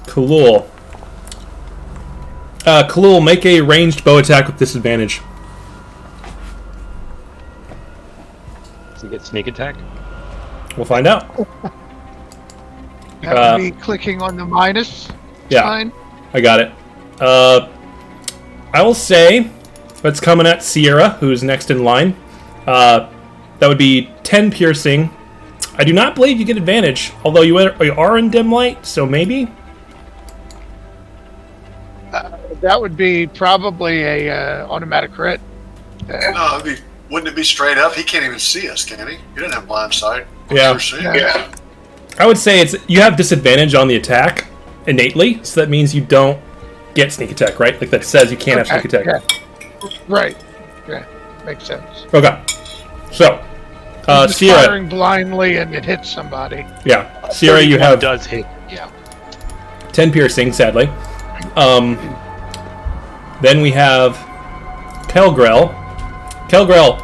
Speaker 1: Kalul. Kalul, make a ranged bow attack with disadvantage.
Speaker 2: Does he get sneak attack?
Speaker 1: We'll find out.
Speaker 4: That would be clicking on the minus
Speaker 1: Yeah,
Speaker 4: sign.
Speaker 1: I got it. I will say that's coming at Sierra, who's next in line. That would be 10 piercing. I do not believe you get advantage, although you are in dim light, so maybe.
Speaker 4: That would be probably a automatic crit.
Speaker 5: No, wouldn't it be straight up? He can't even see us, can he? He doesn't have blind sight.
Speaker 1: Yeah.
Speaker 4: Yeah.
Speaker 1: I would say you have disadvantage on the attack innately, so that means you don't get sneak attack, right? Like that says you can't have sneak attack.
Speaker 4: Yeah. Right. Yeah. makes sense.
Speaker 1: Okay. So,
Speaker 4: Just
Speaker 1: Sierra.
Speaker 4: firing blindly and it hits somebody.
Speaker 1: Yeah. Sierra, you
Speaker 2: 31
Speaker 1: have
Speaker 2: does hit.
Speaker 4: Yeah.
Speaker 1: 10 piercing, sadly. Then we have Kelgrel. Kelgrel,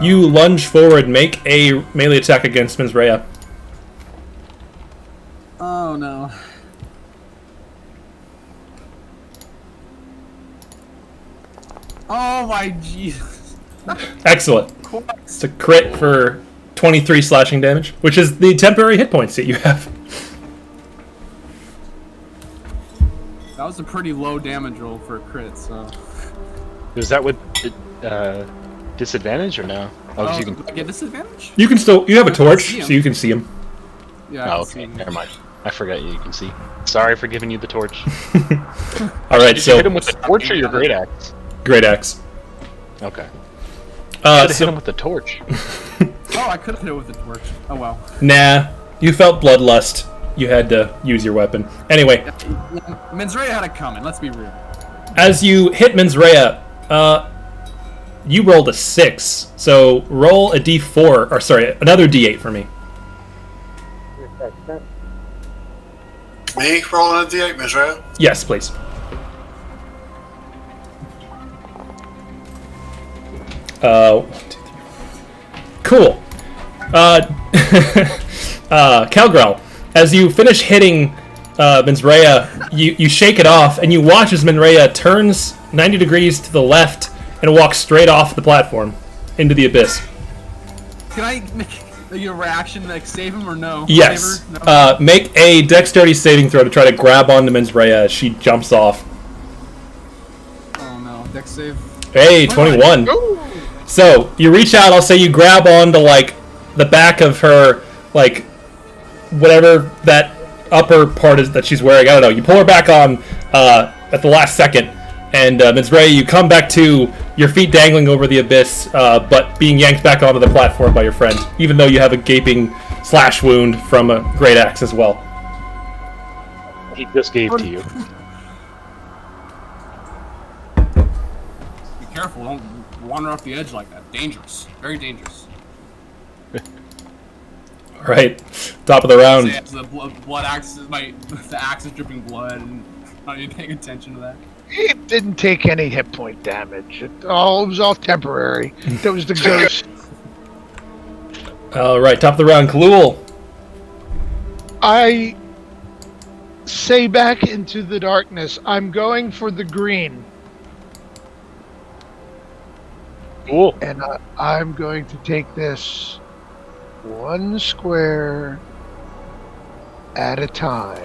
Speaker 1: you lunge forward, make a melee attack against Minzrea.
Speaker 3: Oh no. Oh my Jesus.
Speaker 1: Excellent. It's a crit for 23 slashing damage, which is the temporary hit points that you have.
Speaker 3: That was a pretty low damage roll for a crit, so.
Speaker 2: Is that with disadvantage or no? Oh, 'cause you can.
Speaker 3: Do I get disadvantage?
Speaker 1: You have a torch,
Speaker 3: see him.
Speaker 1: so you can see him.
Speaker 3: Yeah. I
Speaker 2: Oh,
Speaker 3: can
Speaker 2: okay.
Speaker 3: see him.
Speaker 2: Never mind. I forgot you can see. Sorry for giving you the torch.
Speaker 1: All right,
Speaker 2: Did you
Speaker 1: so
Speaker 2: hit him with the torch or your great axe?
Speaker 1: great axe.
Speaker 2: Okay. Should have hit
Speaker 1: So
Speaker 2: him with the torch.
Speaker 3: Oh, I could have hit it with the torch. Oh well.
Speaker 1: nah, you felt bloodlust. You had to use your weapon. Anyway,
Speaker 3: Minzrea had it coming, let's be real.
Speaker 1: as you hit Minzrea, you rolled a 6. So roll a d4, or sorry, another d8 for me.
Speaker 5: Me rolling a d8, Mizrael?
Speaker 1: Yes, please. One, two, three. Cool. Calgrel, as you finish hitting Minzrea, you shake it off, and you watch as Minzrea turns 90 degrees to the left and walks straight off the platform into the abyss.
Speaker 3: Can I make a reaction, like save him or no?
Speaker 1: Yes.
Speaker 3: Save her? No?
Speaker 1: Make a dexterity saving throw to try to grab onto Minzrea as she jumps off.
Speaker 3: Oh no, dex save.
Speaker 1: Hey, 21. So, you reach out, I'll say you grab onto, like, the back of her, like, whatever that upper part is that she's wearing. I don't know. You pull her back on at the last second, and Minzrea, you come back to your feet dangling over the abyss, but being yanked back onto the platform by your friend, even though you have a gaping slash wound from a great axe as well.
Speaker 2: He just gave to you.
Speaker 3: Be careful, don't wander off the edge like that. Dangerous. Very dangerous.
Speaker 1: All right, top of the round.
Speaker 3: So, yeah, the blood axe, the axe is dripping blood, and not even paying attention to that.
Speaker 4: It didn't take any hit point damage. It was all temporary. That was the ghost.
Speaker 1: All right, top of the round, Kalul.
Speaker 4: I say back into the darkness, I'm going for the green.
Speaker 2: Cool.
Speaker 4: And I'm going to take this one square at a time.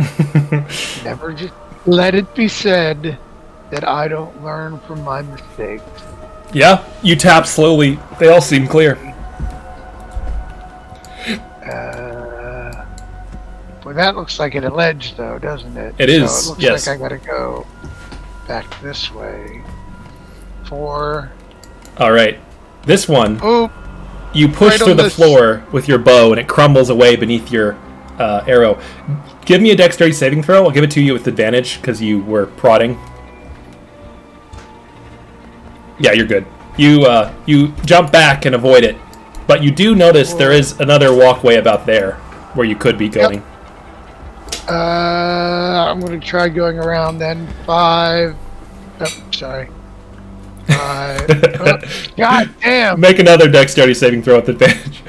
Speaker 4: Never just let it be said that I don't learn from my mistakes.
Speaker 1: Yeah, you tap slowly. They all seem clear.
Speaker 4: Well, that looks like an ledge, though, doesn't it?
Speaker 1: It is,
Speaker 4: So it looks
Speaker 1: yes.
Speaker 4: like I gotta go back this way. 4.
Speaker 1: All right, this one.
Speaker 4: Oh,
Speaker 1: You push
Speaker 4: Right
Speaker 1: through
Speaker 4: on
Speaker 1: the
Speaker 4: this-
Speaker 1: floor with your bow, and it crumbles away beneath your arrow. Give me a dexterity saving throw. I'll give it to you with advantage because you were prodding. Yeah, you're good. You jump back and avoid it, but you do notice there is another walkway about there where you could be going.
Speaker 4: I'm gonna try going around then. 5. Oh, sorry. 5. Oh, God damn!
Speaker 1: Make another dexterity saving throw with advantage.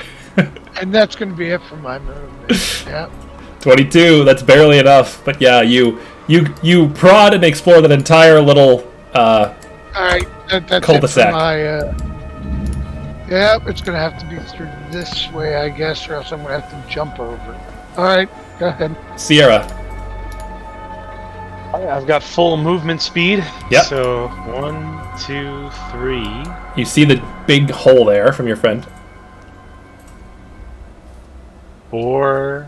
Speaker 4: And that's gonna be it for my movement. Yep.
Speaker 1: 22. That's barely enough, but yeah, you prod and explore that entire little.
Speaker 4: Alright, that's
Speaker 1: Cul-de-sac.
Speaker 4: it for my, Yep, it's gonna have to be through this way, I guess, or else I'm gonna have to jump over. Alright, go ahead.
Speaker 1: Sierra.
Speaker 2: I've got full movement speed.
Speaker 1: Yep.
Speaker 2: So 1, 2, 3.
Speaker 1: You see the big hole there from your friend.
Speaker 2: 4,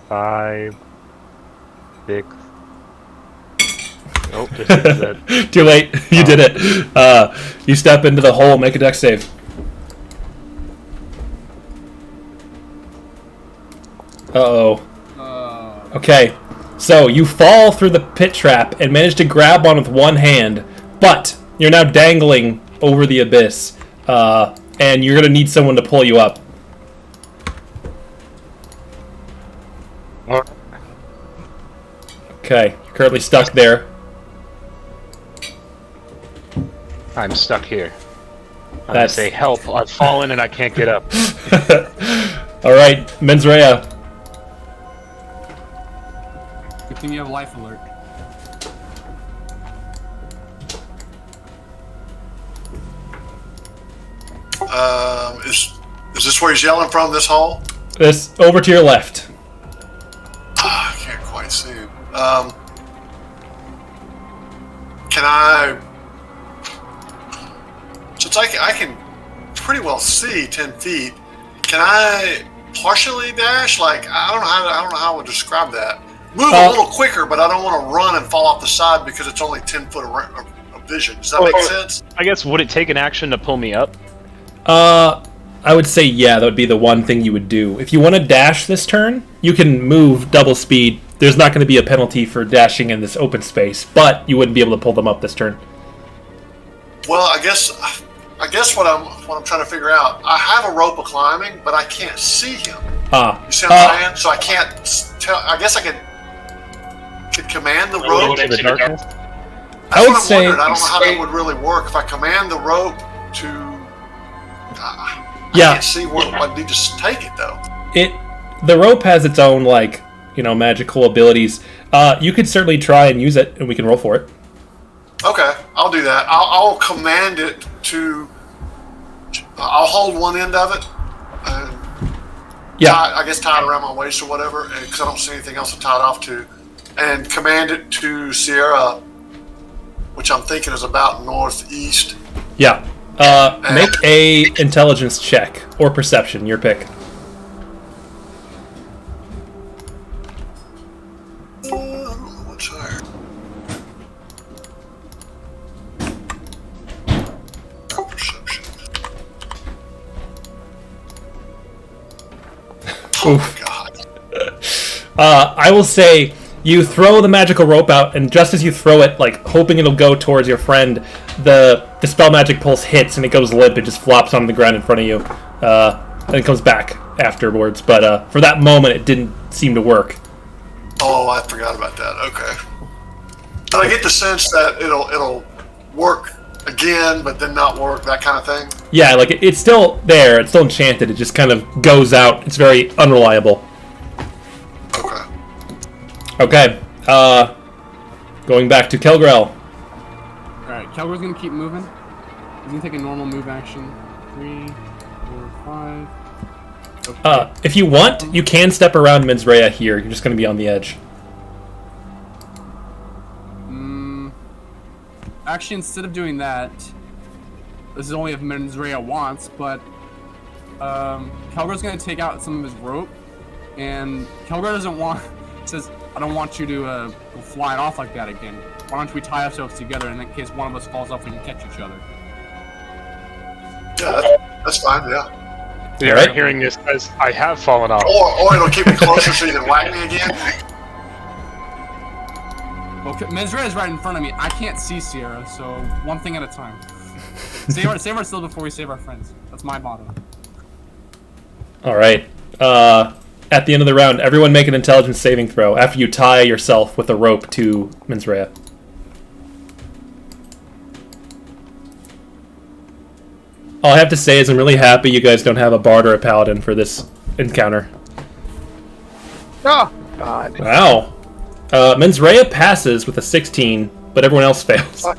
Speaker 2: 5, 6. Oh, just that.
Speaker 1: Too late. You did it. You step into the hole. Make a dex save. Uh-oh. Okay. So you fall through the pit trap and manage to grab on with one hand, but You're now dangling over the abyss, and you're gonna need someone to pull you up. Okay, you're currently stuck there.
Speaker 2: I'm stuck here. I
Speaker 1: That's-
Speaker 2: say, help! I've fallen and I can't get up.
Speaker 1: All right, Mens Rea.
Speaker 3: Good thing you have life alert.
Speaker 5: Is this where he's yelling from? This hole?
Speaker 1: This over to your left.
Speaker 5: I can't quite see him. Can I? Since I can pretty well see 10 feet, can I partially dash? Like I don't know how I would describe that. Move a little quicker, but I don't want to run and fall off the side because it's only 10 foot of vision. Does that make sense?
Speaker 6: I guess, would it take an action to pull me up?
Speaker 1: I would say yeah, that would be the one thing you would do. If you want to dash this turn, you can move double speed. There's not going to be a penalty for dashing in this open space, but you wouldn't be able to pull them up this turn.
Speaker 5: Well, I guess what I'm trying to figure out. I have a rope of climbing, but I can't see him. You see what I'm saying? So I can't tell. I guess I could command the rope.
Speaker 6: Into the darkness?
Speaker 1: I would say.
Speaker 5: I don't know how that would really work. If I command the rope to. I can't see what I need to take it though.
Speaker 1: The rope has its own magical abilities. You could certainly try and use it, and we can roll for it.
Speaker 5: Okay, I'll do that. I'll command it to. I'll hold one end of it. I guess tie it around my waist or whatever, because I don't see anything else to tie it off to, and command it to Sierra, which I'm thinking is about northeast.
Speaker 1: Yeah. Make a intelligence check or perception, your pick.
Speaker 5: I don't know what's higher. Perception. Oh my god.
Speaker 1: I will say you throw the magical rope out, and just as you throw it, hoping it'll go towards your friend, the spell magic pulse hits and it goes limp. It just flops on the ground in front of you, and it comes back afterwards. But for that moment, it didn't seem to work.
Speaker 5: Oh, I forgot about that. Okay. But I get the sense that it'll work again, but then not work, that kind of thing.
Speaker 1: Yeah, it's still there. It's still enchanted. It just kind of goes out. It's very unreliable.
Speaker 5: Okay.
Speaker 1: Okay. Going back to Kelgrel.
Speaker 3: Alright, Kelgrel's gonna keep moving. He's gonna take a normal move action. 3, 4, 5. Okay.
Speaker 1: If you want, you can step around Mens Rea here. You're just going to be on the edge.
Speaker 3: Actually, instead of doing that, this is only if Mens Rea wants, but Kelgrel's gonna take out some of his rope, and Kelgrel doesn't want. Says, "I don't want you to go flying off like that again. Why don't we tie ourselves together, and in case one of us falls off, we can catch each other."
Speaker 5: Yeah, that's fine. Yeah.
Speaker 2: You're
Speaker 1: Alright.
Speaker 2: hearing this because I have fallen off.
Speaker 5: Or it'll keep me closer so you can whack me again.
Speaker 3: Well, Mens Rea is right in front of me. I can't see Sierra, so one thing at a time. Save ourselves before we save our friends. That's my motto.
Speaker 1: All right. At the end of the round, everyone make an intelligence saving throw after you tie yourself with a rope to Mens Rea. All I have to say is I'm really happy you guys don't have a bard or a paladin for this encounter.
Speaker 4: Oh, God.
Speaker 1: Wow. Mens Rea passes with a 16, but everyone else fails.
Speaker 6: Oh.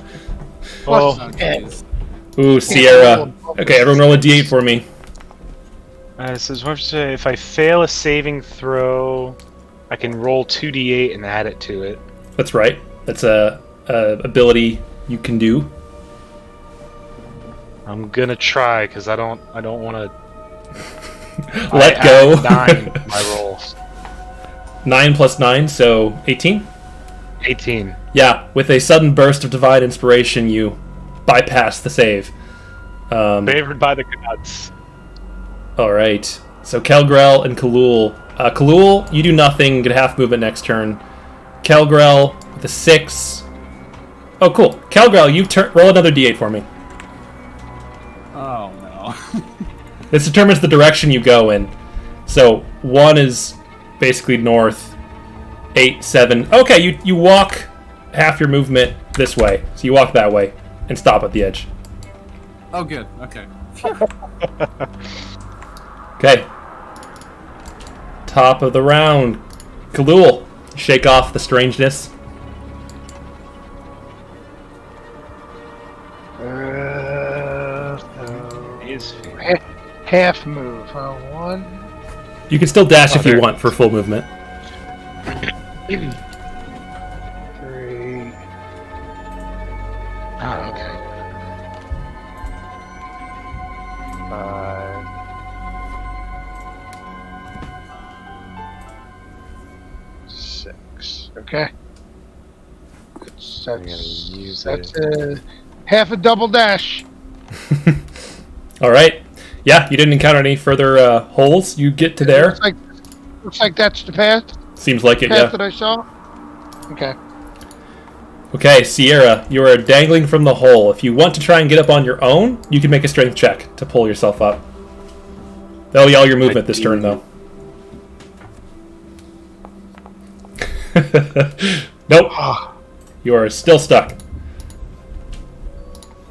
Speaker 3: Oh, jeez.
Speaker 1: Ooh, Sierra. Okay, everyone roll a d8 for me.
Speaker 6: So if I fail a saving throw, I can roll 2d8 and add it to it.
Speaker 1: That's right. That's a ability you can do.
Speaker 6: I'm gonna try because I don't want to.
Speaker 1: Let go.
Speaker 6: 9 my rolls.
Speaker 1: 9 plus 9, so 18?
Speaker 6: 18.
Speaker 1: Yeah, with a sudden burst of divine inspiration, you bypass the save.
Speaker 6: Favored by the gods.
Speaker 1: Alright, so Kelgrel and Kalul. Kalul, you do nothing, get a half movement next turn. Kelgrel with a 6. Oh, cool. Calgrel, you roll another d8 for me.
Speaker 3: Oh no.
Speaker 1: This determines the direction you go in. So 1 is basically north. 8, 7. Okay, you walk half your movement this way. So you walk that way and stop at the edge.
Speaker 3: Oh, good. Okay.
Speaker 1: Okay. Top of the round. Khalul, shake off the strangeness.
Speaker 4: Half move, huh? 1.
Speaker 1: You can still dash if you want for full movement.
Speaker 4: 3.
Speaker 2: Oh, okay.
Speaker 4: 5. 6. Okay.
Speaker 2: I'm gonna use
Speaker 4: That's half a double dash.
Speaker 1: All right. Yeah, you didn't encounter any further holes. You get to there.
Speaker 4: Looks like that's the path.
Speaker 1: Seems like it,
Speaker 4: Path
Speaker 1: yeah.
Speaker 4: that I saw. Okay.
Speaker 1: Okay, Sierra, you are dangling from the hole. If you want to try and get up on your own, you can make a strength check to pull yourself up. That'll be all your movement this turn, though. Nope. You are still stuck.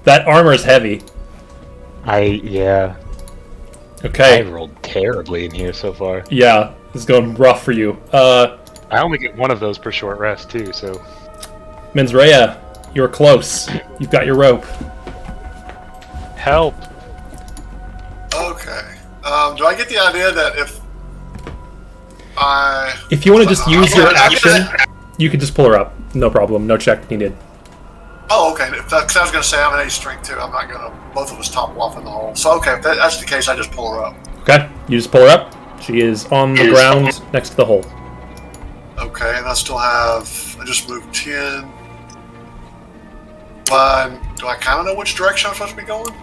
Speaker 1: That armor is heavy.
Speaker 2: Yeah. I
Speaker 1: Okay.
Speaker 2: rolled terribly in here so far.
Speaker 1: Yeah, this is going rough for you.
Speaker 6: I only get one of those per short rest too, so
Speaker 1: Menzraya, you're close. You've got your rope.
Speaker 6: help.
Speaker 5: Okay. Do I get the idea that
Speaker 1: If you want to just use your action, you can just pull her up. No problem. No check needed.
Speaker 5: Oh, okay. Because I was going to say I'm an 8 strength too. I'm not going to. Both of us topple off in the hole. So okay, if that's the case, I just pull her up.
Speaker 1: Okay, you just pull her up. She is on the ground next to the hole.
Speaker 5: Okay, and I still have. I just moved 10. But do I kind of know which direction I'm supposed to be going?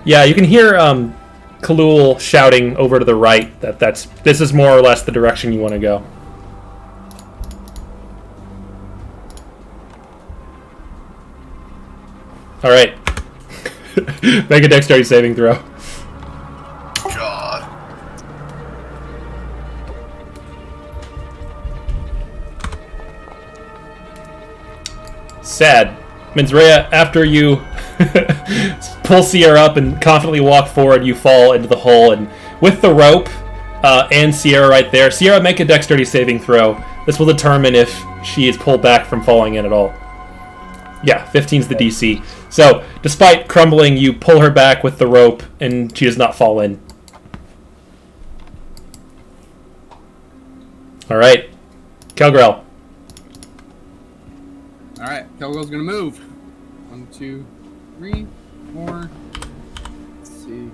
Speaker 1: Yeah, you can hear Khalul shouting over to the right that this is more or less the direction you want to go. All right. Make a dexterity saving throw.
Speaker 5: God.
Speaker 1: Sad. Menzraya, after you pull Sierra up and confidently walk forward, you fall into the hole, and with the rope and Sierra right there, Sierra, make a dexterity saving throw. This will determine if she is pulled back from falling in at all. Yeah, 15's the DC. So, despite crumbling, you pull her back with the rope, and she does not fall in. All right, Kelgrel.
Speaker 3: All right, Kelgo's gonna move. 1, 2, 3, 4. Let's see.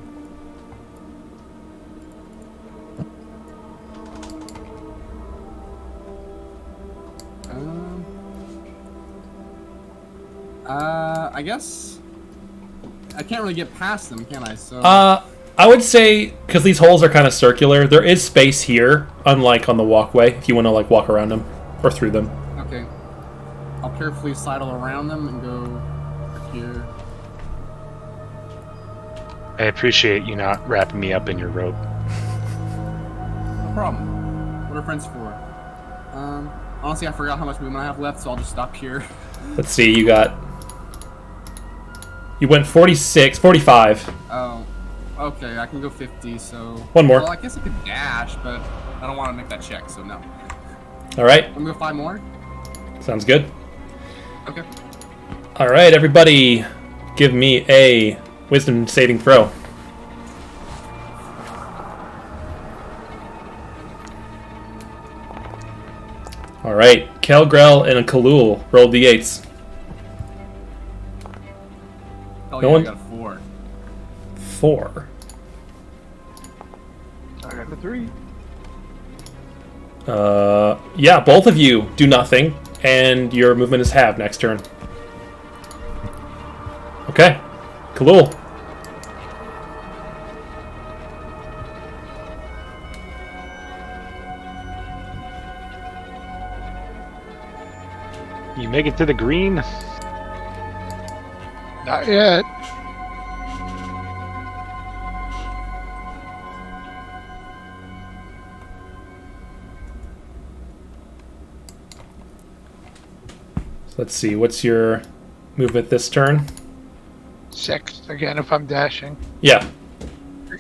Speaker 3: I guess I can't really get past them, can I? So.
Speaker 1: I would say, because these holes are kind of circular, there is space here, unlike on the walkway, if you want to like walk around them or through them.
Speaker 3: Okay. I'll carefully sidle around them and go here.
Speaker 6: I appreciate you not wrapping me up in your rope.
Speaker 3: No problem. What are friends for? Honestly, I forgot how much movement I have left, so I'll just stop here.
Speaker 1: Let's see, you went 46, 45.
Speaker 3: Oh, okay, I can go 50, so...
Speaker 1: One more.
Speaker 3: Well, I guess I could dash, but I don't want to make that check, so no.
Speaker 1: All right,
Speaker 3: I'm gonna go 5 more.
Speaker 1: sounds good.
Speaker 3: Okay.
Speaker 1: All right, everybody, give me a wisdom saving throw. All right, Kelgrel and Khalul, roll d8s.
Speaker 3: Oh,
Speaker 1: No
Speaker 3: yeah,
Speaker 1: one?
Speaker 3: I got a 4.
Speaker 1: 4.
Speaker 4: I got a 3.
Speaker 1: Yeah, both of you do nothing, and your movement is halved next turn. Okay, Khalul.
Speaker 6: You make it to the green?
Speaker 4: Not yet.
Speaker 1: Let's see. What's your movement this turn?
Speaker 4: 6 again if I'm dashing.
Speaker 1: Yeah,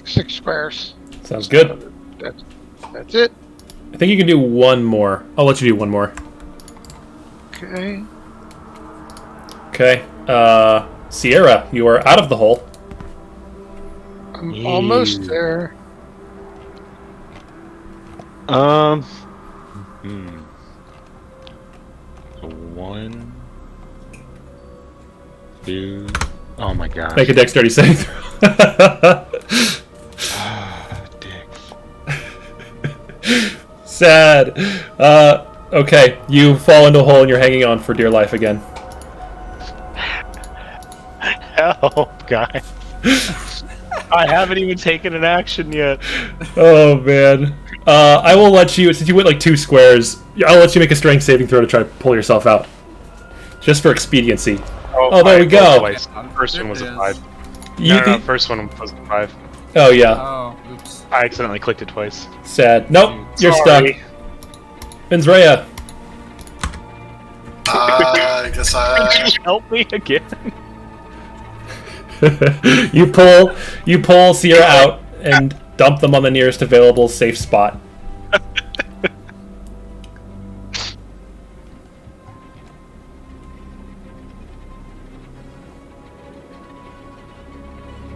Speaker 4: 6 squares.
Speaker 1: sounds good.
Speaker 4: That's it.
Speaker 1: I think you can do one more. I'll let you do one more.
Speaker 4: Okay.
Speaker 1: Okay. Sierra, you are out of the hole.
Speaker 4: I'm almost there.
Speaker 6: So 1, 2. Oh my god.
Speaker 1: Make a dexterity saving throw.
Speaker 6: Dicks.
Speaker 1: Sad. Okay, you fall into a hole and you're hanging on for dear life again.
Speaker 6: Help, guys. I haven't even taken an action yet.
Speaker 1: Oh man. I will let you, since you went like 2 squares, I'll let you make a strength saving throw to try to pull yourself out. Just for expediency. Oh, there we go.
Speaker 6: Twice. First one was a 5.
Speaker 1: You,
Speaker 6: No, first one was a 5.
Speaker 1: Oh yeah.
Speaker 3: Oh, oops.
Speaker 6: I accidentally clicked it twice.
Speaker 1: Sad. Nope, you're
Speaker 6: Sorry.
Speaker 1: stuck. Benzrea.
Speaker 5: I guess
Speaker 6: Can you help me again?
Speaker 1: you pull Sierra out and dump them on the nearest available safe spot.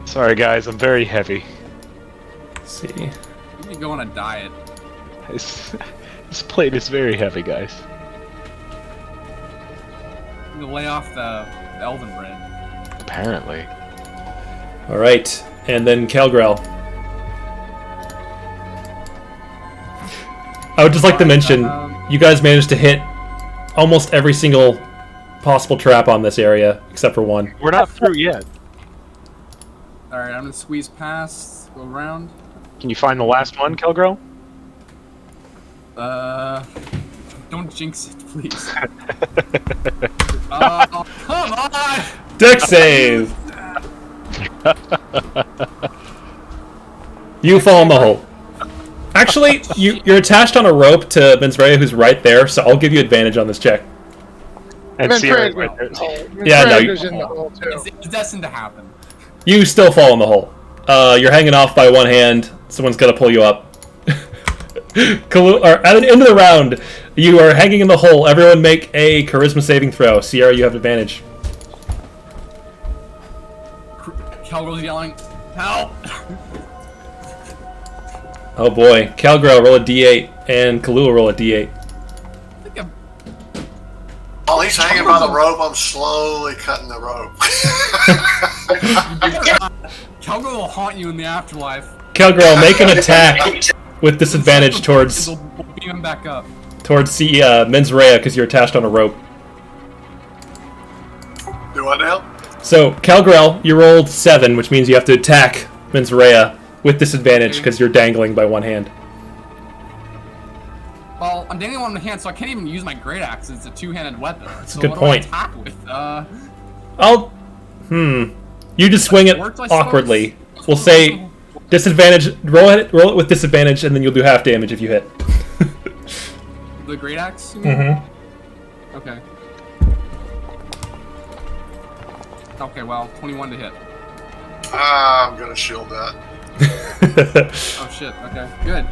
Speaker 6: Sorry, guys. I'm very heavy.
Speaker 1: Let's see.
Speaker 3: You can go on a diet.
Speaker 6: This plate is very heavy, guys.
Speaker 3: You can lay off the elven bread.
Speaker 6: Apparently.
Speaker 1: All right, and then Calgrel. I would just like to mention, you guys managed to hit almost every single possible trap on this area, except for one.
Speaker 6: We're not through yet.
Speaker 3: Alright, I'm gonna squeeze past, go around.
Speaker 6: Can you find the last one, Kelgro?
Speaker 3: Don't jinx it, please. Oh, come on!
Speaker 1: Dex save! You fall in the hole. Actually, you're attached on a rope to Benzrea, who's right there, so I'll give you advantage on this check.
Speaker 6: And Sierra's right there.
Speaker 1: Yeah, no,
Speaker 4: Goes in the hole too.
Speaker 3: It's destined to happen.
Speaker 1: You still fall in the hole. You're hanging off by one hand. Someone's got to pull you up. At the end of the round, you are hanging in the hole. Everyone make a charisma saving throw. Sierra, you have advantage.
Speaker 3: Calgirl's yelling, help!
Speaker 1: Oh boy. Calgirl, roll a d8, and Kalua, roll a d8.
Speaker 3: I think I'm...
Speaker 5: While he's hanging by the rope, I'm slowly cutting the rope.
Speaker 3: Calgirl will haunt you in the afterlife.
Speaker 1: Calgirl, make an attack with disadvantage towards
Speaker 3: We'll beam him back up.
Speaker 1: Menzrea, because you're attached on a rope.
Speaker 5: Do what now?
Speaker 1: So, Calgrel, you rolled 7, which means you have to attack Menzrea with disadvantage because you're dangling by one hand.
Speaker 3: Well, I'm dangling on one hand, so I can't even use my great axe. It's a two-handed weapon. That's
Speaker 1: a good
Speaker 3: what
Speaker 1: point.
Speaker 3: Do I attack with?
Speaker 1: You just swing it
Speaker 3: Worked, I
Speaker 1: awkwardly.
Speaker 3: suppose?
Speaker 1: We'll say disadvantage. Roll it with disadvantage, and then you'll do half damage if you hit.
Speaker 3: The great axe? You mean?
Speaker 1: Mm-hmm.
Speaker 3: Okay. Okay, well, 21 to hit.
Speaker 5: I'm gonna shield that.
Speaker 3: Oh shit, okay, good.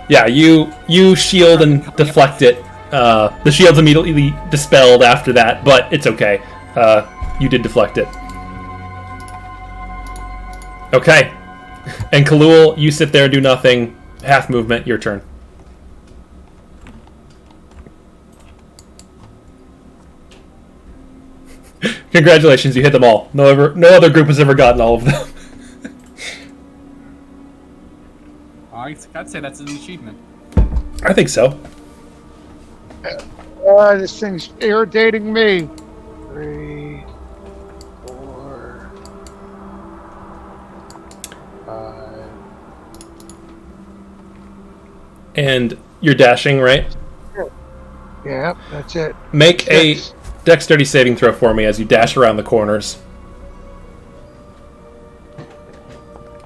Speaker 1: Yeah, you shield and deflect it. The shield's immediately dispelled after that, but it's okay. You did deflect it. Okay. And Kalul, you sit there and do nothing. Half movement, your turn. Congratulations, you hit them all. No other group has ever gotten all of them.
Speaker 3: I'd say that's an achievement.
Speaker 1: I think so.
Speaker 4: This thing's irritating me. 3, 4, 5.
Speaker 1: And you're dashing, right?
Speaker 4: Yeah, that's it.
Speaker 1: Make a dexterity saving throw for me as you dash around the corners.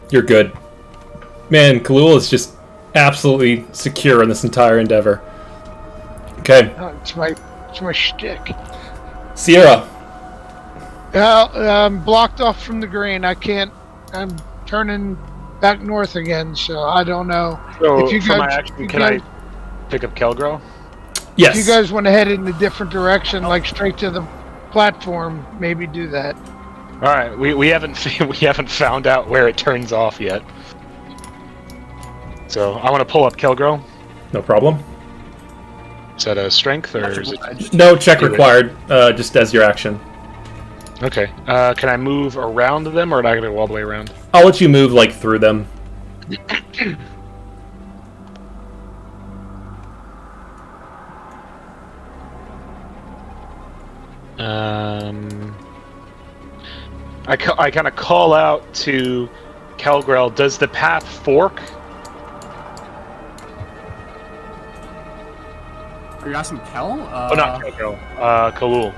Speaker 1: You're good. Man, Kalul is just absolutely secure in this entire endeavor. Okay.
Speaker 4: Oh, it's my shtick.
Speaker 1: Sierra.
Speaker 4: Well, I'm blocked off from the green. I can't. I'm turning back north again, so I don't know.
Speaker 6: So,
Speaker 4: If you
Speaker 6: for my
Speaker 4: guys-
Speaker 6: action,
Speaker 4: you
Speaker 6: can
Speaker 4: guys-
Speaker 6: I pick up Kelgro?
Speaker 1: Yes.
Speaker 4: If you guys want to head in a different direction, like straight to the platform, maybe do that.
Speaker 6: All right, we haven't we haven't found out where it turns off yet. So I want to pull up Kelgro.
Speaker 1: No problem.
Speaker 6: Is that a strength or is it?
Speaker 1: No check
Speaker 6: Do it.
Speaker 1: required, just as your action.
Speaker 6: Okay. Can I move around them, or am I going to go all the way around?
Speaker 1: I'll let you move, like, through them.
Speaker 6: I kind of call out to Kelgrel. Does the path fork?
Speaker 3: Are you asking Kel?
Speaker 6: Oh, not Kelgrel. Kalul.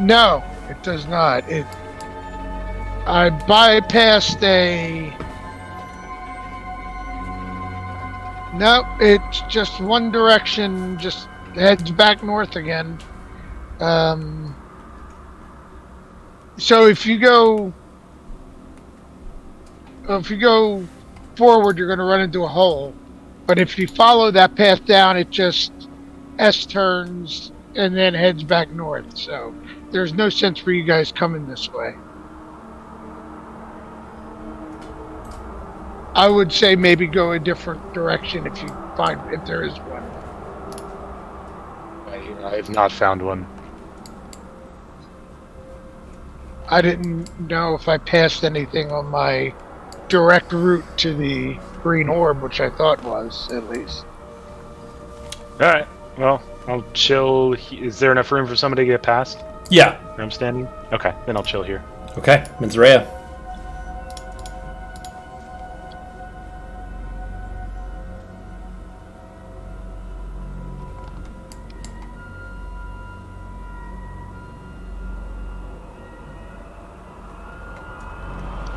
Speaker 4: No, it does not. I bypassed a. No, it's just one direction. Just heads back north again. So if you go forward, you're going to run into a hole. But if you follow that path down, it just S turns and then heads back north. So there's no sense for you guys coming this way. I would say maybe go a different direction if there is one.
Speaker 6: I have not found one.
Speaker 4: I didn't know if I passed anything on my direct route to the green orb, which I thought was, at least.
Speaker 6: Alright, well, I'll chill. Is there enough room for somebody to get past
Speaker 1: Yeah.
Speaker 6: where I'm standing? Okay, then I'll chill here.
Speaker 1: Okay, Menzraya.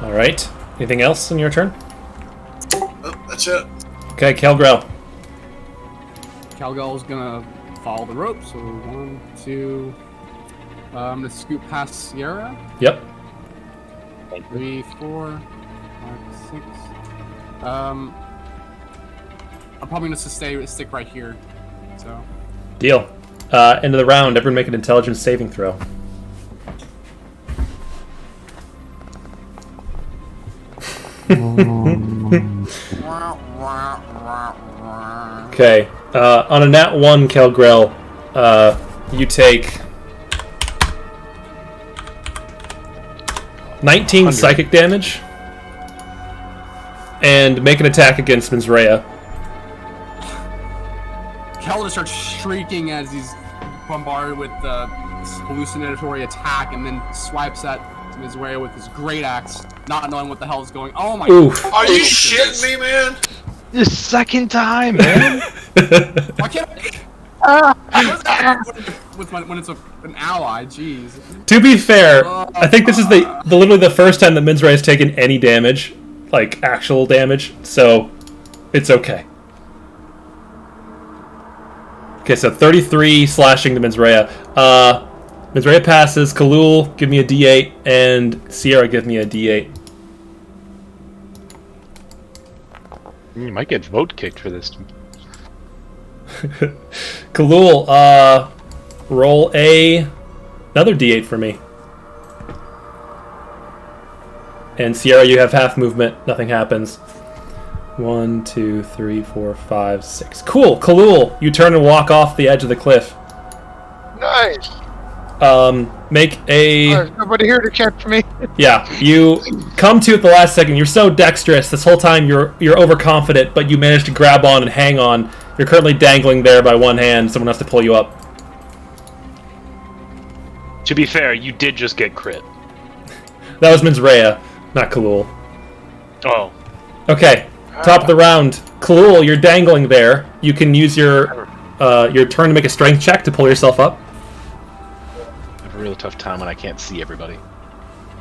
Speaker 1: All right. Anything else in your turn?
Speaker 5: Oh, that's it.
Speaker 1: Okay, Kelgrel.
Speaker 3: Calgal's gonna follow the rope, so 1, 2. I'm gonna scoot past Sierra.
Speaker 1: Yep.
Speaker 3: 3, 4, 5, 6. I'm probably gonna stick right here. So
Speaker 1: Deal. End of the round. Everyone make an intelligence saving throw. Okay. On a nat 1, Kelgrel, you take 19
Speaker 6: 100.
Speaker 1: psychic damage and make an attack against Menzraya.
Speaker 3: Kel just starts shrieking as he's bombarded with the hallucinatory attack, and then swipes at Mizraya with his great axe, not knowing what the hell is going. Oh my!
Speaker 1: Oof.
Speaker 5: Are you shitting me, man?
Speaker 6: The second time, man!
Speaker 3: Why can't I? When it's an ally, jeez.
Speaker 1: To be fair, I think this is the literally the first time that Menzraya has taken any damage, like actual damage, so it's okay. Okay, so 33 slashing to Menzraya. Menzraya passes. Kalul, give me a D8, and Sierra, give me a D8.
Speaker 6: You might get vote kicked for this.
Speaker 1: Kalul, roll another D8 for me. And Sierra, you have half movement. Nothing happens. 1, 2, 3, 4, 5, 6. Cool. Kalul, you turn and walk off the edge of the cliff.
Speaker 4: Nice.
Speaker 1: Make a...
Speaker 4: There's nobody here to catch me.
Speaker 1: Yeah, you come to at the last second. You're so dexterous. This whole time you're overconfident, but you manage to grab on and hang on. You're currently dangling there by one hand. Someone has to pull you up.
Speaker 6: To be fair, you did just get crit.
Speaker 1: That was Menzraya, not Kalul.
Speaker 6: Oh.
Speaker 1: Okay, top of the round. Kalul, you're dangling there. You can use your turn to make a strength check to pull yourself up.
Speaker 6: I have a real tough time when I can't see everybody.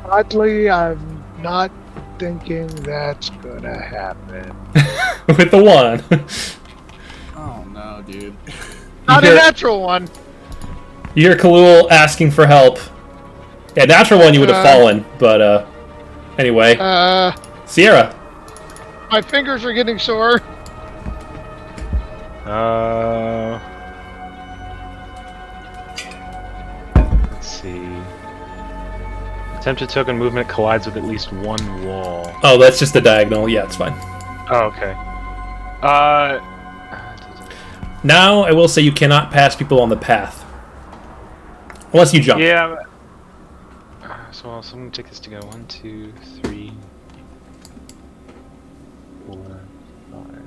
Speaker 4: Oddly, I'm Not thinking that's gonna happen.
Speaker 1: With the 1.
Speaker 3: Oh no, dude.
Speaker 4: Not
Speaker 1: hear-
Speaker 4: a natural one.
Speaker 1: You hear Khalul asking for help. Yeah, natural 1 you would have fallen, but anyway. Sierra.
Speaker 4: My fingers are getting sore.
Speaker 6: Let's see. Attempted token movement collides with at least one wall.
Speaker 1: Oh, that's just the diagonal. Yeah, it's fine.
Speaker 6: Oh, okay.
Speaker 1: Now, I will say you cannot pass people on the path. Unless you jump.
Speaker 6: Yeah. So I'm gonna take this to go 1, 2, 3, 4, 5,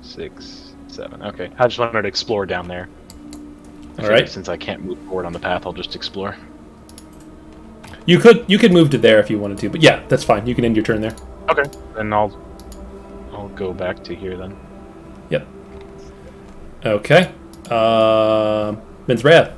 Speaker 6: 6, 7. Okay. I just wanted to explore down there.
Speaker 1: Alright.
Speaker 6: Since I can't move forward on the path, I'll just explore.
Speaker 1: You could move to there if you wanted to, but yeah, that's fine. You can end your turn there.
Speaker 6: Okay. Then I'll go back to here then.
Speaker 1: Yep. Okay. Menzrea.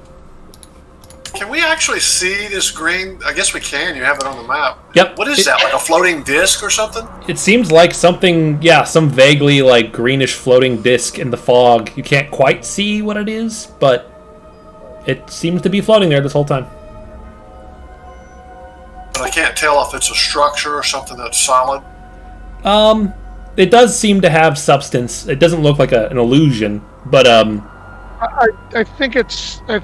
Speaker 5: Can we actually see this green? I guess we can. You have it on the map.
Speaker 1: Yep.
Speaker 5: What is that? Like a floating disc or something?
Speaker 1: It seems like something, yeah, some vaguely like greenish floating disc in the fog. You can't quite see what it is, but it seems to be floating there this whole time.
Speaker 5: But I can't tell if it's a structure or something that's solid.
Speaker 1: It does seem to have substance. It doesn't look like an illusion, but
Speaker 4: I think it's a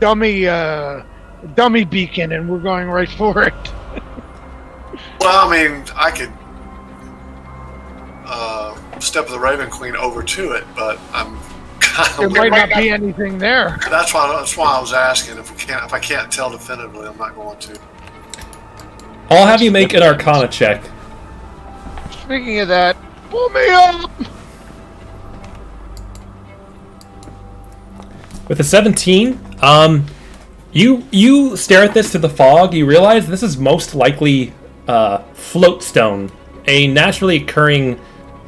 Speaker 4: dummy beacon, and we're going right for it.
Speaker 5: Well, I mean, I could step of the Raven Queen over to it, but I'm kind
Speaker 4: There
Speaker 5: of
Speaker 4: might not be anything there.
Speaker 5: That's why I was asking if I can't tell definitively, I'm not going to.
Speaker 1: I'll have you make an Arcana check.
Speaker 4: Speaking of that, pull me up.
Speaker 1: With a 17, you stare at this through the fog. You realize this is most likely floatstone, a naturally occurring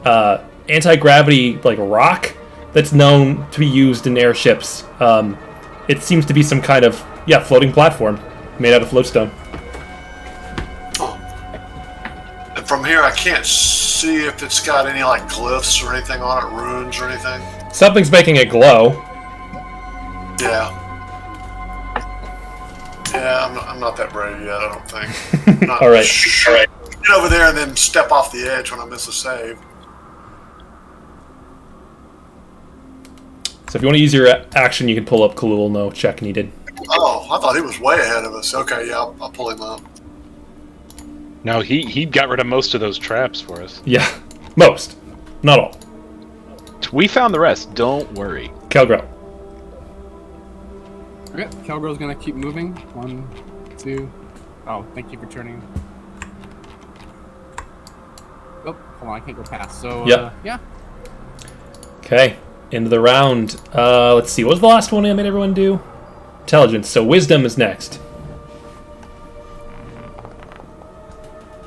Speaker 1: anti-gravity like rock that's known to be used in airships. It seems to be some kind of floating platform made out of floatstone.
Speaker 5: And from here, I can't see if it's got any like glyphs or anything on it, runes or anything.
Speaker 1: Something's making it glow.
Speaker 5: Yeah. Yeah, I'm not that brave yet, I don't think. Not
Speaker 1: All right.
Speaker 5: Sure. Get over there and then step off the edge when I miss a save.
Speaker 1: So if you want to use your action, you can pull up Khalul. No check needed.
Speaker 5: Oh, I thought he was way ahead of us. Okay, yeah, I'll pull him up.
Speaker 6: No, he got rid of most of those traps for us.
Speaker 1: Yeah, most, not all.
Speaker 6: We found the rest. Don't worry.
Speaker 1: Calgro.
Speaker 3: Okay, Calgro's gonna keep moving. 1, 2. Oh, thank you for turning. Oh, hold on, I can't go past. So,
Speaker 1: Yep.
Speaker 3: yeah.
Speaker 1: Okay, end of the round. Let's see, what was the last one I made everyone do? Intelligence. So wisdom is next.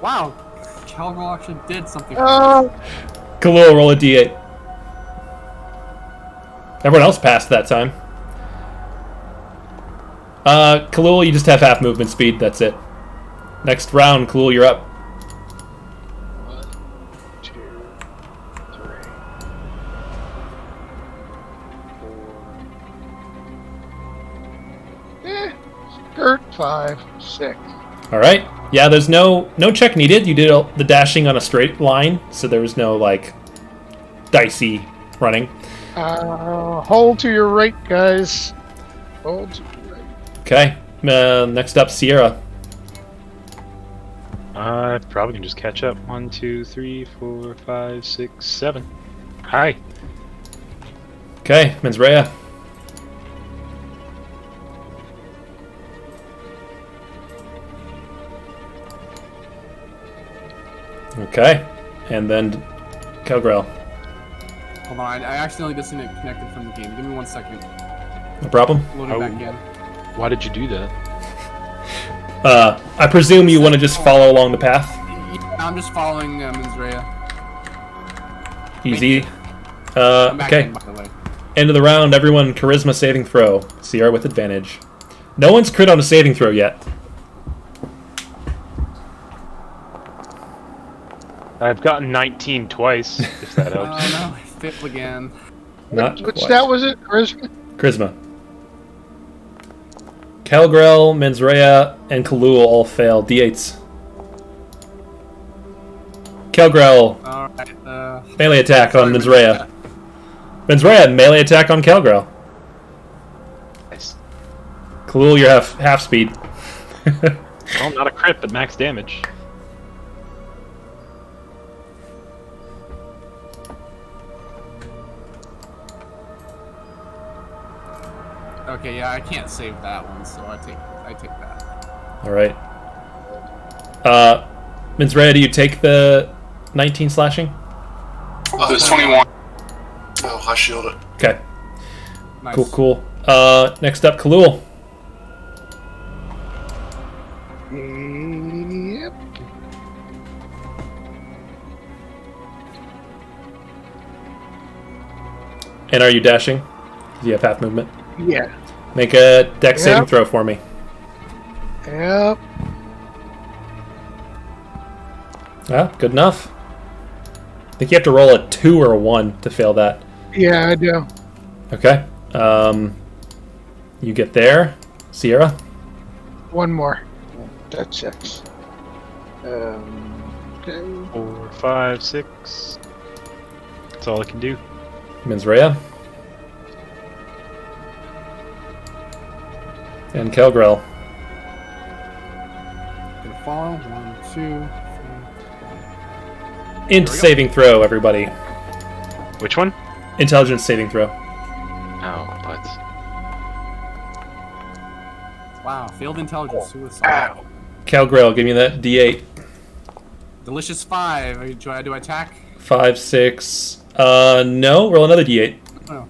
Speaker 3: Wow, Calgro actually did something.
Speaker 1: Khalul, roll a d8. Everyone else passed that time. Khalul, you just have half movement speed. That's it. Next round, Khalul, you're up.
Speaker 4: 1, 2, 3, 4. Skirt 5, 6.
Speaker 1: All right. Yeah, there's no check needed. You did the dashing on a straight line, so there was no like dicey running.
Speaker 4: Hold to your right, guys. Hold to your right.
Speaker 1: Okay. Next up, Sierra.
Speaker 6: Probably can just catch up. 1, 2, 3, 4, 5, 6, 7. Hi.
Speaker 1: Okay, Menzrea. Okay, and then Calgrel.
Speaker 3: Hold on, I accidentally disconnected from the game. Give me 1 second.
Speaker 1: No problem.
Speaker 3: Load it back in.
Speaker 6: Why did you do that?
Speaker 1: I presume you want to just follow along the path.
Speaker 3: Yeah, I'm just following Menzrea.
Speaker 1: Easy.
Speaker 3: I'm back
Speaker 1: Okay.
Speaker 3: in, by the way.
Speaker 1: End of the round. Everyone, charisma saving throw. Sierra with advantage. No one's crit on a saving throw yet.
Speaker 6: I've gotten 19 twice, if that
Speaker 3: Oh
Speaker 6: helps.
Speaker 3: no, I failed again.
Speaker 1: Not
Speaker 4: Which
Speaker 1: quite.
Speaker 4: stat was it? Charisma?
Speaker 1: Charisma. Kelgrel, Menzrea, and Kalul all fail. D8s. Kelgrel,
Speaker 3: Alright,
Speaker 1: melee attack on
Speaker 3: sorry,
Speaker 1: Menzrea. Menzrea, melee attack on Kelgrel.
Speaker 6: Nice.
Speaker 1: Kalul, you're half speed.
Speaker 6: Well, not a crit, but max damage.
Speaker 3: Okay, yeah, I can't save that one, so I take that.
Speaker 1: All right. Menzrea, do you take the 19 slashing?
Speaker 5: Oh,
Speaker 7: There's 21.
Speaker 5: No, I shield it.
Speaker 1: Okay.
Speaker 3: Nice.
Speaker 1: Cool. Next up, Kalul.
Speaker 4: Yep.
Speaker 1: And are you dashing? Do you have half movement?
Speaker 4: Yeah.
Speaker 1: Make a dex saving
Speaker 4: Yep.
Speaker 1: throw for me.
Speaker 4: Yep.
Speaker 1: Ah, good enough. I think you have to roll a 2 or a 1 to fail that.
Speaker 4: Yeah, I do.
Speaker 1: Okay. You get there. Sierra?
Speaker 4: One more. That's 6. Okay.
Speaker 6: 4, 5, 6. That's all I can do.
Speaker 1: Menzrea? And Kelgrel.
Speaker 3: Gonna follow. 1, 2, 3, 4.
Speaker 1: Int saving throw, everybody.
Speaker 6: Which one?
Speaker 1: Intelligence saving throw.
Speaker 6: Oh, but
Speaker 3: Wow, failed intelligence. Suicide.
Speaker 1: Kelgrel, give me that D8.
Speaker 3: Delicious 5. Do I attack?
Speaker 1: 5, 6. No. Roll another D8.
Speaker 3: Oh.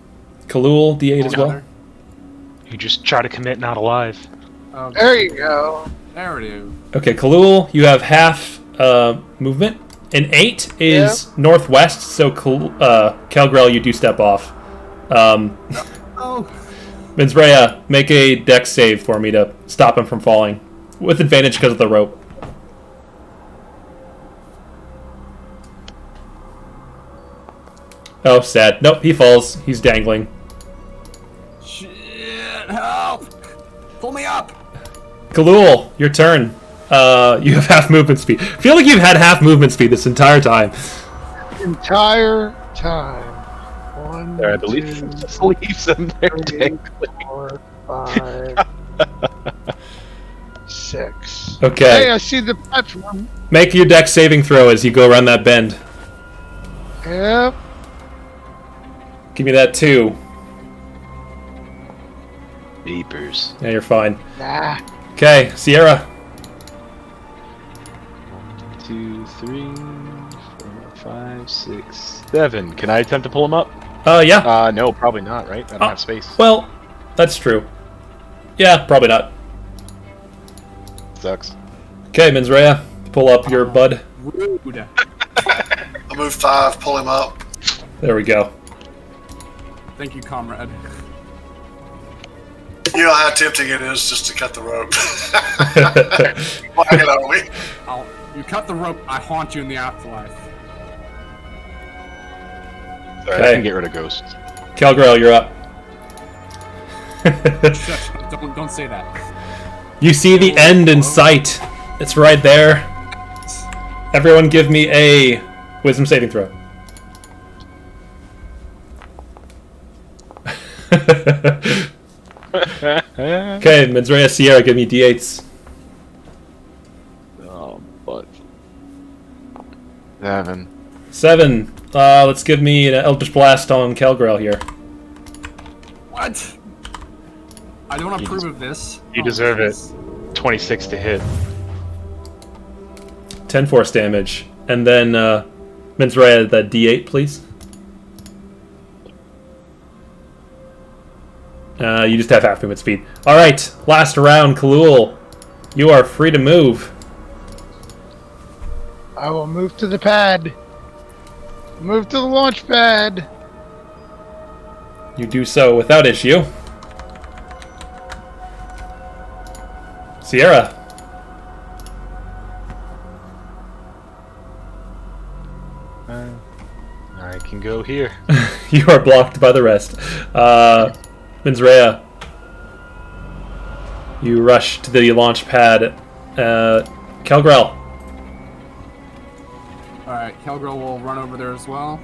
Speaker 1: Kalul, D8 as well.
Speaker 3: Another.
Speaker 6: you just try to commit not alive.
Speaker 3: Oh,
Speaker 4: There you go.
Speaker 3: there it is.
Speaker 1: Okay, Kalul, you have half movement. An 8 is northwest, so Kelgrel, you do step off.
Speaker 3: Oh.
Speaker 1: Menzrea, make a dex save for me to stop him from falling. With advantage because of the rope. Oh, sad. Nope, he falls. He's dangling.
Speaker 3: Shit! Help! Pull me up!
Speaker 1: Kalul, your turn. You have half movement speed. I feel like you've had half movement speed this entire time.
Speaker 4: Entire time. 1,
Speaker 6: There, I believe
Speaker 4: 2,
Speaker 6: just leaves them there
Speaker 4: 3,
Speaker 6: dangling.
Speaker 4: 4, 5, 6.
Speaker 1: Okay.
Speaker 4: Hey, I see the platform.
Speaker 1: Make your dex saving throw as you go around that bend.
Speaker 4: Yep.
Speaker 1: Give me that 2.
Speaker 6: Beepers.
Speaker 1: Yeah, you're fine.
Speaker 4: Nah.
Speaker 1: Okay, Sierra.
Speaker 6: 2, 3, 4, 5, 6, 7. Can I attempt to pull him up?
Speaker 1: Yeah.
Speaker 6: No, probably not, right? I don't have space.
Speaker 1: Well, that's true. Yeah, probably not.
Speaker 6: Sucks.
Speaker 1: Okay, Menzrea, pull up your bud.
Speaker 3: Rude.
Speaker 5: I move 5, pull him up.
Speaker 1: There we go.
Speaker 3: Thank you, comrade.
Speaker 5: You know how tempting it is just to cut the rope. Whack it on me.
Speaker 3: You cut the rope, I haunt you in the afterlife.
Speaker 6: Sorry,
Speaker 1: Okay.
Speaker 6: I can get rid of ghosts.
Speaker 1: Kelgrel, you're up.
Speaker 3: Shush, don't say that.
Speaker 1: You see the end in sight. It's right there. Everyone give me a wisdom saving throw. Okay, Menzrea, Sierra, give me d8s.
Speaker 6: Oh, but 7.
Speaker 1: 7. Let's give me an Eldritch Blast on Kelgrel here.
Speaker 3: What? I don't approve of this.
Speaker 6: You deserve it. 26 to hit.
Speaker 1: 10 force damage. And then, Menzrea, the d8, please. You just have half movement speed. Alright, last round, Kalul. You are free to move.
Speaker 4: I will move to the pad. Move to the launch pad.
Speaker 1: You do so without issue. Sierra.
Speaker 6: I can go here.
Speaker 1: You are blocked by the rest. Minzrea, you rush to the launch pad. Kelgrel.
Speaker 3: Alright, Kelgrel will run over there as well.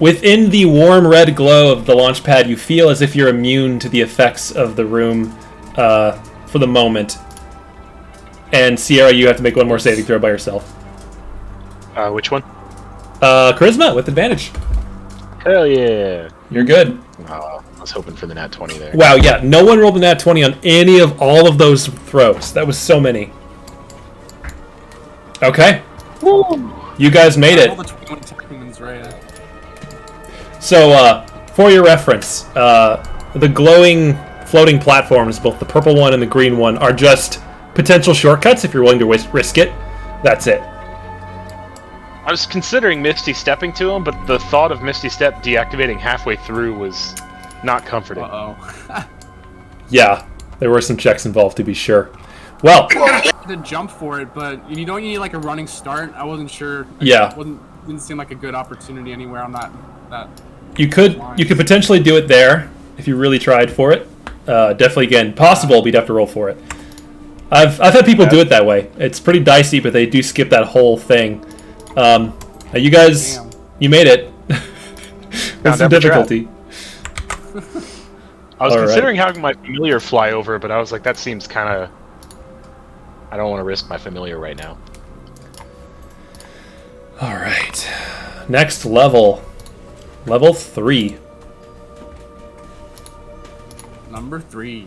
Speaker 1: Within the warm red glow of the launch pad, you feel as if you're immune to the effects of the room for the moment. And Sierra, you have to make one more saving throw by yourself.
Speaker 6: Which one?
Speaker 1: Charisma with advantage.
Speaker 6: Hell yeah.
Speaker 1: You're good.
Speaker 6: I was hoping for the nat 20 there.
Speaker 1: Wow, yeah, no one rolled a nat 20 on any of all of those throws. That was so many. Okay.
Speaker 3: Woo!
Speaker 1: You guys made it.
Speaker 3: Roll the 21 attacking Minzrea.
Speaker 1: So, for your reference, the glowing floating platforms, both the purple one and the green one, are just potential shortcuts if you're willing to risk it. That's it.
Speaker 6: I was considering Misty stepping to him, but the thought of Misty Step deactivating halfway through was not comforting.
Speaker 3: Uh-oh.
Speaker 1: Yeah, there were some checks involved to be sure. Well,
Speaker 3: I had to jump for it, but you don't need like a running start. I wasn't sure.
Speaker 1: Yeah.
Speaker 3: Didn't seem like a good opportunity anywhere on that.
Speaker 1: you could potentially do it there if you really tried for it. Definitely, again, possible, but you'd have to roll for it. I've had people do it that way. It's pretty dicey, but they do skip that whole thing. You guys,
Speaker 3: Damn.
Speaker 1: you made it. With some difficulty.
Speaker 6: I was
Speaker 1: All
Speaker 6: considering having my familiar fly over, but I was like, that seems kind of... I don't want to risk my familiar right now.
Speaker 1: All right. Next level. Level 3.
Speaker 3: Number 3.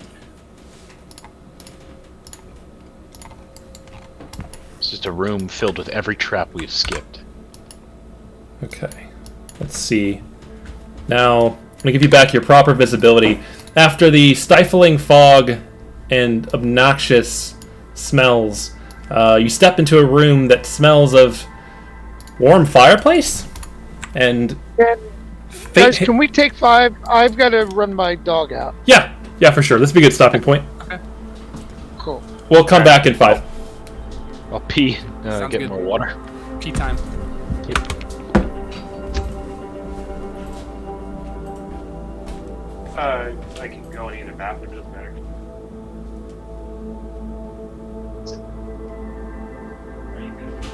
Speaker 6: It's just a room filled with every trap we've skipped.
Speaker 1: Okay. Let's see. Now, I'm going to give you back your proper visibility. After the stifling fog and obnoxious smells, you step into a room that smells of warm fireplace and...
Speaker 4: Guys, can we take 5? I've got to run my dog out.
Speaker 1: Yeah, for sure. This would be a good stopping point.
Speaker 3: Okay.
Speaker 4: Cool.
Speaker 1: We'll come back in 5.
Speaker 6: I'll pee,
Speaker 3: Sounds
Speaker 6: get
Speaker 3: good.
Speaker 6: more water.
Speaker 3: Pee time.
Speaker 6: I can go in either bathroom, doesn't matter. Are you good?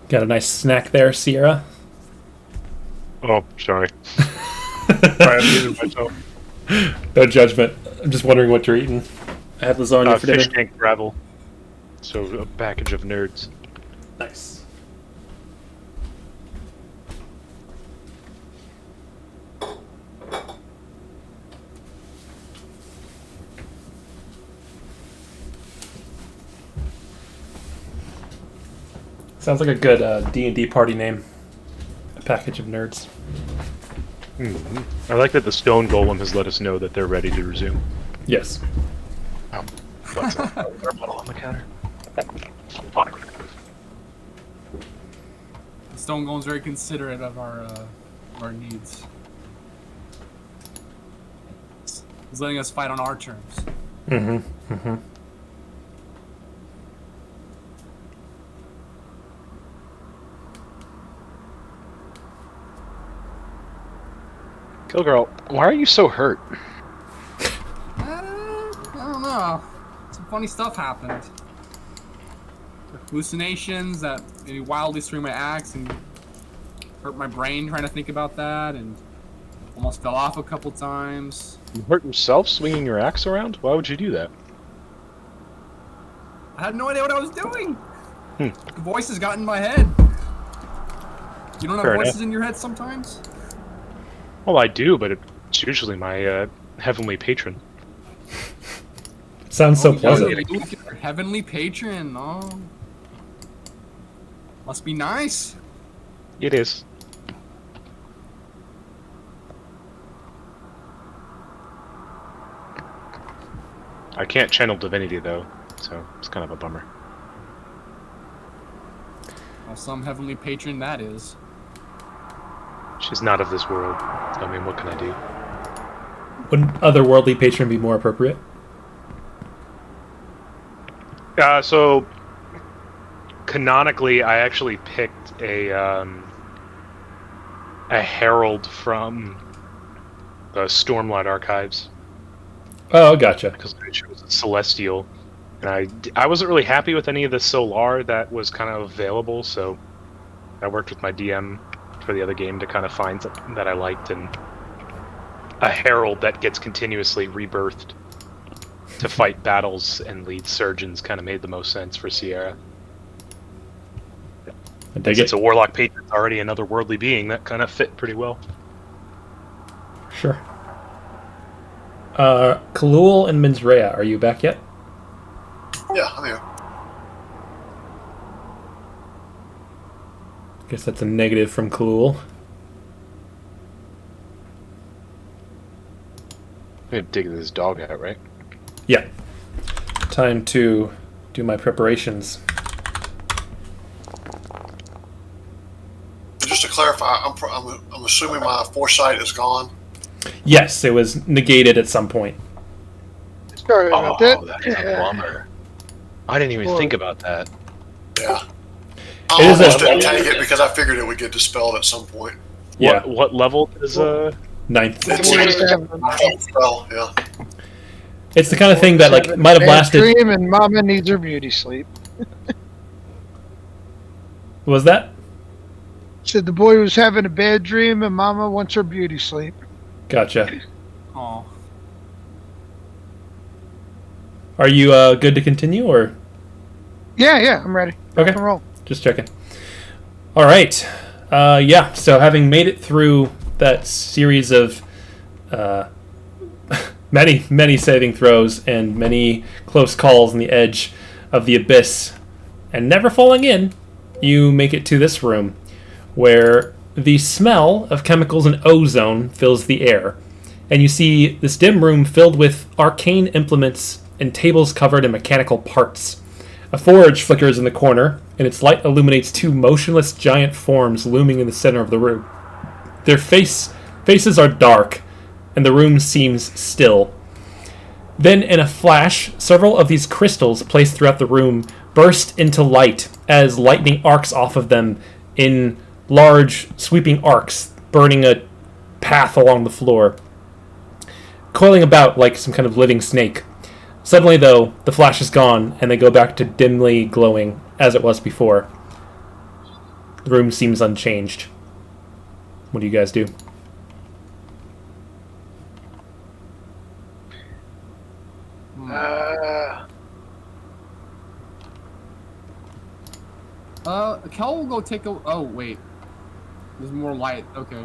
Speaker 1: Got a nice snack there, Sierra.
Speaker 6: Oh, sorry. I muted myself.
Speaker 1: No judgment. I'm just wondering what you're eating. I had lasagna for
Speaker 6: Fish
Speaker 1: dinner.
Speaker 6: tank gravel. So a package of nerds.
Speaker 1: Nice. Sounds like a good D&D party name. A package of nerds.
Speaker 6: I like that the stone golem has let us know that they're ready to resume.
Speaker 1: Yes.
Speaker 6: Oh, what's that? Water bottle on the counter.
Speaker 3: The Stone Golem's very considerate of our needs. He's letting us fight on our terms.
Speaker 1: Mm-hmm. Mm-hmm.
Speaker 6: Killgirl, why are you so hurt?
Speaker 3: I don't know. Some funny stuff happened. Hallucinations that maybe wildly swing my axe and hurt my brain trying to think about that, and almost fell off a couple times.
Speaker 6: You hurt yourself swinging your axe around? Why would you do that?
Speaker 3: I had no idea what I was doing.
Speaker 6: Hmm.
Speaker 3: The voices got in my head. You don't have
Speaker 6: Fair
Speaker 3: voices
Speaker 6: enough.
Speaker 3: in your head sometimes?
Speaker 6: Well, I do, but it's usually my heavenly patron.
Speaker 1: Sounds so
Speaker 3: Oh,
Speaker 1: pleasant.
Speaker 3: your heavenly patron. Oh, must be nice.
Speaker 6: It is. I can't channel divinity though, so it's kind of a bummer.
Speaker 3: Well, some heavenly patron that is.
Speaker 6: She's not of this world. I mean, what can I do?
Speaker 1: Would otherworldly patron be more appropriate?
Speaker 6: So canonically, I actually picked a herald from the Stormlight Archives
Speaker 1: Oh, gotcha.
Speaker 6: because I chose a celestial, and I wasn't really happy with any of the Solar that was kind of available, so I worked with my DM for the other game to kind of find something that I liked, and a herald that gets continuously rebirthed to fight battles and lead surgeons kind of made the most sense for Sierra.
Speaker 1: I dig
Speaker 6: Since
Speaker 1: it.
Speaker 6: a warlock patron's already another worldly being, that kind of fit pretty well.
Speaker 1: Sure. Kalul and Minzrea, are you back yet?
Speaker 5: Yeah, I'm here.
Speaker 1: Guess that's a negative from Kalul.
Speaker 6: I'm gonna dig this dog out, right?
Speaker 1: Yeah. Time to do my preparations.
Speaker 5: Just to clarify, I'm assuming my foresight is gone.
Speaker 1: Yes, it was negated at some point.
Speaker 4: Sorry about that.
Speaker 6: That's a bummer. I didn't even think about that.
Speaker 5: Yeah.
Speaker 1: It
Speaker 5: I
Speaker 1: is
Speaker 5: almost
Speaker 1: a-
Speaker 5: didn't take it because I figured it would get dispelled at some point.
Speaker 1: Yeah.
Speaker 6: What level is
Speaker 1: Ninth.
Speaker 5: Well, yeah.
Speaker 1: It's the kind of thing that like might have
Speaker 4: Bad
Speaker 1: lasted.
Speaker 4: dream and Mama needs her beauty sleep.
Speaker 1: Was that?
Speaker 4: Said the boy was having a bad dream and Mama wants her beauty sleep.
Speaker 1: Gotcha.
Speaker 3: Oh,
Speaker 1: Are you good to continue or?
Speaker 4: Yeah, I'm ready. Rock
Speaker 1: Okay.
Speaker 4: and roll.
Speaker 1: Just checking. All right. Yeah. So having made it through that series of many saving throws and many close calls on the edge of the abyss, and never falling in, you make it to this room, where the smell of chemicals and ozone fills the air, and you see this dim room filled with arcane implements and tables covered in mechanical parts. A forge flickers in the corner, and its light illuminates two motionless giant forms looming in the center of the room. Their faces are dark, and the room seems still. Then, in a flash, several of these crystals placed throughout the room burst into light as lightning arcs off of them in large, sweeping arcs, burning a path along the floor, coiling about like some kind of living snake. Suddenly, though, the flash is gone, and they go back to dimly glowing as it was before. The room seems unchanged. What do you guys do?
Speaker 3: Kel will go take a. Oh wait, there's more light. Okay.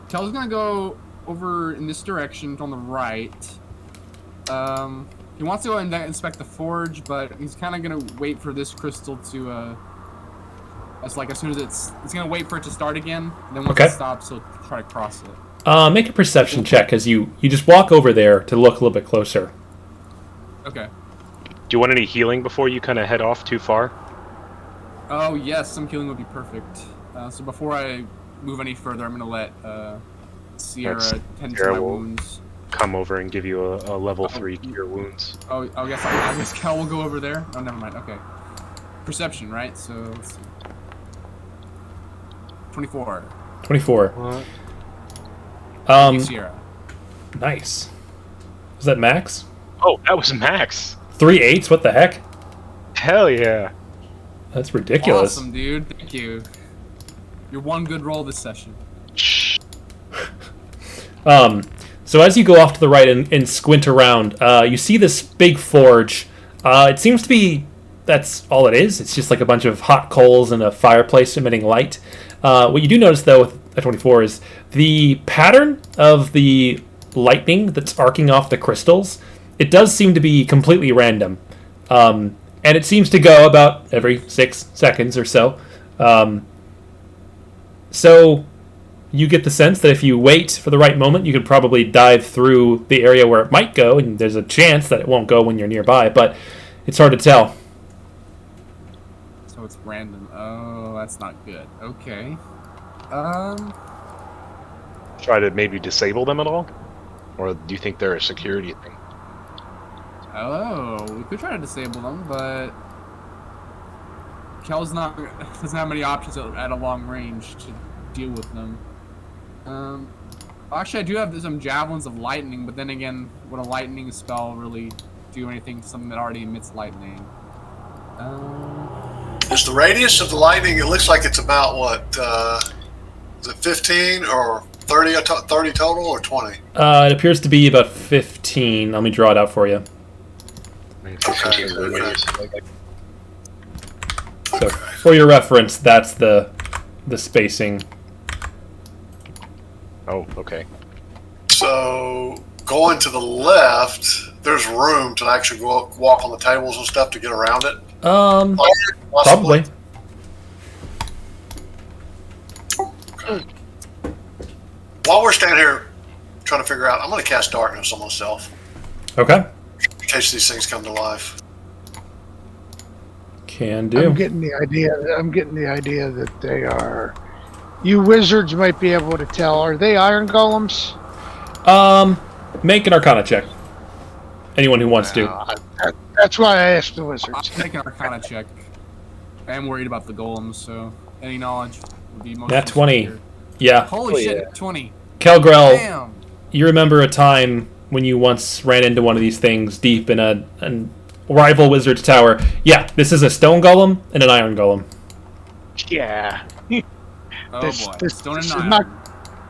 Speaker 3: Kel's gonna go over in this direction on the right. He wants to go and inspect the forge, but he's kind of gonna wait for this crystal to. As soon as it's gonna wait for it to start again. Then once it stops, he'll try to cross it.
Speaker 1: Make a perception check as you just walk over there to look a little bit closer.
Speaker 3: Okay.
Speaker 6: Do you want any healing before you kind of head off too far?
Speaker 3: Oh yes, some healing would be perfect. So before I move any further, I'm gonna let Sierra tend to my wounds.
Speaker 6: Come over and give you a level 3 cure wounds.
Speaker 3: Oh, I guess Cal will go over there. Oh, never mind. Okay. Perception, right? So let's see. 24.
Speaker 1: 24.
Speaker 6: What?
Speaker 3: Sierra.
Speaker 1: Nice. Was that max?
Speaker 6: Oh, that was max.
Speaker 1: 3 8s? What the heck?
Speaker 6: Hell yeah.
Speaker 1: That's ridiculous.
Speaker 3: Awesome, dude. Thank you. You're one good roll this session.
Speaker 1: So as you go off to the right and squint around, you see this big forge. It seems to be, that's all it is. It's just like a bunch of hot coals and a fireplace emitting light. What you do notice, though, with A24 is the pattern of the lightning that's arcing off the crystals. It does seem to be completely random. And it seems to go about every 6 seconds or so. So you get the sense that if you wait for the right moment, you could probably dive through the area where it might go, and there's a chance that it won't go when you're nearby, but it's hard to tell.
Speaker 3: So it's random. Oh, that's not good. Okay.
Speaker 6: Try to maybe disable them at all? Or do you think they're a security thing?
Speaker 3: Oh, we could try to disable them, but Kel's doesn't have many options at a long range to deal with them. Actually, I do have some javelins of lightning, but then again, would a lightning spell really do anything to something that already emits lightning?
Speaker 5: Is the radius of the lightning? It looks like it's about what? Is it 15 or 30? 30 total or 20?
Speaker 1: It appears to be about 15. Let me draw it out for you.
Speaker 5: Okay.
Speaker 1: So, for your reference, that's the spacing.
Speaker 6: Oh, okay.
Speaker 5: So going to the left, there's room to actually walk on the tables and stuff to get around it.
Speaker 1: Probably.
Speaker 5: Okay. While we're standing here trying to figure out, I'm going to cast darkness on myself
Speaker 1: Okay.
Speaker 5: in case these things come to life.
Speaker 1: Can do.
Speaker 4: I'm getting the idea that they are. You wizards might be able to tell. Are they iron golems?
Speaker 1: Make an Arcana check. Anyone who wants to.
Speaker 4: That's why I asked the wizards.
Speaker 3: I'll make an Arcana check. I am worried about the golems, so any knowledge would be most.
Speaker 1: Nat 20.
Speaker 3: Here.
Speaker 1: Yeah.
Speaker 3: Holy shit! 20.
Speaker 1: Kelgrel,
Speaker 3: Damn.
Speaker 1: you remember a time when you once ran into one of these things deep in a rival wizard's tower. Yeah, this is a stone golem and an iron golem.
Speaker 6: Yeah.
Speaker 3: Oh
Speaker 4: This-
Speaker 3: boy.
Speaker 4: this-
Speaker 3: Stone
Speaker 4: this
Speaker 3: and
Speaker 4: is
Speaker 3: iron.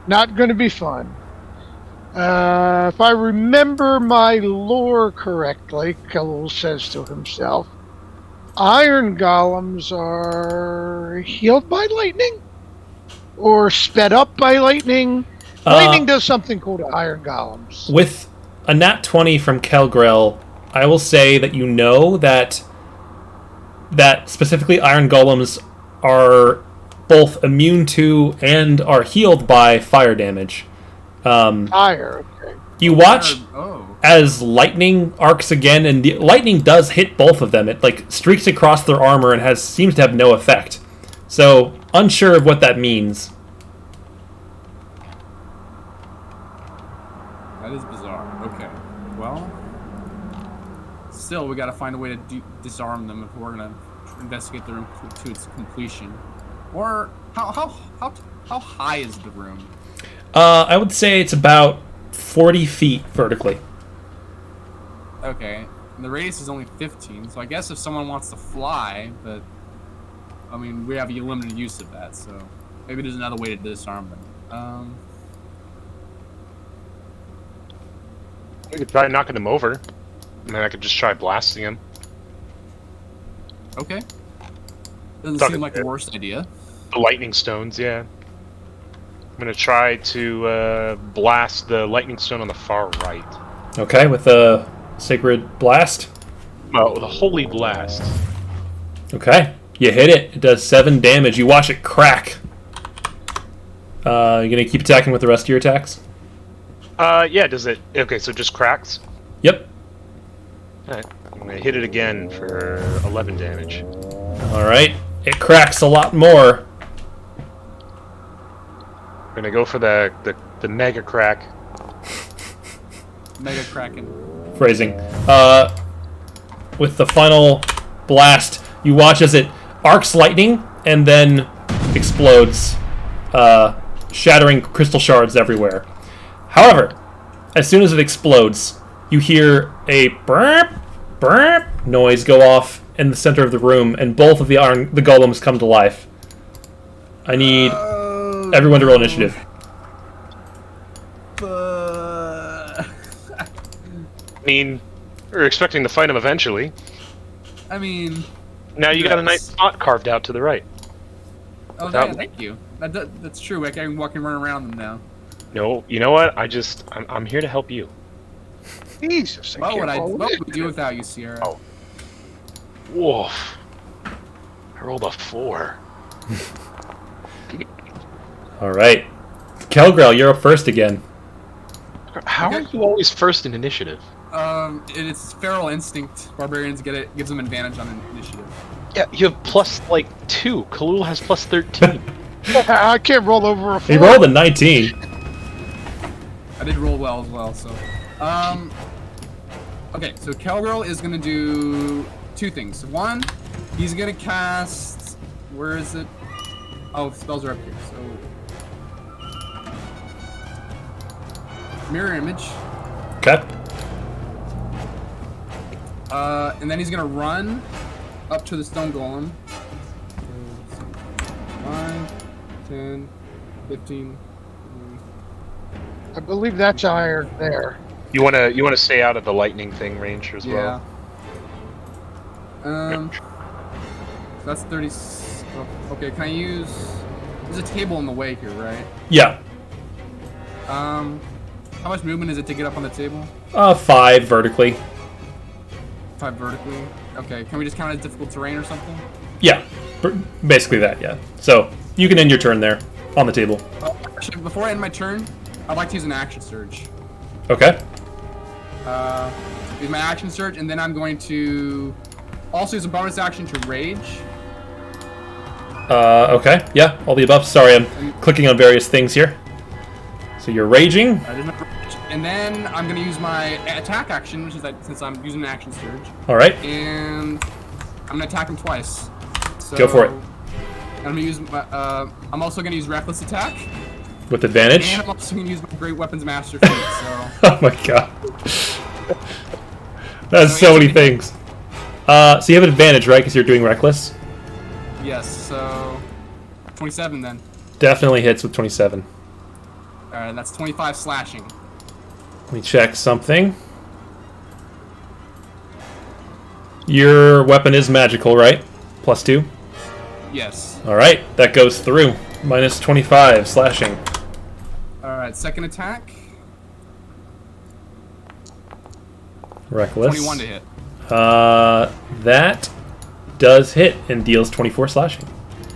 Speaker 4: Not going to be fun. If I remember my lore correctly, Kelul says to himself, iron golems are healed by lightning? Or sped up by lightning? Lightning does something cool to iron golems.
Speaker 1: With a nat 20 from Kelgrel, I will say that you know that specifically iron golems are both immune to and are healed by fire damage.
Speaker 4: Fire, okay.
Speaker 1: You watch
Speaker 3: Oh.
Speaker 1: as lightning arcs again, and the lightning does hit both of them. It like streaks across their armor and seems to have no effect. So unsure of what that means.
Speaker 3: That is bizarre. Okay. Well, still, we gotta find a way to disarm them if we're gonna investigate the room to its completion. Or how high is the room?
Speaker 1: I would say it's about 40 feet vertically.
Speaker 3: Okay. And the radius is only 15, so I guess if someone wants to fly, but I mean, we have a limited use of that, so maybe there's another way to disarm them.
Speaker 6: We could try knocking them over. I mean, I could just try blasting them.
Speaker 3: Okay. Doesn't
Speaker 6: Talking
Speaker 3: seem like the
Speaker 6: about-
Speaker 3: worst idea.
Speaker 6: The lightning stones, yeah. I'm gonna try to blast the lightning stone on the far right.
Speaker 1: Okay, with a sacred blast.
Speaker 6: Well, with a holy blast.
Speaker 1: Okay, you hit it. It does 7 damage. You watch it crack. You gonna keep attacking with the rest of your attacks?
Speaker 6: Yeah, does it... Okay, so it just cracks?
Speaker 1: Yep.
Speaker 6: Alright, I'm gonna hit it again for 11 damage.
Speaker 1: Alright, it cracks a lot more.
Speaker 6: I'm gonna go for the mega crack.
Speaker 3: Mega Kraken.
Speaker 1: Phrasing. With the final blast, you watch as it arcs lightning and then explodes, shattering crystal shards everywhere. However, as soon as it explodes, you hear a burp, burp noise go off in the center of the room, and both of the golems come to life. I need everyone to roll initiative.
Speaker 6: I mean, we're expecting to fight him eventually.
Speaker 3: I mean...
Speaker 6: Now you got a nice spot carved out to the right.
Speaker 3: Oh,
Speaker 6: That-
Speaker 3: yeah, thank you. That's true. I can walk and run around them now.
Speaker 6: No, you know what? I'm here to help you.
Speaker 4: Jesus,
Speaker 3: What would
Speaker 4: roll
Speaker 3: we do
Speaker 4: initiative.
Speaker 3: without you, Sierra?
Speaker 6: Oh. Woof. I rolled a 4.
Speaker 1: Alright. Kelgrel, you're up first again.
Speaker 6: How are you always first in initiative?
Speaker 3: It's feral instinct. Barbarians gives them advantage on initiative.
Speaker 6: Yeah, you have plus, like, 2. Kalul has plus 13.
Speaker 4: I can't roll over a 4.
Speaker 1: He rolled a 19.
Speaker 3: I did roll well as well, so... Okay, so Kelgrel is gonna do 2 things. One, he's gonna cast... Where is it? Oh, spells are up here, so... Mirror Image.
Speaker 1: Okay.
Speaker 3: And then he's gonna run up to the stone golem. 5, 10, 15...
Speaker 4: I believe that's iron there.
Speaker 6: You wanna stay out of the lightning thing range as
Speaker 3: Yeah.
Speaker 6: well?
Speaker 3: So that's 30... Okay, can I use... There's a table in the way here, right?
Speaker 1: Yeah.
Speaker 3: How much movement is it to get up on the table?
Speaker 1: 5 vertically.
Speaker 3: 5 vertically. Okay, can we just count it as difficult terrain or something?
Speaker 1: Yeah. Basically that, yeah. So, you can end your turn there, on the table.
Speaker 3: Actually, before I end my turn, I'd like to use an action surge.
Speaker 1: Okay.
Speaker 3: Use my action surge, and then I'm going to also use a bonus action to rage.
Speaker 1: Okay. Yeah, all the above. Sorry, I'm clicking on various things here. So you're raging.
Speaker 3: And then I'm going to use my attack action, which is since I'm using an action surge.
Speaker 1: Alright.
Speaker 3: And I'm going to attack him twice. So,
Speaker 1: Go for it.
Speaker 3: I'm going to use my, I'm also going to use reckless attack.
Speaker 1: With advantage.
Speaker 3: And I'm also going to use my great weapons master feat, so...
Speaker 1: Oh my god. That's so many things. So you have an advantage, right? Because you're doing reckless?
Speaker 3: Yes, so... 27 then.
Speaker 1: Definitely hits with 27.
Speaker 3: Alright, that's 25 slashing.
Speaker 1: Let me check something. Your weapon is magical, right? Plus 2?
Speaker 3: Yes.
Speaker 1: Alright, that goes through. Minus 25 slashing.
Speaker 3: Alright, second attack.
Speaker 1: Reckless.
Speaker 3: 21 to hit.
Speaker 1: That does hit and deals 24 slashing.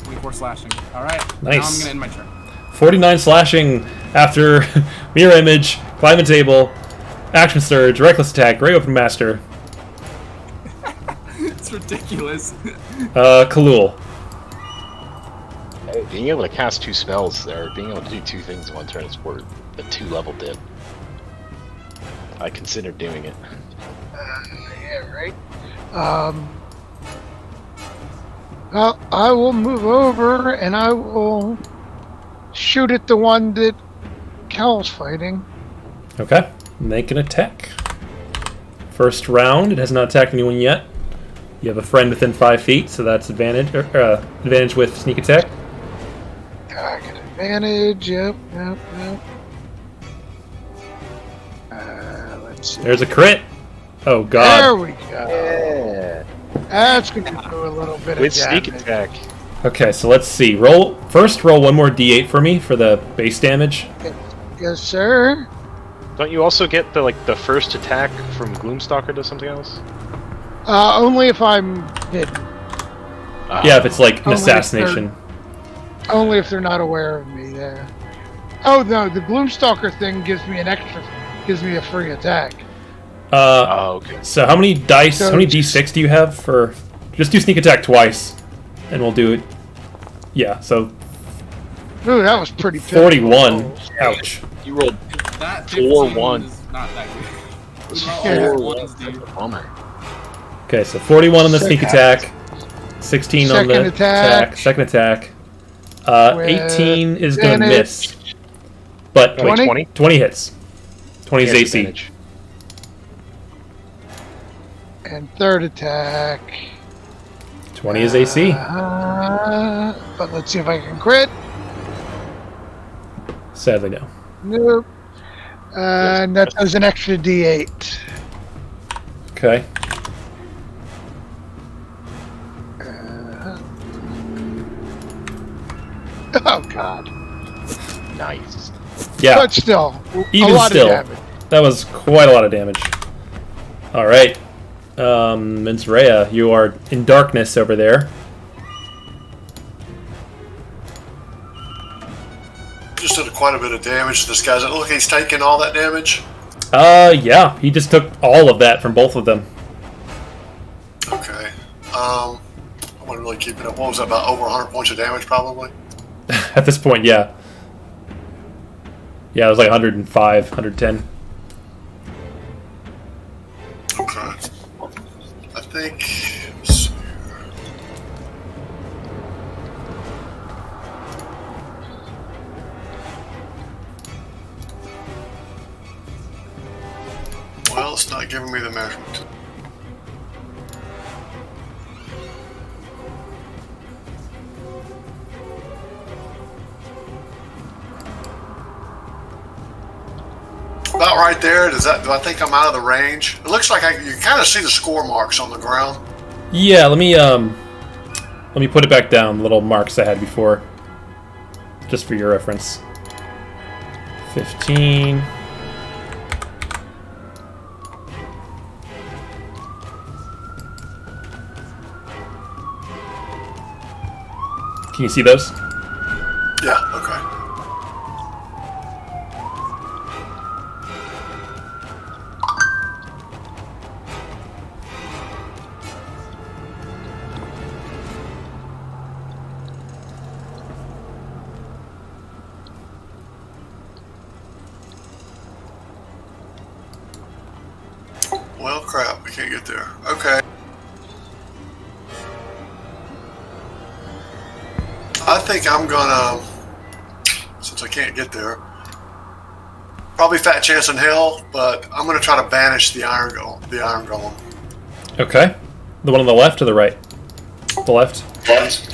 Speaker 3: 24 slashing. Alright, now I'm
Speaker 1: Nice.
Speaker 3: going to end my turn.
Speaker 1: 49 slashing after mirror image, climb a table, action surge, reckless attack, great weapon master.
Speaker 3: It's ridiculous.
Speaker 1: Kalul.
Speaker 7: Being able to cast 2 spells there, being able to do 2 things in one turn is worth a 2-level dip. I considered doing it.
Speaker 4: Yeah, right. Well, I will move over and I will shoot at the one that Cal's fighting.
Speaker 1: Okay, make an attack. First round, it has not attacked anyone yet. You have a friend within 5 feet, so that's advantage. Advantage with sneak attack.
Speaker 4: I get advantage. Yep. Let's see.
Speaker 1: There's a crit. Oh
Speaker 4: There
Speaker 1: god.
Speaker 4: we go.
Speaker 7: Yeah.
Speaker 4: That's going to do a little bit
Speaker 7: With
Speaker 4: of damage.
Speaker 7: sneak attack.
Speaker 1: Okay, so let's see. Roll one more d8 for me for the base damage.
Speaker 4: Yes, sir.
Speaker 6: Don't you also get the first attack from Gloomstalker to something else?
Speaker 4: Only if I'm hidden.
Speaker 1: Yeah, if it's like an
Speaker 4: Only if
Speaker 1: assassination.
Speaker 4: Only if they're not aware of me there. Oh no, the Gloomstalker thing gives me a free attack.
Speaker 7: Oh, okay.
Speaker 1: So how many dice?
Speaker 4: So
Speaker 1: How many
Speaker 4: just-
Speaker 1: d6 do you have for? Just do sneak attack twice, and we'll do it. Yeah, so
Speaker 4: Ooh, that was pretty pitiful.
Speaker 1: 41. Ouch.
Speaker 7: You rolled
Speaker 3: That
Speaker 7: 4-1.
Speaker 3: 15 is not that good. What about
Speaker 4: Yeah.
Speaker 3: all the ones, dude?
Speaker 7: bummer.
Speaker 1: Okay, so 41 on the sneak
Speaker 4: Second.
Speaker 1: attack, 16 on the
Speaker 4: Second attack.
Speaker 1: second attack.
Speaker 4: With
Speaker 1: 18 is gonna
Speaker 4: advantage.
Speaker 1: miss, but
Speaker 4: 20?
Speaker 1: 20 hits. 20 is
Speaker 6: He has
Speaker 1: AC.
Speaker 6: advantage.
Speaker 4: And third attack.
Speaker 1: 20 is AC.
Speaker 4: But let's see if I can crit.
Speaker 1: Sadly, no.
Speaker 4: Nope. And that does an extra D8.
Speaker 1: Okay.
Speaker 4: Oh god.
Speaker 7: Nice.
Speaker 1: Yeah.
Speaker 4: But still,
Speaker 1: Even
Speaker 4: a lot
Speaker 1: still.
Speaker 4: of damage.
Speaker 1: That was quite a lot of damage. All right, Ms. Rhea, you are in darkness over there.
Speaker 5: Just did quite a bit of damage to this guy. Does it look like he's taking all that damage?
Speaker 1: Yeah, he just took all of that from both of them.
Speaker 5: Okay. I wasn't really keeping up. What was that, about over 100 points of damage, probably?
Speaker 1: At this point, yeah. Yeah, it was like 105, 110.
Speaker 5: Okay. I think. Let's see here. Well, it's not giving me the measurement. About right there. Do I think I'm out of the range? It looks like you kind of see the score marks on the ground.
Speaker 1: Yeah, let me put it back down. The little marks I had before, just for your reference. 15. Can you see those?
Speaker 5: Yeah. Okay. Well, crap. We can't get there. Okay. I think I'm gonna, since I can't get there, probably fat chance in hell, but I'm gonna try to banish the iron golem.
Speaker 1: Okay. The one on the left or the right? The left.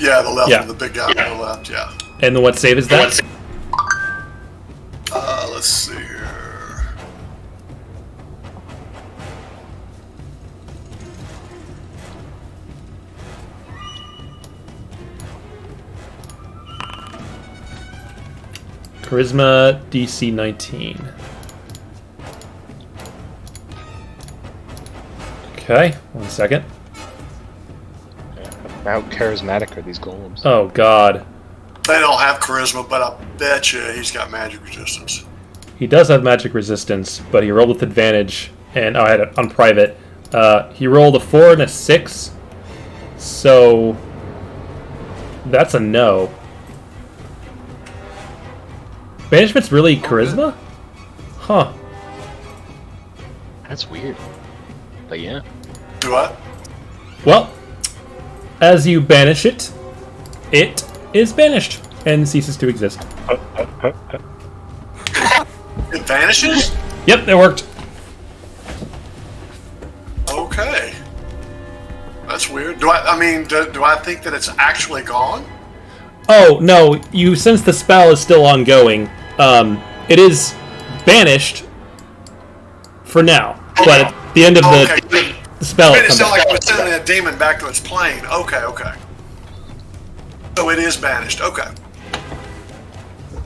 Speaker 5: Yeah, the left,
Speaker 1: Yeah.
Speaker 5: the big guy on the left. Yeah.
Speaker 1: And then what save is that?
Speaker 5: Let's see here.
Speaker 1: Charisma DC 19. Okay, 1 second.
Speaker 6: How charismatic are these golems?
Speaker 1: Oh god.
Speaker 5: They don't have charisma, but I bet you he's got magic resistance.
Speaker 1: He does have magic resistance, but he rolled with advantage, and I had it on private. He rolled a 4 and a 6, so that's a no. Banishment's really charisma? Huh.
Speaker 7: That's weird. But yeah.
Speaker 5: Do I?
Speaker 1: Well, as you banish it, it is banished and ceases to exist.
Speaker 5: It vanishes?
Speaker 1: Yep, it worked.
Speaker 5: Okay. That's weird. Do I think that it's actually gone?
Speaker 1: Oh, no, since the spell is still ongoing, it is banished for now. But at the end of the spell,
Speaker 5: It sounded like I was sending a demon back to its plane. Okay. So it is banished. Okay.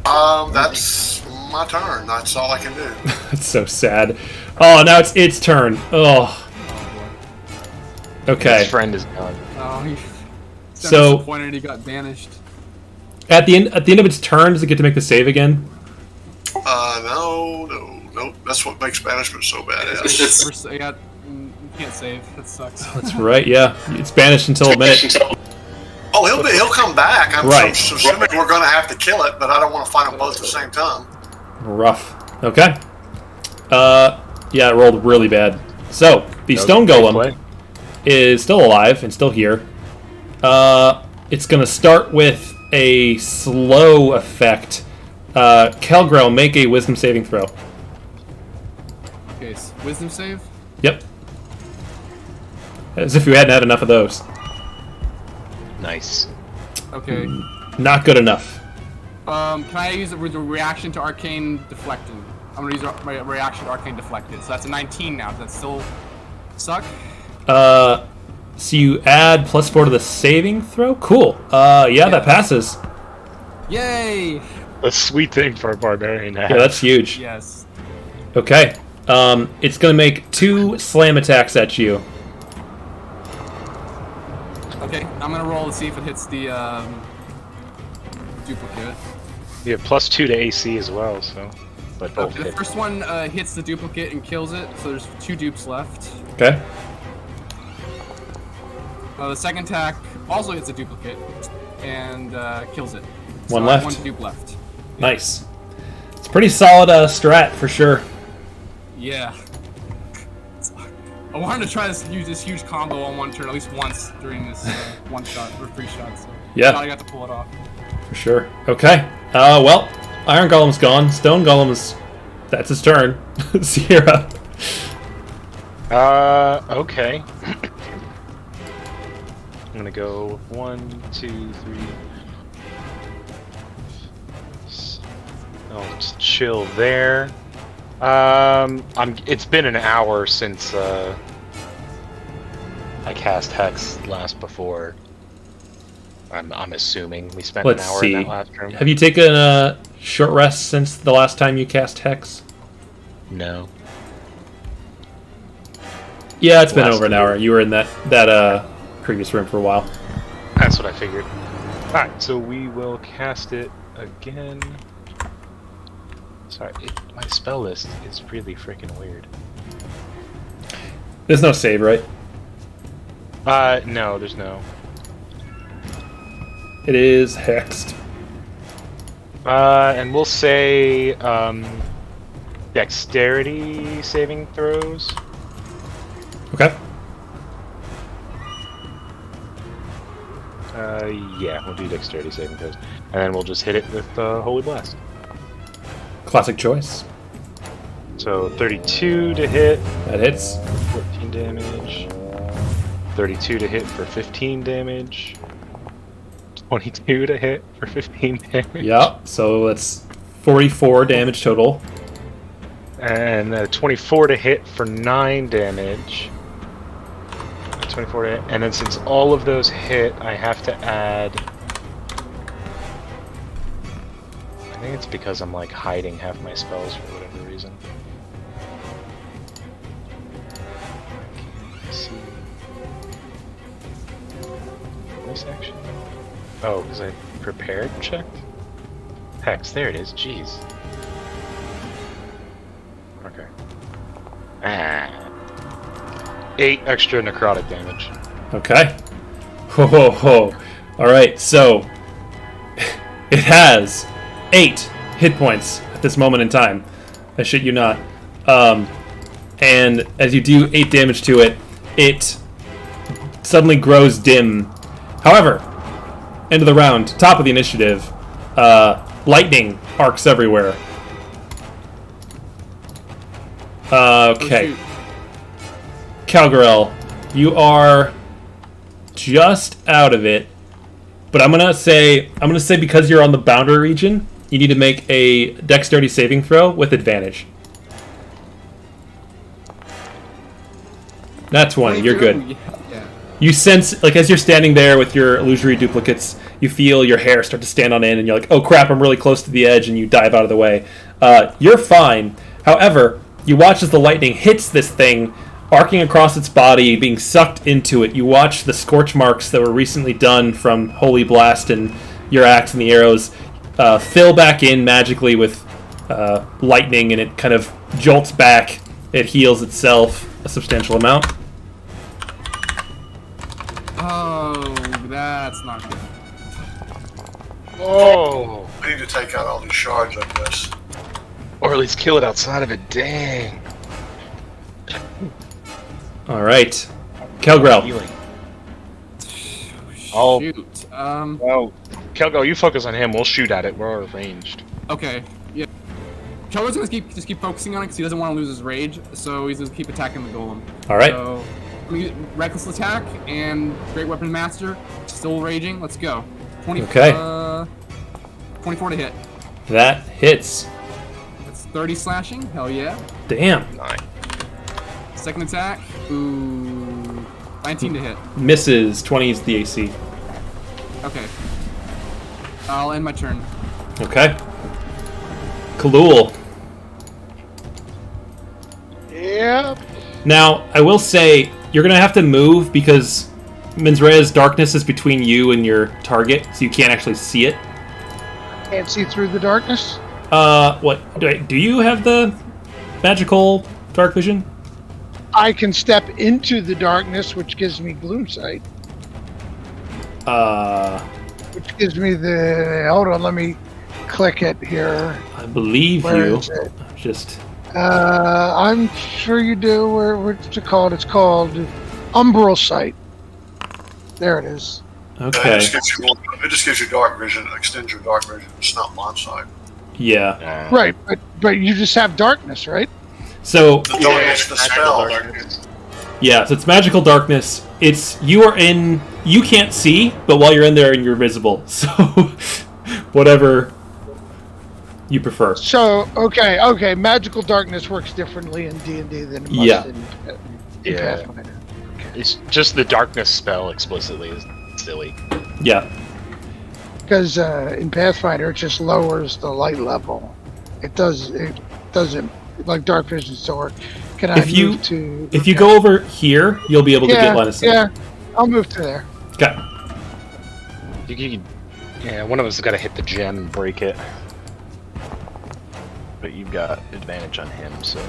Speaker 5: That's my turn. That's all I can do.
Speaker 1: That's so sad. Oh, now it's its turn. Oh. Okay.
Speaker 7: His friend is gone.
Speaker 3: Oh, he's
Speaker 1: So-
Speaker 3: disappointed he got banished.
Speaker 1: At the end of its turn, does it get to make the save again?
Speaker 5: No. That's what makes banishment so bad.
Speaker 3: Yeah, you can't save. That sucks.
Speaker 1: That's right. Yeah, it's banished until a minute.
Speaker 5: Oh, he'll come back. I'm
Speaker 1: Right.
Speaker 5: assuming we're going to have to kill it, but I don't want to fight them both at the same time.
Speaker 1: Rough. Okay. Yeah, it rolled really bad. So the stone
Speaker 7: Great
Speaker 1: golem
Speaker 7: play.
Speaker 1: is still alive and still here. It's gonna start with a slow effect. Kelgrel, make a wisdom saving throw.
Speaker 3: Okay, wisdom save.
Speaker 1: Yep. As if you hadn't had enough of those.
Speaker 7: Nice.
Speaker 3: Okay.
Speaker 1: Not good enough.
Speaker 3: Can I use the reaction to arcane deflecting? I'm gonna use my reaction to arcane deflected. So that's a 19 now. Does that still suck?
Speaker 1: So you add +4 to the saving throw? Cool. Yeah, that passes.
Speaker 3: Yay!
Speaker 6: A sweet thing for a barbarian to have.
Speaker 1: Yeah, that's huge.
Speaker 3: Yes.
Speaker 1: Okay. It's gonna make 2 slam attacks at you.
Speaker 3: Okay, I'm gonna roll to see if it hits the duplicate.
Speaker 6: You have +2 to AC as well, so.
Speaker 7: But both
Speaker 3: Okay, the
Speaker 7: hit.
Speaker 3: first one hits the duplicate and kills it, so there's 2 dupes left.
Speaker 1: Okay.
Speaker 3: The second attack also hits a duplicate and kills it. So
Speaker 1: One
Speaker 3: I have
Speaker 1: left.
Speaker 3: 1 dupe left.
Speaker 1: Nice. It's a pretty solid strat for sure.
Speaker 3: Yeah. I wanted to try use this huge combo on one turn at least once during this one shot or 3 shots. So
Speaker 1: Yeah.
Speaker 3: I thought I got to pull it off.
Speaker 1: For sure. Okay. Well, Iron Golem's gone. Stone Golem's... That's his turn. Sierra.
Speaker 6: Okay. I'm gonna go 1, 2, 3. I'll just chill there. It's been an hour since I cast Hex last before. I'm assuming we spent
Speaker 1: Let's
Speaker 6: an hour
Speaker 1: see.
Speaker 6: in that last room.
Speaker 1: Have you taken a short rest since the last time you cast Hex?
Speaker 6: No.
Speaker 1: Yeah, it's been
Speaker 6: Last
Speaker 1: over an hour. You were in that previous room for a while.
Speaker 6: That's what I figured. Alright, so we will cast it again. Sorry, my spell list is really freaking weird.
Speaker 1: There's no save, right?
Speaker 6: No, there's no.
Speaker 1: It is hexed.
Speaker 6: And we'll say, dexterity saving throws.
Speaker 1: Okay.
Speaker 6: Yeah, we'll do dexterity saving throws. And then we'll just hit it with Holy Blast.
Speaker 1: Classic choice.
Speaker 6: So 32 to hit,
Speaker 1: That hits.
Speaker 6: 14 damage. 32 to hit for 15 damage. 22 to hit for 15 damage.
Speaker 1: Yep. So that's 44 damage total.
Speaker 6: And 24 to hit for 9 damage. 24 to hit. And then since all of those hit, I have to add... I think it's because I'm like hiding half my spells for whatever reason. Let's see. This action? Oh, because I prepared and checked? Hex, there it is. Jeez. Okay. 8 extra necrotic damage.
Speaker 1: Okay. Ho ho ho. Alright, so it has 8 hit points at this moment in time. I shit you not. And as you do 8 damage to it, it suddenly grows dim. However, end of the round, top of the initiative, lightning arcs everywhere. Okay.
Speaker 3: Oh, shoot.
Speaker 1: Calgarel, you are just out of it. But I'm gonna say because you're on the boundary region, you need to make a dexterity saving throw with advantage. That's 20. You're good.
Speaker 3: Yeah.
Speaker 1: You sense, like, as you're standing there with your illusory duplicates, you feel your hair start to stand on end, and you're like, oh crap, I'm really close to the edge, and you dive out of the way. You're fine. However, you watch as the lightning hits this thing, arcing across its body, being sucked into it. You watch the scorch marks that were recently done from Holy Blast and your axe and the arrows fill back in magically with lightning, and it kind of jolts back. It heals itself a substantial amount.
Speaker 3: Oh, that's not good.
Speaker 7: Oh!
Speaker 5: We need to take out all these shards, I guess.
Speaker 7: Or at least kill it outside of it. Dang.
Speaker 1: All right, Kelgrel.
Speaker 7: Healing. Oh.
Speaker 3: Shoot.
Speaker 7: Well, Kelgo, you focus on him. We'll shoot at it. We're ranged.
Speaker 3: Okay. Yeah. Kelgo's gonna keep focusing on it because he doesn't want to lose his rage, so he's gonna keep attacking the golem.
Speaker 1: All right.
Speaker 3: So, I'm gonna get reckless attack and great weapon master. Still raging. Let's go. 20.
Speaker 1: Okay.
Speaker 3: 24 to hit.
Speaker 1: That hits.
Speaker 3: That's 30 slashing. Hell yeah.
Speaker 1: Damn.
Speaker 7: Nine.
Speaker 3: Second attack. Ooh. 19 to hit.
Speaker 1: Misses. 20 is the AC.
Speaker 3: Okay. I'll end my turn.
Speaker 1: Okay. Kalul.
Speaker 4: Yep.
Speaker 1: Now, I will say, you're going to have to move because Minzrea's darkness is between you and your target, so you can't actually see it.
Speaker 4: Can't see through the darkness.
Speaker 1: What? Do you have the magical dark vision?
Speaker 4: I can step into the darkness, which gives me gloom sight. Which gives me the... Hold on, let me click it here.
Speaker 1: I believe
Speaker 4: Where
Speaker 1: you.
Speaker 4: is it?
Speaker 1: Just...
Speaker 4: I'm sure you do. What's it called? It's called umbral sight. There it is.
Speaker 1: Okay.
Speaker 5: It just gives you dark vision. It extends your dark vision. It's not blind sight.
Speaker 1: Yeah.
Speaker 4: Right, but you just have darkness, right?
Speaker 1: So,
Speaker 5: The darkness, the spell.
Speaker 1: yeah, so it's magical darkness. It's, you can't see, but while you're in there, you're visible. So, whatever you prefer.
Speaker 4: So, okay, magical darkness works differently in D&D than it must in Pathfinder.
Speaker 7: It's just the darkness spell explicitly is silly.
Speaker 1: Yeah.
Speaker 4: Because in Pathfinder, it just lowers the light level. It doesn't like dark vision sword. Can I move to?
Speaker 1: If you go over here, you'll be able to get line of sight.
Speaker 4: Yeah, I'll move to there.
Speaker 1: Okay.
Speaker 7: Yeah, one of us has got to hit the gem and break it. But you've got advantage on him, so.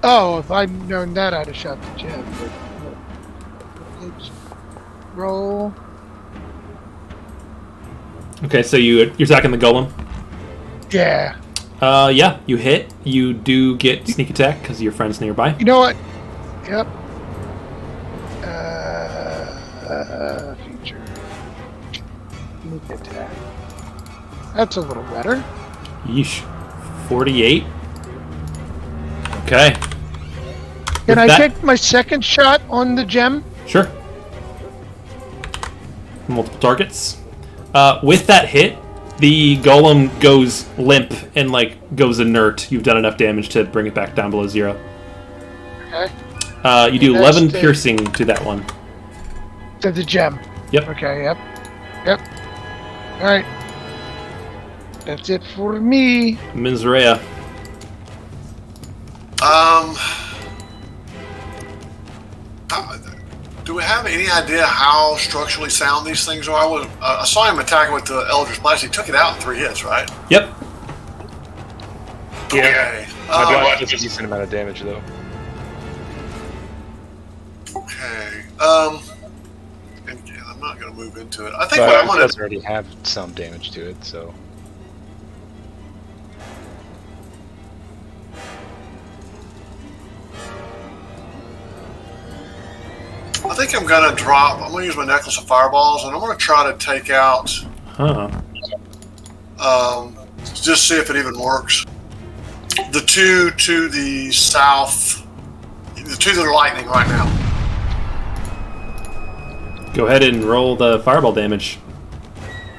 Speaker 4: Oh, if I'd known that, I'd have shot the gem. Let's roll.
Speaker 1: Okay, so you're attacking the golem.
Speaker 4: Yeah.
Speaker 1: Yeah, you hit. You do get sneak attack because your friend's nearby.
Speaker 4: You know what? Yep. Feature. Sneak attack. That's a little better.
Speaker 1: Yeesh. 48. Okay.
Speaker 4: Can I take my second shot on the gem?
Speaker 1: Sure. Multiple targets. With that hit, the golem goes limp and goes inert. You've done enough damage to bring it back down below 0.
Speaker 4: Okay.
Speaker 1: You do 11 piercing to that one.
Speaker 4: To the gem.
Speaker 1: Yep.
Speaker 4: Okay, yep. Alright. That's it for me.
Speaker 1: Minzrea.
Speaker 5: Do we have any idea how structurally sound these things are? I saw him attack with the Eldritch Blast. He took it out in 3 hits, right?
Speaker 1: Yep.
Speaker 5: Okay.
Speaker 7: My blast does a decent amount of damage, though.
Speaker 5: Okay. And yeah, I'm not going to move into it. I think what I'm going
Speaker 7: It does
Speaker 5: to...
Speaker 7: already have some damage to it, so.
Speaker 5: I think I'm going to drop... I'm going to use my Necklace of Fireballs, and I'm going to try to take out...
Speaker 1: Huh.
Speaker 5: Just see if it even works. The 2 to the south... The 2 that are lightning right now.
Speaker 1: Go ahead and roll the fireball damage.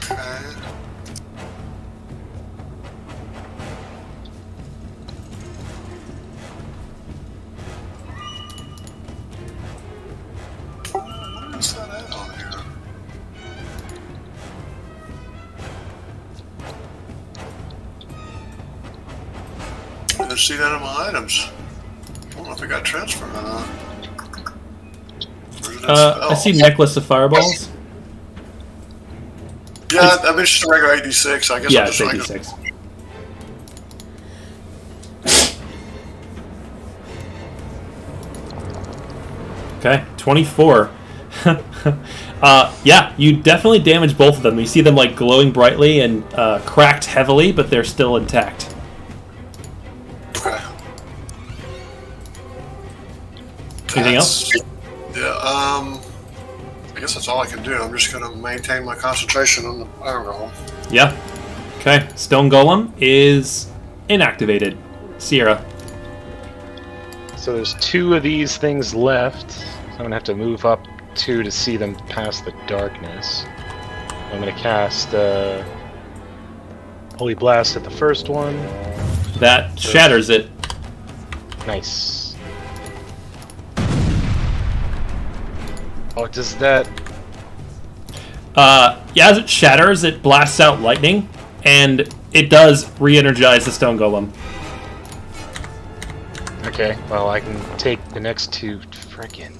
Speaker 5: Okay. Where's that at on here? I didn't see that in my items. I don't know if it got transferred or not. Where's it in
Speaker 1: I see
Speaker 5: spells?
Speaker 1: necklace of fireballs.
Speaker 5: Yeah, I mean, it's just a regular 86. I guess
Speaker 1: Yeah,
Speaker 5: I'll
Speaker 1: it's
Speaker 5: just
Speaker 1: 86. Okay, 24. Yeah, you definitely damage both of them. You see them like glowing brightly and cracked heavily, but they're still intact.
Speaker 5: Okay.
Speaker 1: Anything else?
Speaker 5: Yeah, I guess that's all I can do. I'm just going to maintain my concentration on the iron golem.
Speaker 1: Yeah. Okay, stone golem is inactivated. Sierra.
Speaker 6: So there's 2 of these things left. So I'm gonna have to move up 2 to see them past the darkness. I'm gonna cast Holy Blast at the first one.
Speaker 1: That shatters it.
Speaker 6: Nice. Oh, does that?
Speaker 1: Yeah, as it shatters, it blasts out lightning, and it does re-energize the stone golem.
Speaker 6: Okay, well I can take the next 2 frickin'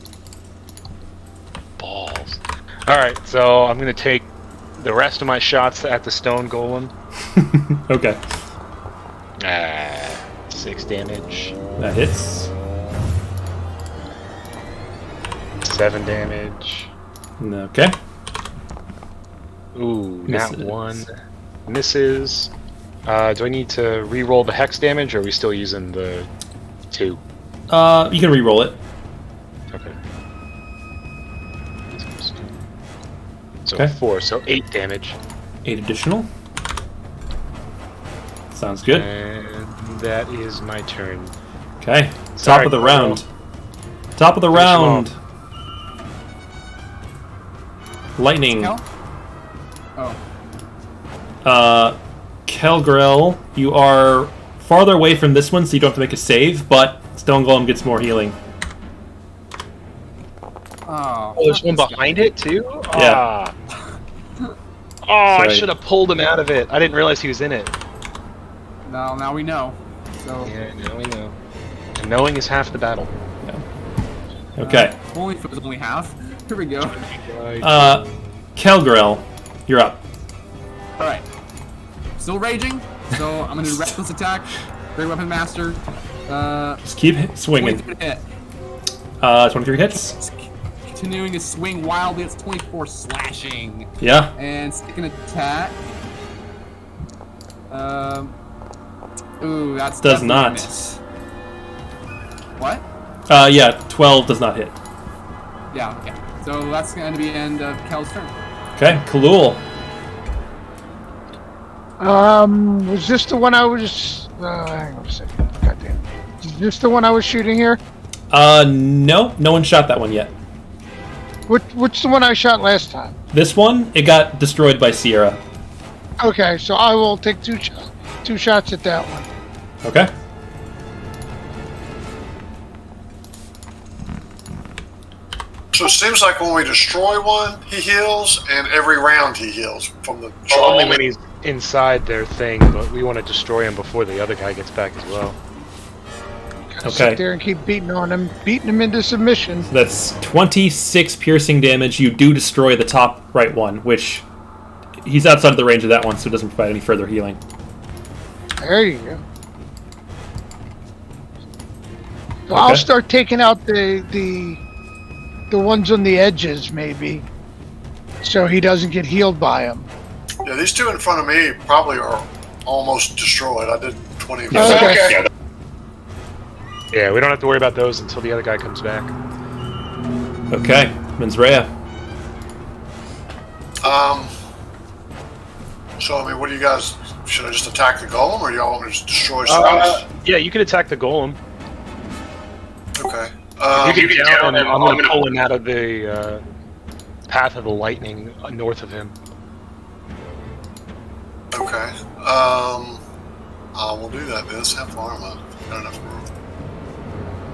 Speaker 6: balls. Alright, so I'm gonna take the rest of my shots at the stone golem.
Speaker 1: Okay.
Speaker 6: 6 damage.
Speaker 1: That hits.
Speaker 6: 7 damage.
Speaker 1: Okay.
Speaker 6: Ooh,
Speaker 1: Misses.
Speaker 6: nat 1. Misses. Do I need to re-roll the hex damage, or are we still using the 2?
Speaker 1: You can re-roll it.
Speaker 6: Okay. So
Speaker 1: Okay.
Speaker 6: 4, so 8 damage.
Speaker 1: 8 additional. Sounds good.
Speaker 6: And that is my turn.
Speaker 1: Okay. Top
Speaker 6: Sorry,
Speaker 1: of the
Speaker 6: Carl.
Speaker 1: round. Top of the
Speaker 6: Finish 'em
Speaker 1: round. Lightning.
Speaker 3: Cal? Oh.
Speaker 1: Kelgrel, you are farther away from this one, so you don't have to make a save, but Stone Golem gets more healing.
Speaker 3: Oh,
Speaker 6: Oh, there's one
Speaker 3: fuck this
Speaker 6: behind it too?
Speaker 1: Yeah.
Speaker 6: Oh, I
Speaker 1: Sorry.
Speaker 6: should have pulled him out of it. I didn't realize he was in it.
Speaker 3: guy. Now we know. So,
Speaker 6: Yeah, now we know. And knowing is half the battle.
Speaker 1: Okay.
Speaker 3: only if it was only half. Here we go.
Speaker 1: Kelgrel, you're up.
Speaker 3: Alright. Still raging, so I'm gonna do Reckless Attack, Great Weapon Master.
Speaker 1: Just keep swinging.
Speaker 3: 23 to hit.
Speaker 1: 23 hits.
Speaker 3: Continuing to swing wildly, it's 24 slashing.
Speaker 1: Yeah.
Speaker 3: And second attack. Ooh, that's
Speaker 1: Does
Speaker 3: definitely a
Speaker 1: not.
Speaker 3: miss. What?
Speaker 1: Yeah, 12 does not hit.
Speaker 3: Yeah, okay. So that's going to be the end of Kel's turn.
Speaker 1: Okay, Kalul.
Speaker 4: Was this the one I was? Hang on a second. Goddamn. Is this the one I was shooting here?
Speaker 1: No one shot that one yet.
Speaker 4: What's the one I shot last time?
Speaker 1: This one, it got destroyed by Sierra.
Speaker 4: Okay, so I will take two shots at that one.
Speaker 1: Okay.
Speaker 5: So it seems like when we destroy one, he heals, and every round he heals from the.
Speaker 6: Only when he's inside their thing, but we want to destroy him before the other guy gets back as well.
Speaker 4: Gotta
Speaker 1: Okay.
Speaker 4: Sit there and keep beating him into submission.
Speaker 1: That's 26 piercing damage. You do destroy the top right one, which he's outside of the range of that one, so it doesn't provide any further healing.
Speaker 4: There you go. So I'll start taking out the ones on the edges, maybe, so he doesn't get healed by them.
Speaker 5: Yeah, these two in front of me probably are almost destroyed. I did 20.
Speaker 4: Okay.
Speaker 6: Yeah, we don't have to worry about those until the other guy comes back.
Speaker 1: Okay, Menzrea.
Speaker 5: So I mean, what do you guys? Should I just attack the golem, or do y'all want me to just destroy some?
Speaker 6: Yeah, you could attack the golem.
Speaker 5: Okay.
Speaker 6: You can down, and I'm going to pull him out of the path of the lightning north of him.
Speaker 5: Okay. I will do that, Biz. How far am I? Got enough room.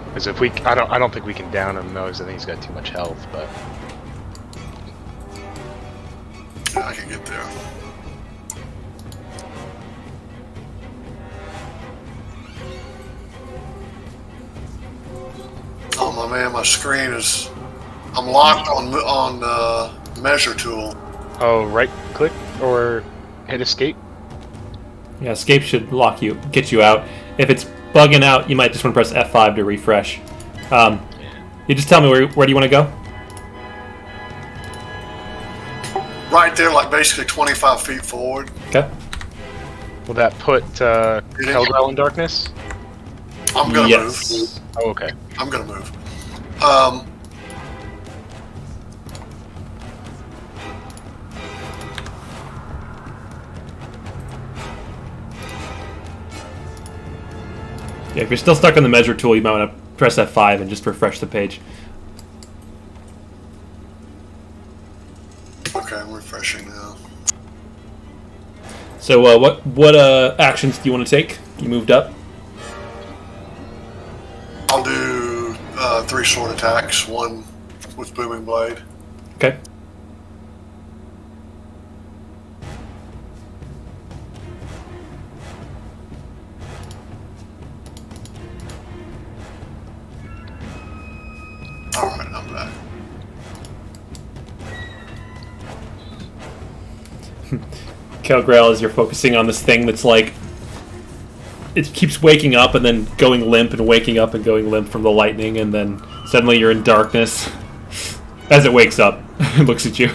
Speaker 6: Because if we, I don't think we can down him though, because I think he's got too much health. But
Speaker 5: Yeah, I can get there. Oh my man, my screen is. I'm locked on measure tool.
Speaker 6: oh, right click or hit escape.
Speaker 1: Yeah, escape should get you out. If it's bugging out, you might just want to press F5 to refresh. You just tell me where do you want to go?
Speaker 5: Right there, like basically 25 feet forward.
Speaker 1: Okay.
Speaker 6: Will that put Keldrell in darkness?
Speaker 5: I'm gonna
Speaker 1: Yes.
Speaker 5: move.
Speaker 6: Oh, okay.
Speaker 5: I'm gonna move.
Speaker 1: Yeah, if you're still stuck on the measure tool, you might want to press F5 and just refresh the page.
Speaker 5: Okay, I'm refreshing now.
Speaker 1: So what actions do you want to take? You moved up.
Speaker 5: I'll do 3 sword attacks, 1 with booming blade.
Speaker 1: Okay.
Speaker 5: Alright, I'm back.
Speaker 1: Kelgrel, as you're focusing on this thing that's like, it keeps waking up and then going limp and waking up and going limp from the lightning, and then suddenly you're in darkness. As it wakes up, it looks at you.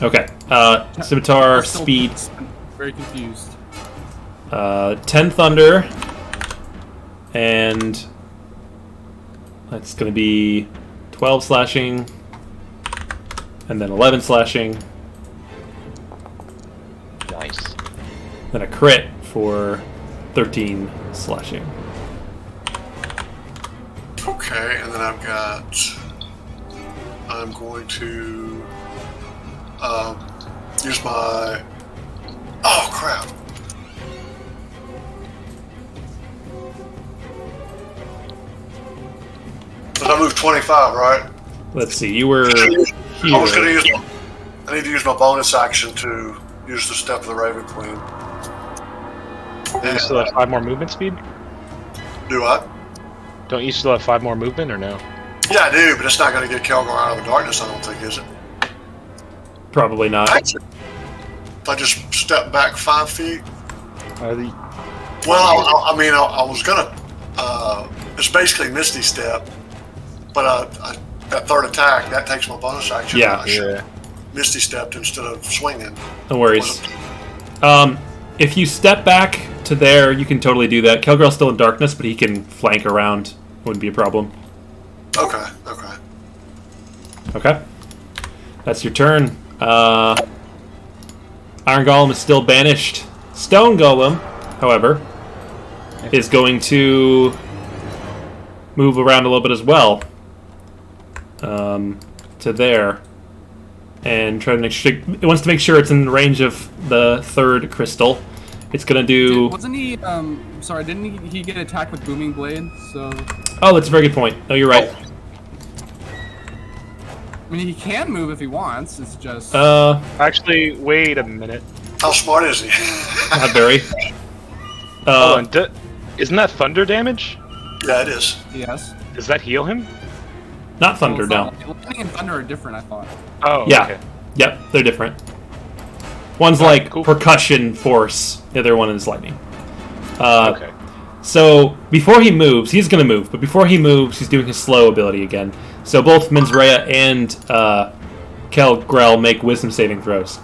Speaker 1: Okay. Scimitar,
Speaker 3: Still
Speaker 1: speed,
Speaker 3: Very confused.
Speaker 1: 10 thunder, and that's going to be 12 slashing, and then 11 slashing,
Speaker 7: Nice.
Speaker 1: then a crit for 13 slashing.
Speaker 5: Okay, and then I'm going to use my, oh crap. Did I move 25, right?
Speaker 1: Let's see, you were
Speaker 5: I was going to
Speaker 1: here.
Speaker 5: use, I need to use my bonus action to use the Step of the Raven Queen.
Speaker 6: Do you still have 5 more movement speed?
Speaker 5: Do I?
Speaker 6: Don't you still have 5 more movement, or no?
Speaker 5: Yeah, I do, but it's not going to get Kelgar out of the darkness, I don't think, is it?
Speaker 1: Probably not.
Speaker 5: Actually, if I just step back 5 feet.
Speaker 6: The
Speaker 5: Well, I was gonna. It's basically Misty Step, but that third attack that takes my bonus action.
Speaker 1: Yeah.
Speaker 5: I should Misty Stepped instead of swinging.
Speaker 1: No worries. If you step back to there, you can totally do that. Kelgrel's still in darkness, but he can flank around. Wouldn't be a problem.
Speaker 5: Okay. Okay.
Speaker 1: Okay. That's your turn. Iron Golem is still banished. Stone Golem, however, is going to move around a little bit as well. To there. And try to make sure it wants to make sure it's in range of the third crystal. It's gonna do.
Speaker 3: Wasn't he? Sorry, didn't he get attacked with booming blade? So.
Speaker 1: Oh, that's a very good point. No, you're right.
Speaker 3: I mean, he can move if he wants. It's just.
Speaker 6: Actually, wait a minute.
Speaker 5: How smart is he?
Speaker 1: Not very.
Speaker 6: Hold on. Isn't that thunder damage?
Speaker 5: Yeah, it is.
Speaker 3: Yes.
Speaker 6: Does that heal him?
Speaker 1: Not thunder, no.
Speaker 3: Lightning and thunder are different, I thought.
Speaker 6: Oh,
Speaker 1: Yeah.
Speaker 6: okay.
Speaker 1: Yep, they're different. One's
Speaker 6: Alright,
Speaker 1: like
Speaker 6: cool.
Speaker 1: percussion force. The other one is lightning.
Speaker 6: Okay.
Speaker 1: So before he moves, he's going to move, but before he moves, he's doing his slow ability again. So both Minzrea and Kelgrel make wisdom saving throws.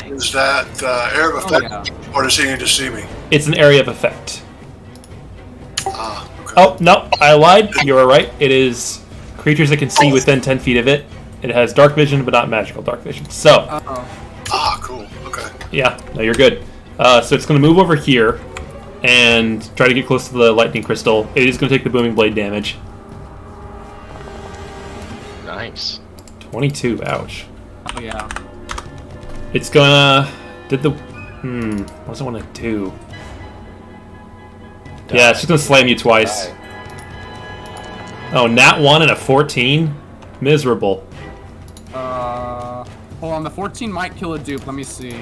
Speaker 5: Is that area of effect,
Speaker 3: yeah.
Speaker 5: or does he need to see me?
Speaker 1: It's an area of effect.
Speaker 5: Ah, okay.
Speaker 1: Oh, no, I lied. You were right. It is creatures that can see within 10 feet of it. It has dark vision, but not magical dark vision. So,
Speaker 5: Ah, cool. Okay.
Speaker 1: yeah, no, you're good. So it's going to move over here and try to get close to the lightning crystal. It is going to take the booming blade damage.
Speaker 7: Nice.
Speaker 1: 22. Ouch.
Speaker 3: Oh yeah.
Speaker 1: It's gonna... What does it want to do? Yeah, it's just gonna slam you twice. Oh, nat 1 and a 14? Miserable.
Speaker 3: Hold on, the 14 might kill a dupe. Let me see.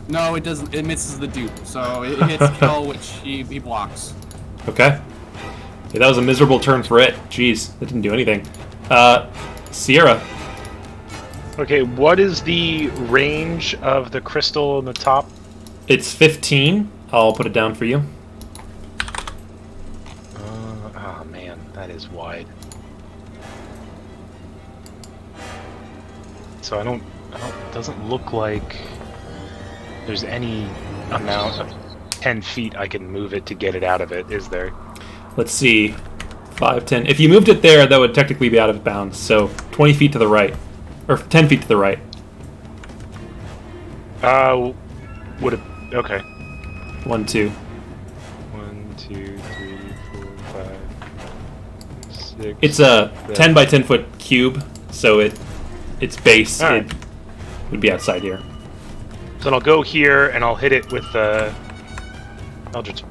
Speaker 3: No, it doesn't. It misses the dupe, so it hits kill, which he blocks.
Speaker 1: Okay. Yeah, that was a miserable turn for it. Jeez, that didn't do anything. Sierra.
Speaker 6: Okay, what is the range of the crystal on the top?
Speaker 1: It's 15. I'll put it down for you.
Speaker 6: Oh man, that is wide. So I don't. It doesn't look like there's any amount of 10 feet I can move it to get it out of it, is there?
Speaker 1: Let's see. 5, 10. If you moved it there, that would technically be out of bounds. So 20 feet to the right. Or 10 feet to the right.
Speaker 6: Would it... Okay.
Speaker 1: 1, 2.
Speaker 6: 1, 2, 3, 4, 5, 6...
Speaker 1: It's a
Speaker 6: 7.
Speaker 1: 10 by 10 foot cube, so its base
Speaker 6: All right.
Speaker 1: it would be outside here.
Speaker 6: So then I'll go here and I'll hit it with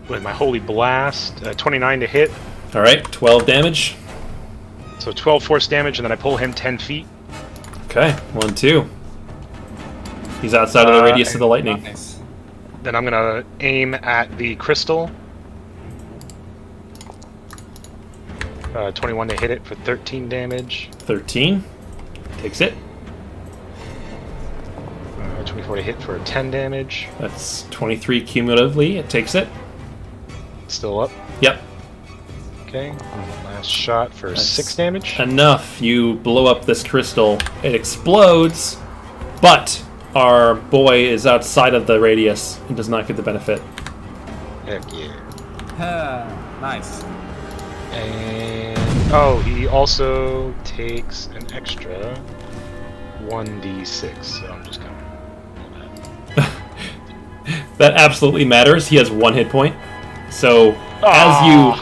Speaker 6: with my Holy Blast. 29 to hit.
Speaker 1: All right, 12 damage.
Speaker 6: So 12 force damage, and then I pull him 10 feet.
Speaker 1: Okay, 1, 2. He's outside of the radius of the lightning.
Speaker 3: Nice.
Speaker 6: Then I'm gonna aim at the crystal. 21 to hit it for 13 damage.
Speaker 1: 13. Takes it.
Speaker 6: 24 to hit for 10 damage.
Speaker 1: That's 23 cumulatively. It takes it.
Speaker 6: Still up.
Speaker 1: Yep.
Speaker 6: Okay. And last shot for
Speaker 1: That's
Speaker 6: 6 damage.
Speaker 1: Enough. You blow up this crystal. It explodes, but our boy is outside of the radius and does not get the benefit.
Speaker 6: Heck yeah.
Speaker 3: Nice.
Speaker 6: And oh, he also takes an extra 1d6. So I'm just gonna roll that.
Speaker 1: That absolutely matters. He has 1 hit point. So as you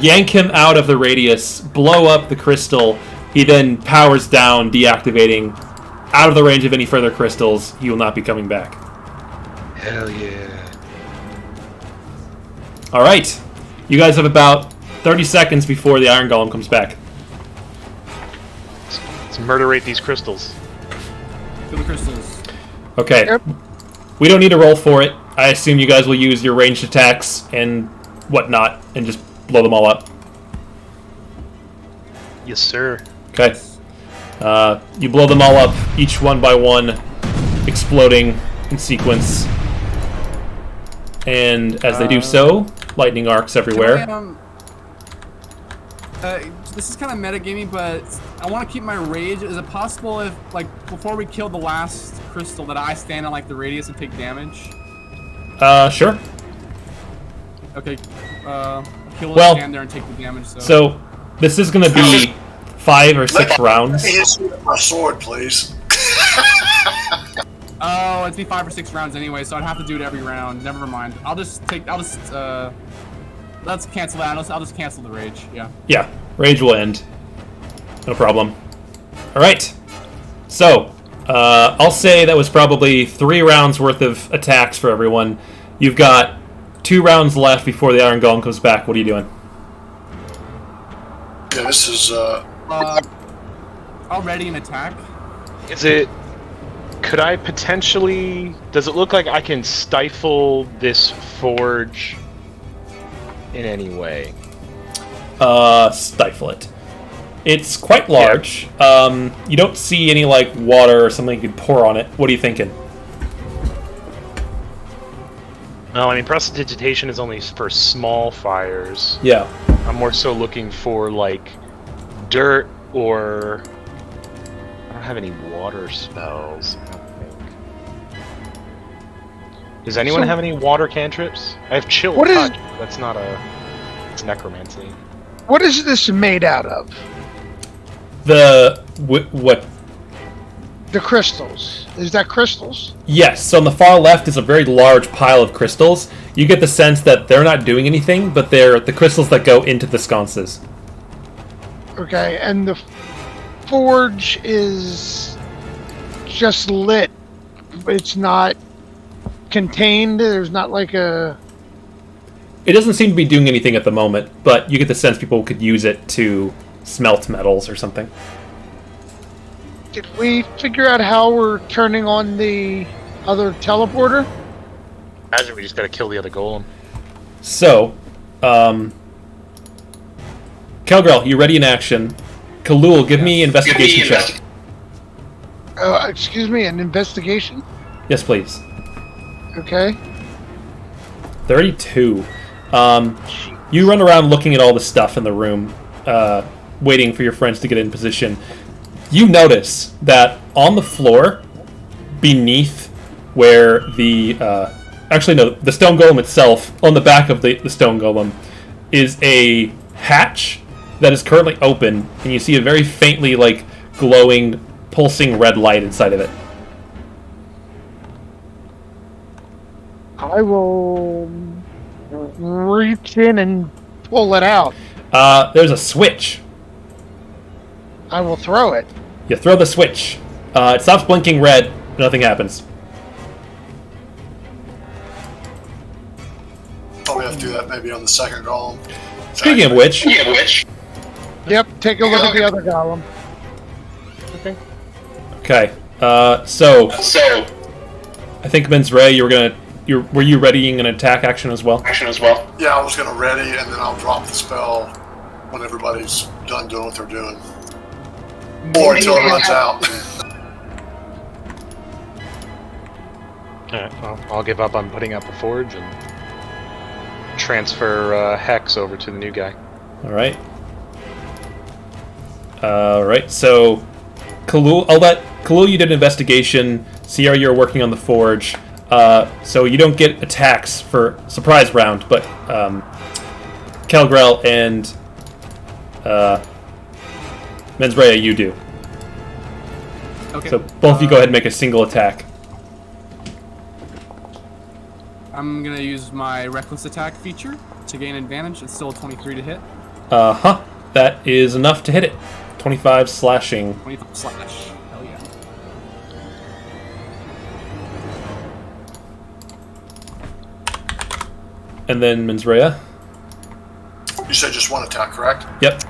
Speaker 1: yank him out of the radius, blow up the crystal, he then powers down, deactivating. Out of the range of any further crystals, he will not be coming back.
Speaker 6: Hell yeah.
Speaker 1: Alright. You guys have about 30 seconds before the Iron Golem comes back.
Speaker 6: Let's murder rate these crystals.
Speaker 3: Kill the crystals.
Speaker 1: Okay.
Speaker 4: Yep.
Speaker 1: We don't need to roll for it. I assume you guys will use your ranged attacks and whatnot and just blow them all up.
Speaker 6: Yes, sir.
Speaker 1: Okay. You blow them all up, each one by one, exploding in sequence. And as they do so, lightning arcs everywhere.
Speaker 3: This is kind of metagaming, but I want to keep my rage. Is it possible if, like, before we kill the last crystal, that I stand on, like, the radius and take damage?
Speaker 1: Sure.
Speaker 3: Okay, kill
Speaker 1: Well,
Speaker 3: stand there and take the damage, so...
Speaker 1: So, this is going to be 5 or 6 rounds.
Speaker 5: Let me hit you with my sword, please.
Speaker 3: Oh, it'd be 5 or 6 rounds anyway, so I'd have to do it every round. Never mind. Let's cancel that. I'll just cancel the rage, yeah.
Speaker 1: Yeah, rage will end. No problem. Alright. So, I'll say that was probably 3 rounds worth of attacks for everyone. You've got 2 rounds left before the Iron Golem comes back. What are you doing?
Speaker 5: Yeah, this is,
Speaker 3: Already an attack?
Speaker 6: Is it... Could I potentially... Does it look like I can stifle this forge in any way?
Speaker 1: Stifle it. It's quite large. You don't see any, like, water or something you could pour on it. What are you thinking?
Speaker 6: Well, I mean, prestidigitation is only for small fires.
Speaker 1: Yeah.
Speaker 6: I'm more so looking for, like, dirt or... I don't have any water spells, I don't think. Does anyone have any water cantrips? I have chill
Speaker 4: What is-
Speaker 6: touch. That's not a... It's necromancy.
Speaker 4: What is this made out of?
Speaker 1: What?
Speaker 4: The crystals. Is that crystals?
Speaker 1: Yes, so on the far left is a very large pile of crystals. You get the sense that they're not doing anything, but they're the crystals that go into the sconces.
Speaker 4: Okay, and the forge is just lit. It's not contained. There's not like a...
Speaker 1: It doesn't seem to be doing anything at the moment, but you get the sense people could use it to smelt metals or something.
Speaker 4: Did we figure out how we're turning on the other teleporter?
Speaker 2: Imagine we just gotta kill the other golem.
Speaker 1: So, Kelgrel, you ready in action. Kalul, give me investigation check.
Speaker 4: Excuse me, an investigation?
Speaker 1: Yes, please.
Speaker 4: Okay.
Speaker 1: 32. You run around looking at all the stuff in the room, waiting for your friends to get in position. You notice that on the floor, beneath where the... the stone golem itself, on the back of the stone golem, is a hatch that is currently open, and you see a very faintly, glowing, pulsing red light inside of it.
Speaker 4: I will reach in and pull it out.
Speaker 1: There's a switch.
Speaker 4: I will throw it.
Speaker 1: You throw the switch. It stops blinking red. Nothing happens.
Speaker 5: Probably have to do that maybe on the second golem.
Speaker 1: Speaking of which...
Speaker 4: Yep, take a look at the other golem.
Speaker 1: Okay. So I think Menzray, were you readying an attack action as well?
Speaker 5: Yeah, I was going to ready, and then I'll drop the spell when everybody's done doing what they're doing. Or until it runs out.
Speaker 2: Alright, well, I'll give up on putting out the forge and transfer Hex over to the new guy.
Speaker 1: Alright. Alright, so Kalul, you did an investigation. Sierra, you're working on the forge. So you don't get attacks for surprise round, but Kelgrel and Menzrea, you do.
Speaker 3: Okay.
Speaker 1: So both of you go ahead and make a single attack.
Speaker 3: I'm gonna use my reckless attack feature to gain advantage. It's still a 23 to hit.
Speaker 1: That is enough to hit it. 25 slashing.
Speaker 3: 25 slash. Hell yeah.
Speaker 1: And then Menzrea.
Speaker 5: You said just one attack, correct?
Speaker 1: Yep.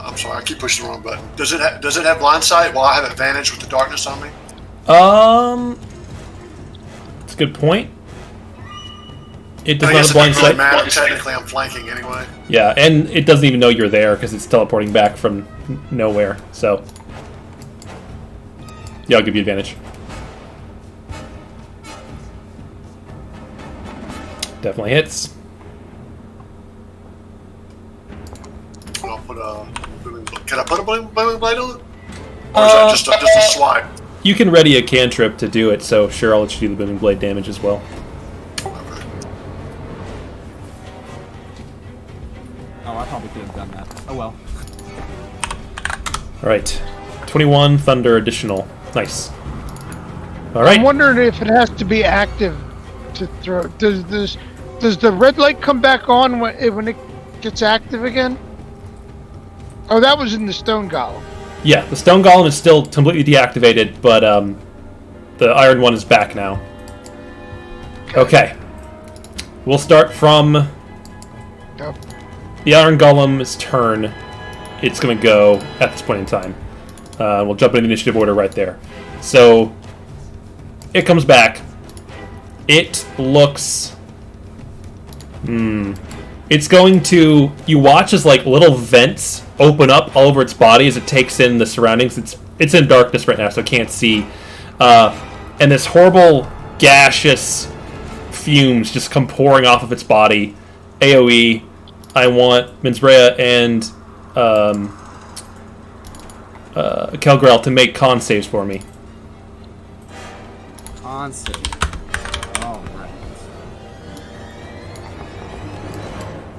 Speaker 5: I'm sorry, I keep pushing the wrong button. Does it have blind sight while I have advantage with the darkness on me?
Speaker 1: That's a good point. It does
Speaker 5: I
Speaker 1: not
Speaker 5: guess
Speaker 1: have
Speaker 5: it
Speaker 1: blind
Speaker 5: doesn't really
Speaker 1: sight.
Speaker 5: matter. Technically, I'm flanking anyway.
Speaker 1: Yeah, and it doesn't even know you're there because it's teleporting back from nowhere. So, yeah, I'll give you advantage. Definitely hits.
Speaker 5: I'll put a booming. Can I put a booming blade on it? Or is that just a swipe?
Speaker 1: You can ready a cantrip to do it, so sure, I'll let you do the booming blade damage as well.
Speaker 5: Okay.
Speaker 3: Oh, I probably could have done that. Oh well.
Speaker 1: Alright. 21 thunder additional. Nice. Alright.
Speaker 4: I'm wondering if it has to be active to throw. Does the red light come back on when it gets active again? Oh, that was in the stone golem.
Speaker 1: Yeah, the stone golem is still completely deactivated, but the iron one is back now. Okay. We'll start from
Speaker 4: Yep.
Speaker 1: the iron golem's turn. It's going to go at this point in time. We'll jump in the initiative order right there. So, it comes back. It looks... It's going to... You watch as, little vents open up all over its body as it takes in the surroundings. It's in darkness right now, so it can't see. And this horrible, gaseous fumes just come pouring off of its body. AoE. I want Menzrea and Kelgrel to make con saves for me.
Speaker 3: Con save. All right.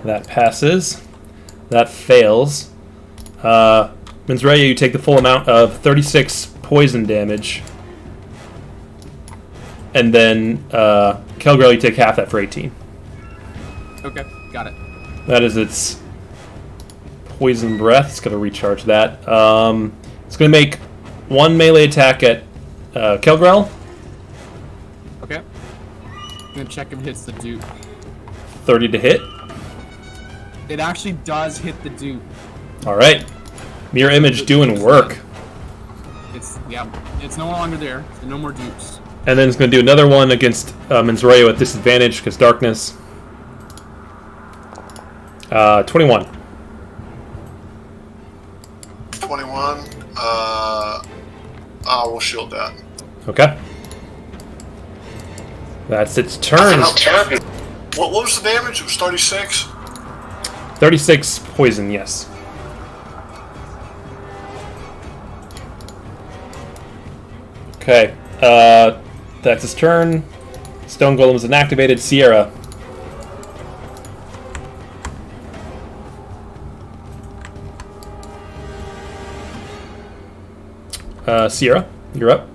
Speaker 1: That passes. That fails. Menzrea, you take the full amount of 36 poison damage. and then Kelgrel, you take half that for 18.
Speaker 3: Okay, got it.
Speaker 1: That is its poison breath. It's going to recharge that. It's going to make one melee attack at Kelgrel.
Speaker 3: Okay. I'm gonna check if it hits the dupe.
Speaker 1: 30 to hit.
Speaker 3: It actually does hit the dupe.
Speaker 1: All right. Mirror image doing work.
Speaker 3: It's no longer there. So no more dupes.
Speaker 1: And then it's going to do another one against Menzroyo at disadvantage because darkness. 21.
Speaker 5: 21. I will shield that.
Speaker 1: Okay. That's its turn.
Speaker 5: What was the damage? It was 36?
Speaker 1: 36 poison, yes. Okay. That's his turn. Stone Golem is inactivated. Sierra. Sierra, you're up.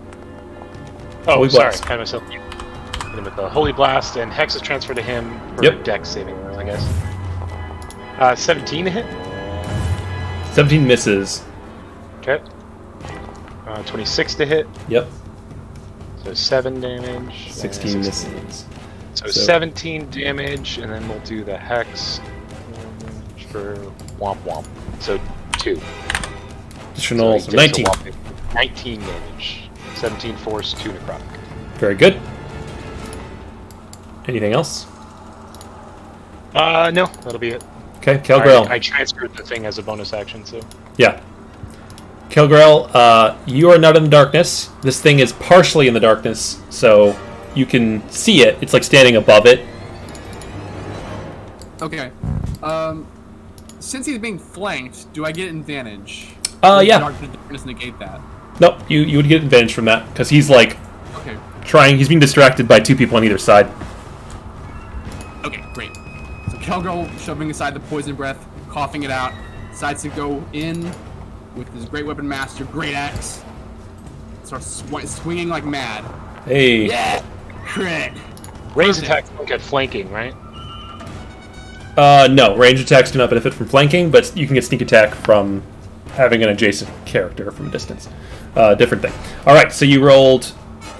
Speaker 6: Oh,
Speaker 1: Holy
Speaker 6: sorry.
Speaker 1: Blast.
Speaker 6: I had myself hit him with the Holy Blast, and Hex is transferred to him for
Speaker 1: Yep.
Speaker 6: Dex saving, I guess. 17 to hit.
Speaker 1: 17 misses.
Speaker 6: Okay. 26 to hit.
Speaker 1: Yep.
Speaker 6: So 7 damage.
Speaker 1: 16 misses.
Speaker 6: So 17 damage, and then we'll do the Hex for Womp Womp. So 2.
Speaker 1: Additional,
Speaker 6: he
Speaker 1: so
Speaker 6: takes a
Speaker 1: 19.
Speaker 6: whopping 19 damage. 17 force, 2 necrotic.
Speaker 1: Very good. Anything else?
Speaker 6: No, that'll be it.
Speaker 1: Okay, Kelgrel.
Speaker 6: I transferred the thing as a bonus action, so.
Speaker 1: Yeah. Kelgrel, you are not in the darkness. This thing is partially in the darkness, so you can see it. It's like standing above it.
Speaker 3: Okay. Since he's being flanked, do I get advantage?
Speaker 1: Yeah.
Speaker 3: Darkness negate that.
Speaker 1: Nope, you would get advantage from that, because he's like
Speaker 3: Okay.
Speaker 1: he's being distracted by 2 people on either side.
Speaker 3: Okay, great. So Kelgrel shoving aside the poison breath, coughing it out, decides to go in with his great weapon master, Great Axe. Starts swinging like mad.
Speaker 1: Hey.
Speaker 3: Yeah! Crit!
Speaker 6: Range
Speaker 3: Perfect.
Speaker 6: attacks don't get flanking, right?
Speaker 1: No, range attacks do not benefit from flanking, but you can get sneak attack from having an adjacent character from a distance. Different thing. Alright, so you rolled,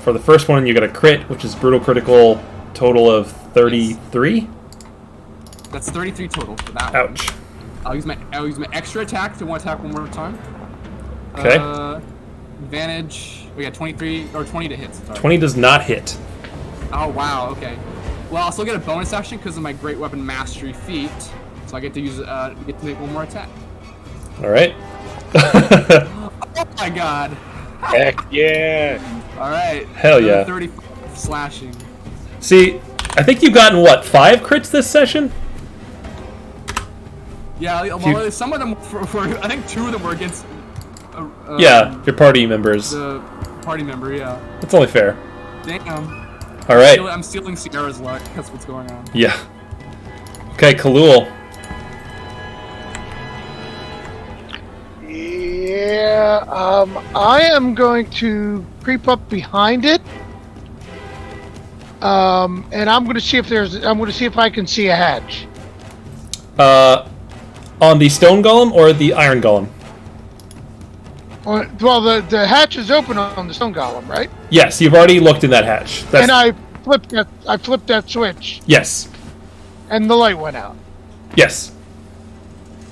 Speaker 1: for the first one, you got a crit, which is brutal critical, total of 33.
Speaker 3: That's 33 total for that one.
Speaker 1: Ouch.
Speaker 3: I'll use my extra attack to attack one more time.
Speaker 1: Okay.
Speaker 3: Advantage. We got 23 or 20 to hit. Sorry.
Speaker 1: 20 does not hit.
Speaker 3: Oh wow. Okay. Well, I'll still get a bonus action because of my great weapon mastery feat, so I get to use get to make one more attack.
Speaker 1: Alright.
Speaker 3: Oh my god.
Speaker 6: Heck yeah!
Speaker 3: All right.
Speaker 1: Hell yeah.
Speaker 3: 30 slashing.
Speaker 1: See, I think you've gotten, what, 5 crits this session?
Speaker 3: Yeah. Well, some of them I think 2 of them were against.
Speaker 1: Yeah, your party members.
Speaker 3: The party member. Yeah.
Speaker 1: That's only fair.
Speaker 3: Damn.
Speaker 1: Alright.
Speaker 3: I'm stealing Sierra's luck. That's what's going on.
Speaker 1: Yeah. Okay, Khalul.
Speaker 4: Yeah, I am going to creep up behind it. And I'm going to see if I can see a hatch.
Speaker 1: On the stone golem or the iron golem?
Speaker 4: Well, the hatch is open on the stone golem, right?
Speaker 1: Yes, you've already looked in that hatch.
Speaker 4: And I flipped that switch,
Speaker 1: Yes.
Speaker 4: and the light went out.
Speaker 1: Yes.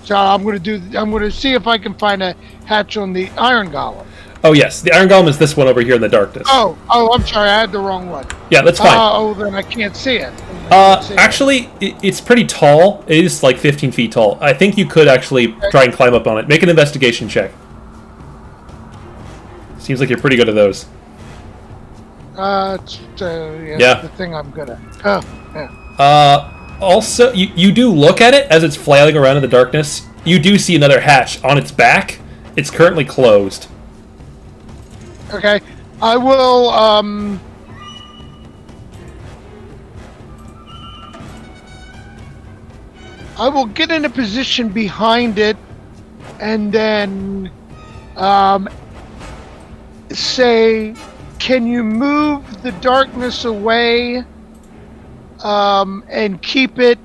Speaker 4: So I'm going to see if I can find a hatch on the iron golem.
Speaker 1: Oh, yes. The iron golem is this one over here in the darkness.
Speaker 4: Oh, I'm sorry, I had the wrong one.
Speaker 1: Yeah, that's fine.
Speaker 4: Then I can't see it.
Speaker 1: Actually, it's pretty tall. It is like 15 feet tall. I think you could actually try and climb up on it. Make an investigation check. Seems like you're pretty good at those.
Speaker 4: Yeah. The thing I'm good at. Oh, yeah.
Speaker 1: Also, you do look at it as it's flailing around in the darkness. You do see another hatch on its back. It's currently closed.
Speaker 4: Okay. I will, I will get in a position behind it and then, say, can you move the darkness away and keep it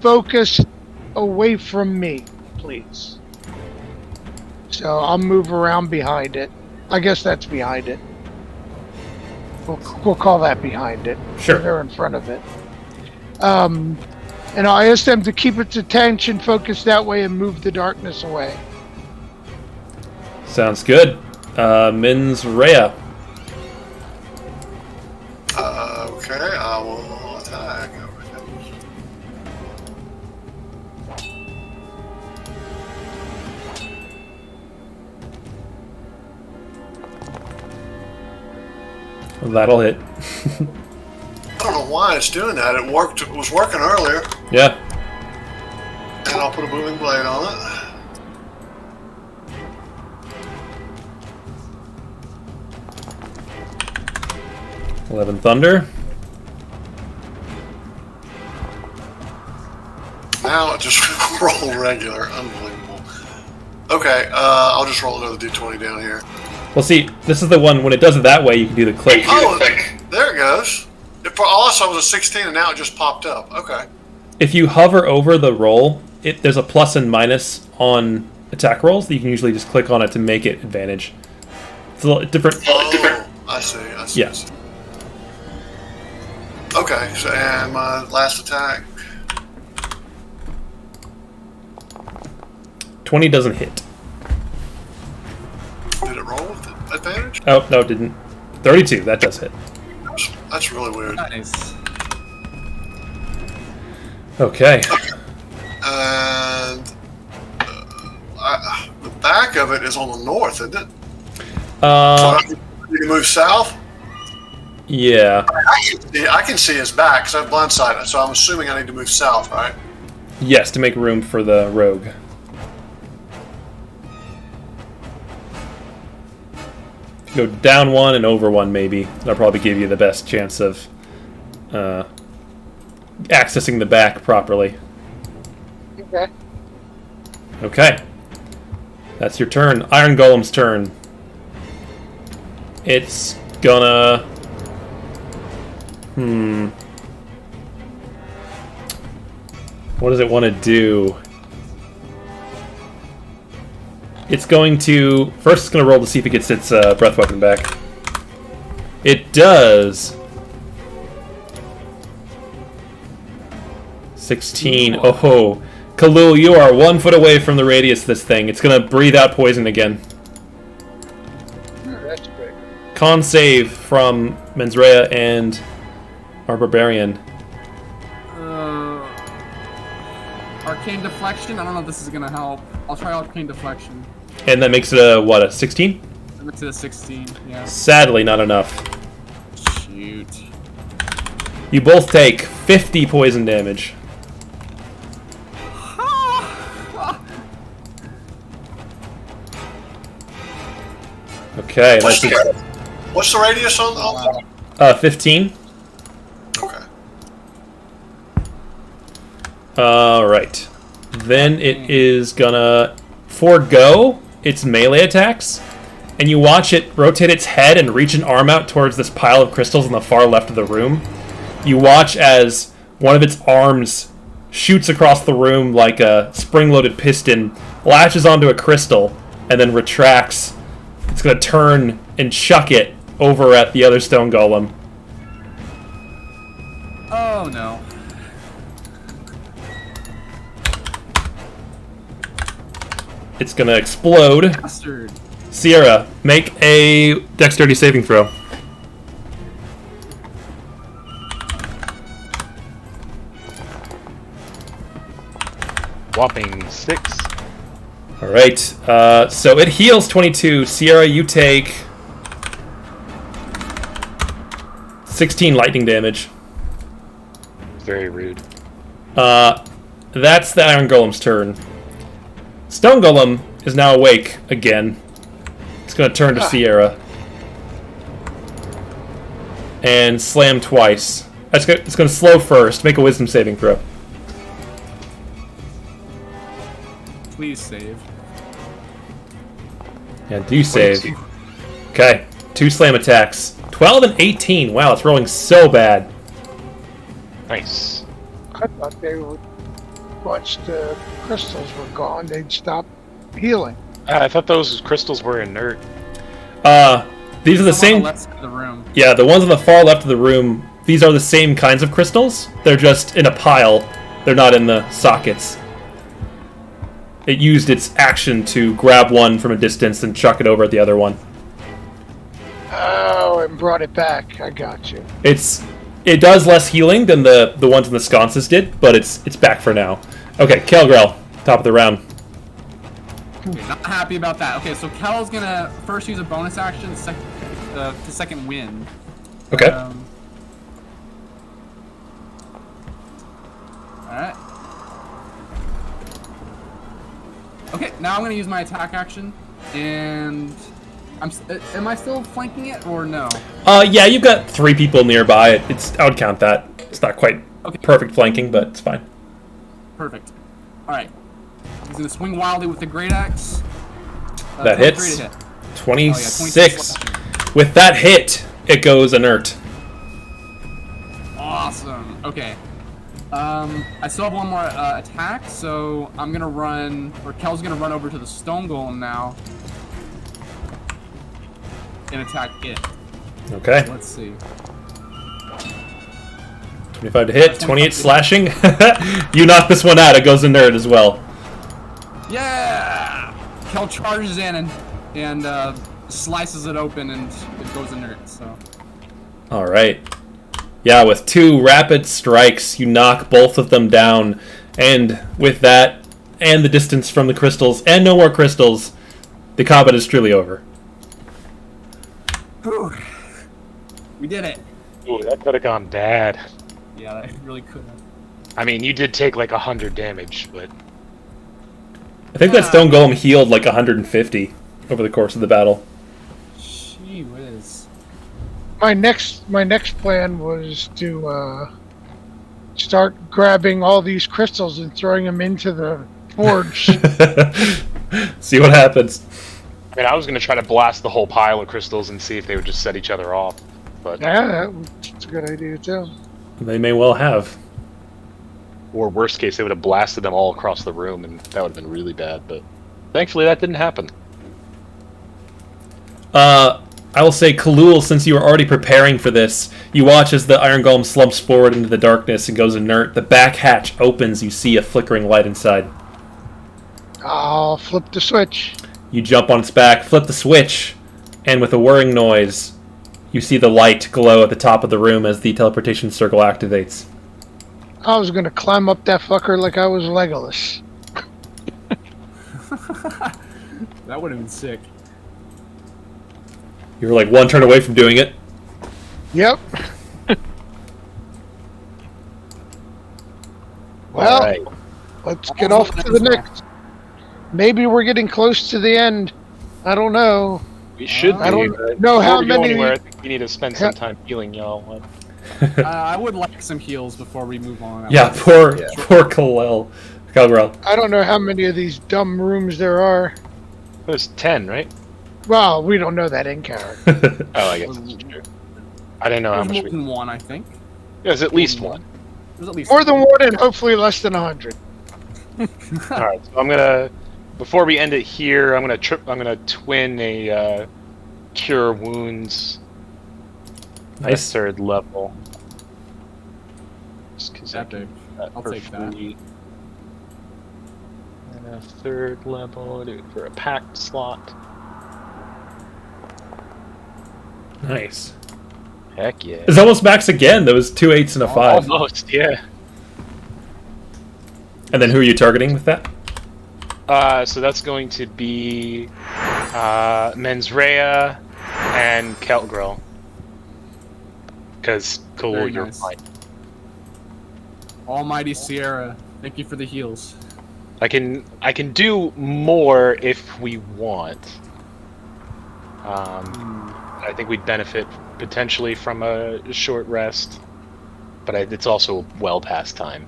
Speaker 4: focused away from me, please? So I'll move around behind it. I guess that's behind it. We'll call that behind it.
Speaker 1: Sure.
Speaker 4: They're in front of it. And I ask them to keep its attention focused that way and move the darkness away.
Speaker 1: Sounds good. Mens Rea.
Speaker 5: Okay, I will attack.
Speaker 1: 'That'll hit.
Speaker 5: I don't know why it's doing that. It worked. It was working earlier.
Speaker 1: Yeah.
Speaker 5: And I'll put a booming blade on it.
Speaker 1: Eleven Thunder.
Speaker 5: Now it just rolled regular. Unbelievable. Okay, I'll just roll another d20 down here.
Speaker 1: Well, see, this is the one, when it does it that way, you can do the click.
Speaker 5: Oh, there it goes. All I saw was a 16 and now it just popped up. Okay.
Speaker 1: If you hover over the roll, there's a plus and minus on attack rolls that you can usually just click on it to make it advantage. It's a little different.
Speaker 5: Oh, I see.
Speaker 1: Yeah.
Speaker 5: I see. Okay, so, and my last attack.
Speaker 1: 20 doesn't hit.
Speaker 5: Did it roll with advantage?
Speaker 1: Oh, no, it didn't. 32, that does hit.
Speaker 5: That's really weird.
Speaker 3: Nice.
Speaker 1: Okay.
Speaker 5: And the back of it is on the north, isn't it? So I need to move south?
Speaker 1: Yeah.
Speaker 5: I can see his back because I have blindsight, so I'm assuming I need to move south, right?
Speaker 1: Yes, to make room for the rogue. Go down one and over one, maybe. That'll probably give you the best chance of accessing the back properly.
Speaker 4: Okay.
Speaker 1: Okay. That's your turn. Iron Golem's turn. It's gonna... What does it want to do? It's going to... First, it's going to roll to see if it gets its breath weapon back. It does. 16. Oh, Khalil, you are 1 foot away from the radius of this thing. It's going to breathe out poison again.
Speaker 4: That's great.
Speaker 1: Con save from Mens Rea and our Barbarian.
Speaker 3: Arcane Deflection? I don't know if this is gonna help. I'll try Arcane Deflection.
Speaker 1: And that makes it a 16?
Speaker 3: To the 16, yeah.
Speaker 1: Sadly, not enough.
Speaker 3: Shoot.
Speaker 1: You both take 50 poison damage. Okay,
Speaker 5: What's
Speaker 1: that's
Speaker 5: the radius on
Speaker 1: 15.
Speaker 5: Okay.
Speaker 1: Alright. Then it is gonna forego its melee attacks, and you watch it rotate its head and reach an arm out towards this pile of crystals on the far left of the room. You watch as one of its arms shoots across the room like a spring-loaded piston, latches onto a crystal, and then retracts. It's gonna turn and chuck it over at the other stone golem.
Speaker 3: Oh no.
Speaker 1: It's gonna explode.
Speaker 3: Bastard.
Speaker 1: Sierra, make a dexterity saving throw.
Speaker 6: Whopping 6.
Speaker 1: Alright, so it heals 22. Sierra, you take 16 lightning damage.
Speaker 6: Very rude.
Speaker 1: That's the Iron Golem's turn. Stone Golem is now awake again. It's going to turn to Sierra. And slam twice. It's going to slow first. Make a wisdom saving throw.
Speaker 3: Please save.
Speaker 1: Yeah, do save. Okay. 2 slam attacks. 12 and 18. Wow, it's rolling so bad.
Speaker 6: Nice.
Speaker 4: I thought they would, once the crystals were gone, they'd stop healing.
Speaker 6: I thought those crystals were inert.
Speaker 1: These are the
Speaker 3: Some on
Speaker 1: same.
Speaker 3: left side of the room.
Speaker 1: Yeah, the ones on the far left of the room. These are the same kinds of crystals. They're just in a pile. They're not in the sockets. It used its action to grab one from a distance and chuck it over at the other one.
Speaker 4: Oh, and brought it back. I got you.
Speaker 1: It does less healing than the ones in the sconces did, but it's back for now. Okay, Kelgrel, top of the round.
Speaker 3: Okay, not happy about that. Okay, so Kel's gonna first use a bonus action, the second win.
Speaker 1: Okay.
Speaker 3: Alright. Okay, now I'm gonna use my attack action, and am I still flanking it or no?
Speaker 1: Yeah, you've got 3 people nearby. I would count that. It's not quite perfect flanking, but it's fine.
Speaker 3: Perfect. Alright. He's gonna swing wildly with the great axe.
Speaker 1: That
Speaker 3: 23
Speaker 1: hits.
Speaker 3: to hit.
Speaker 1: 26.
Speaker 3: slashing.
Speaker 1: With that hit, it goes inert.
Speaker 3: Awesome. Okay. I still have one more attack, so I'm gonna run, or Kel's gonna run over to the stone golem now and attack it.
Speaker 1: Okay.
Speaker 3: Let's see.
Speaker 1: 25 to hit, 28 slashing. You knock this one out, it goes inert as well.
Speaker 3: Yeah! Kel charges in and slices it open, and it goes inert. So.
Speaker 1: All right. Yeah, with 2 rapid strikes, you knock both of them down, and with that, and the distance from the crystals, and no more crystals, the combat is truly over.
Speaker 3: Whew. We did it.
Speaker 6: Ooh, that could have gone bad.
Speaker 3: Yeah, that really could have.
Speaker 6: I mean, you did take like 100 damage, but
Speaker 1: I think that stone golem healed like 150 over the course of the battle.
Speaker 3: Gee whiz.
Speaker 4: My next plan was to start grabbing all these crystals and throwing them into the forge.
Speaker 1: See what happens.
Speaker 6: I mean, I was gonna try to blast the whole pile of crystals and see if they would just set each other off. But
Speaker 4: Yeah, that's a good idea too.
Speaker 1: They may well have.
Speaker 6: or worst case, they would have blasted them all across the room, and that would have been really bad. But thankfully, that didn't happen.
Speaker 1: I will say, Kalul, since you were already preparing for this, you watch as the Iron Golem slumps forward into the darkness and goes inert. The back hatch opens. You see a flickering light inside.
Speaker 4: I'll flip the switch.
Speaker 1: You jump on its back, flip the switch, and with a whirring noise, you see the light glow at the top of the room as the teleportation circle activates.
Speaker 4: I was gonna climb up that fucker like I was Legolas.
Speaker 3: That would have been sick.
Speaker 1: You were like one turn away from doing it.
Speaker 4: Yep. Well,
Speaker 6: All right.
Speaker 4: let's get off to the next. Maybe we're getting close to the end. I don't know.
Speaker 6: We should.
Speaker 4: I don't
Speaker 6: but
Speaker 4: know how
Speaker 6: before we go
Speaker 4: many-
Speaker 6: anywhere, I think we need to spend some time healing y'all.
Speaker 3: I would like some heals before we move on.
Speaker 1: Yeah, poor Kalel.
Speaker 4: I don't know how many of these dumb rooms there are.
Speaker 6: There's 10, right?
Speaker 4: Well, we don't know that in character.
Speaker 6: Oh, I guess that's true. I didn't know how
Speaker 3: There's
Speaker 6: much.
Speaker 3: more than one, I think.
Speaker 6: There's at least one.
Speaker 3: There's at least
Speaker 4: More than one and hopefully less than 100.
Speaker 6: All right, so I'm gonna. Before we end it here, I'm gonna twin a cure wounds.
Speaker 1: Nice.
Speaker 6: Third level. Just 'cause I
Speaker 3: Epic.
Speaker 6: can do that
Speaker 3: I'll
Speaker 6: for
Speaker 3: take that.
Speaker 6: free. And a third level, do it for a packed slot.
Speaker 1: Nice.
Speaker 7: Heck yeah.
Speaker 1: It's almost max again. There was 2 8s and a 5.
Speaker 6: Almost, yeah.
Speaker 1: And then who are you targeting with that?
Speaker 6: So that's going to be Menzrea and Keltgrill. Because cool,
Speaker 3: Very
Speaker 6: you're
Speaker 3: nice.
Speaker 6: fine.
Speaker 3: Almighty Sierra, thank you for the heals.
Speaker 6: I can do more if we want. I think we'd benefit potentially from a short rest, but it's also well past time.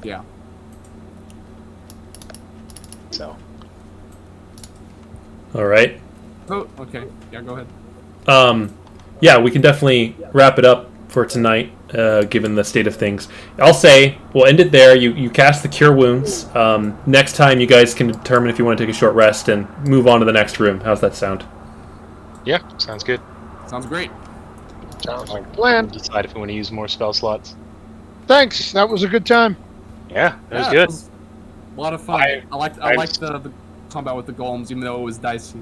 Speaker 3: Yeah.
Speaker 6: So
Speaker 1: All right.
Speaker 3: Oh, okay. Yeah, go ahead.
Speaker 1: Yeah, we can definitely wrap it up for tonight, given the state of things. I'll say we'll end it there. You cast the Cure Wounds. Next time, you guys can determine if you want to take a short rest and move on to the next room. How's that sound?
Speaker 6: Yeah, sounds good.
Speaker 3: Sounds great.
Speaker 4: Sounds like a plan.
Speaker 6: Decide if we want to use more spell slots.
Speaker 4: Thanks. That was a good time.
Speaker 6: Yeah, that was
Speaker 3: Yeah,
Speaker 6: good.
Speaker 3: it was a lot of fun. I liked the combat with the golems, even though it was dicey.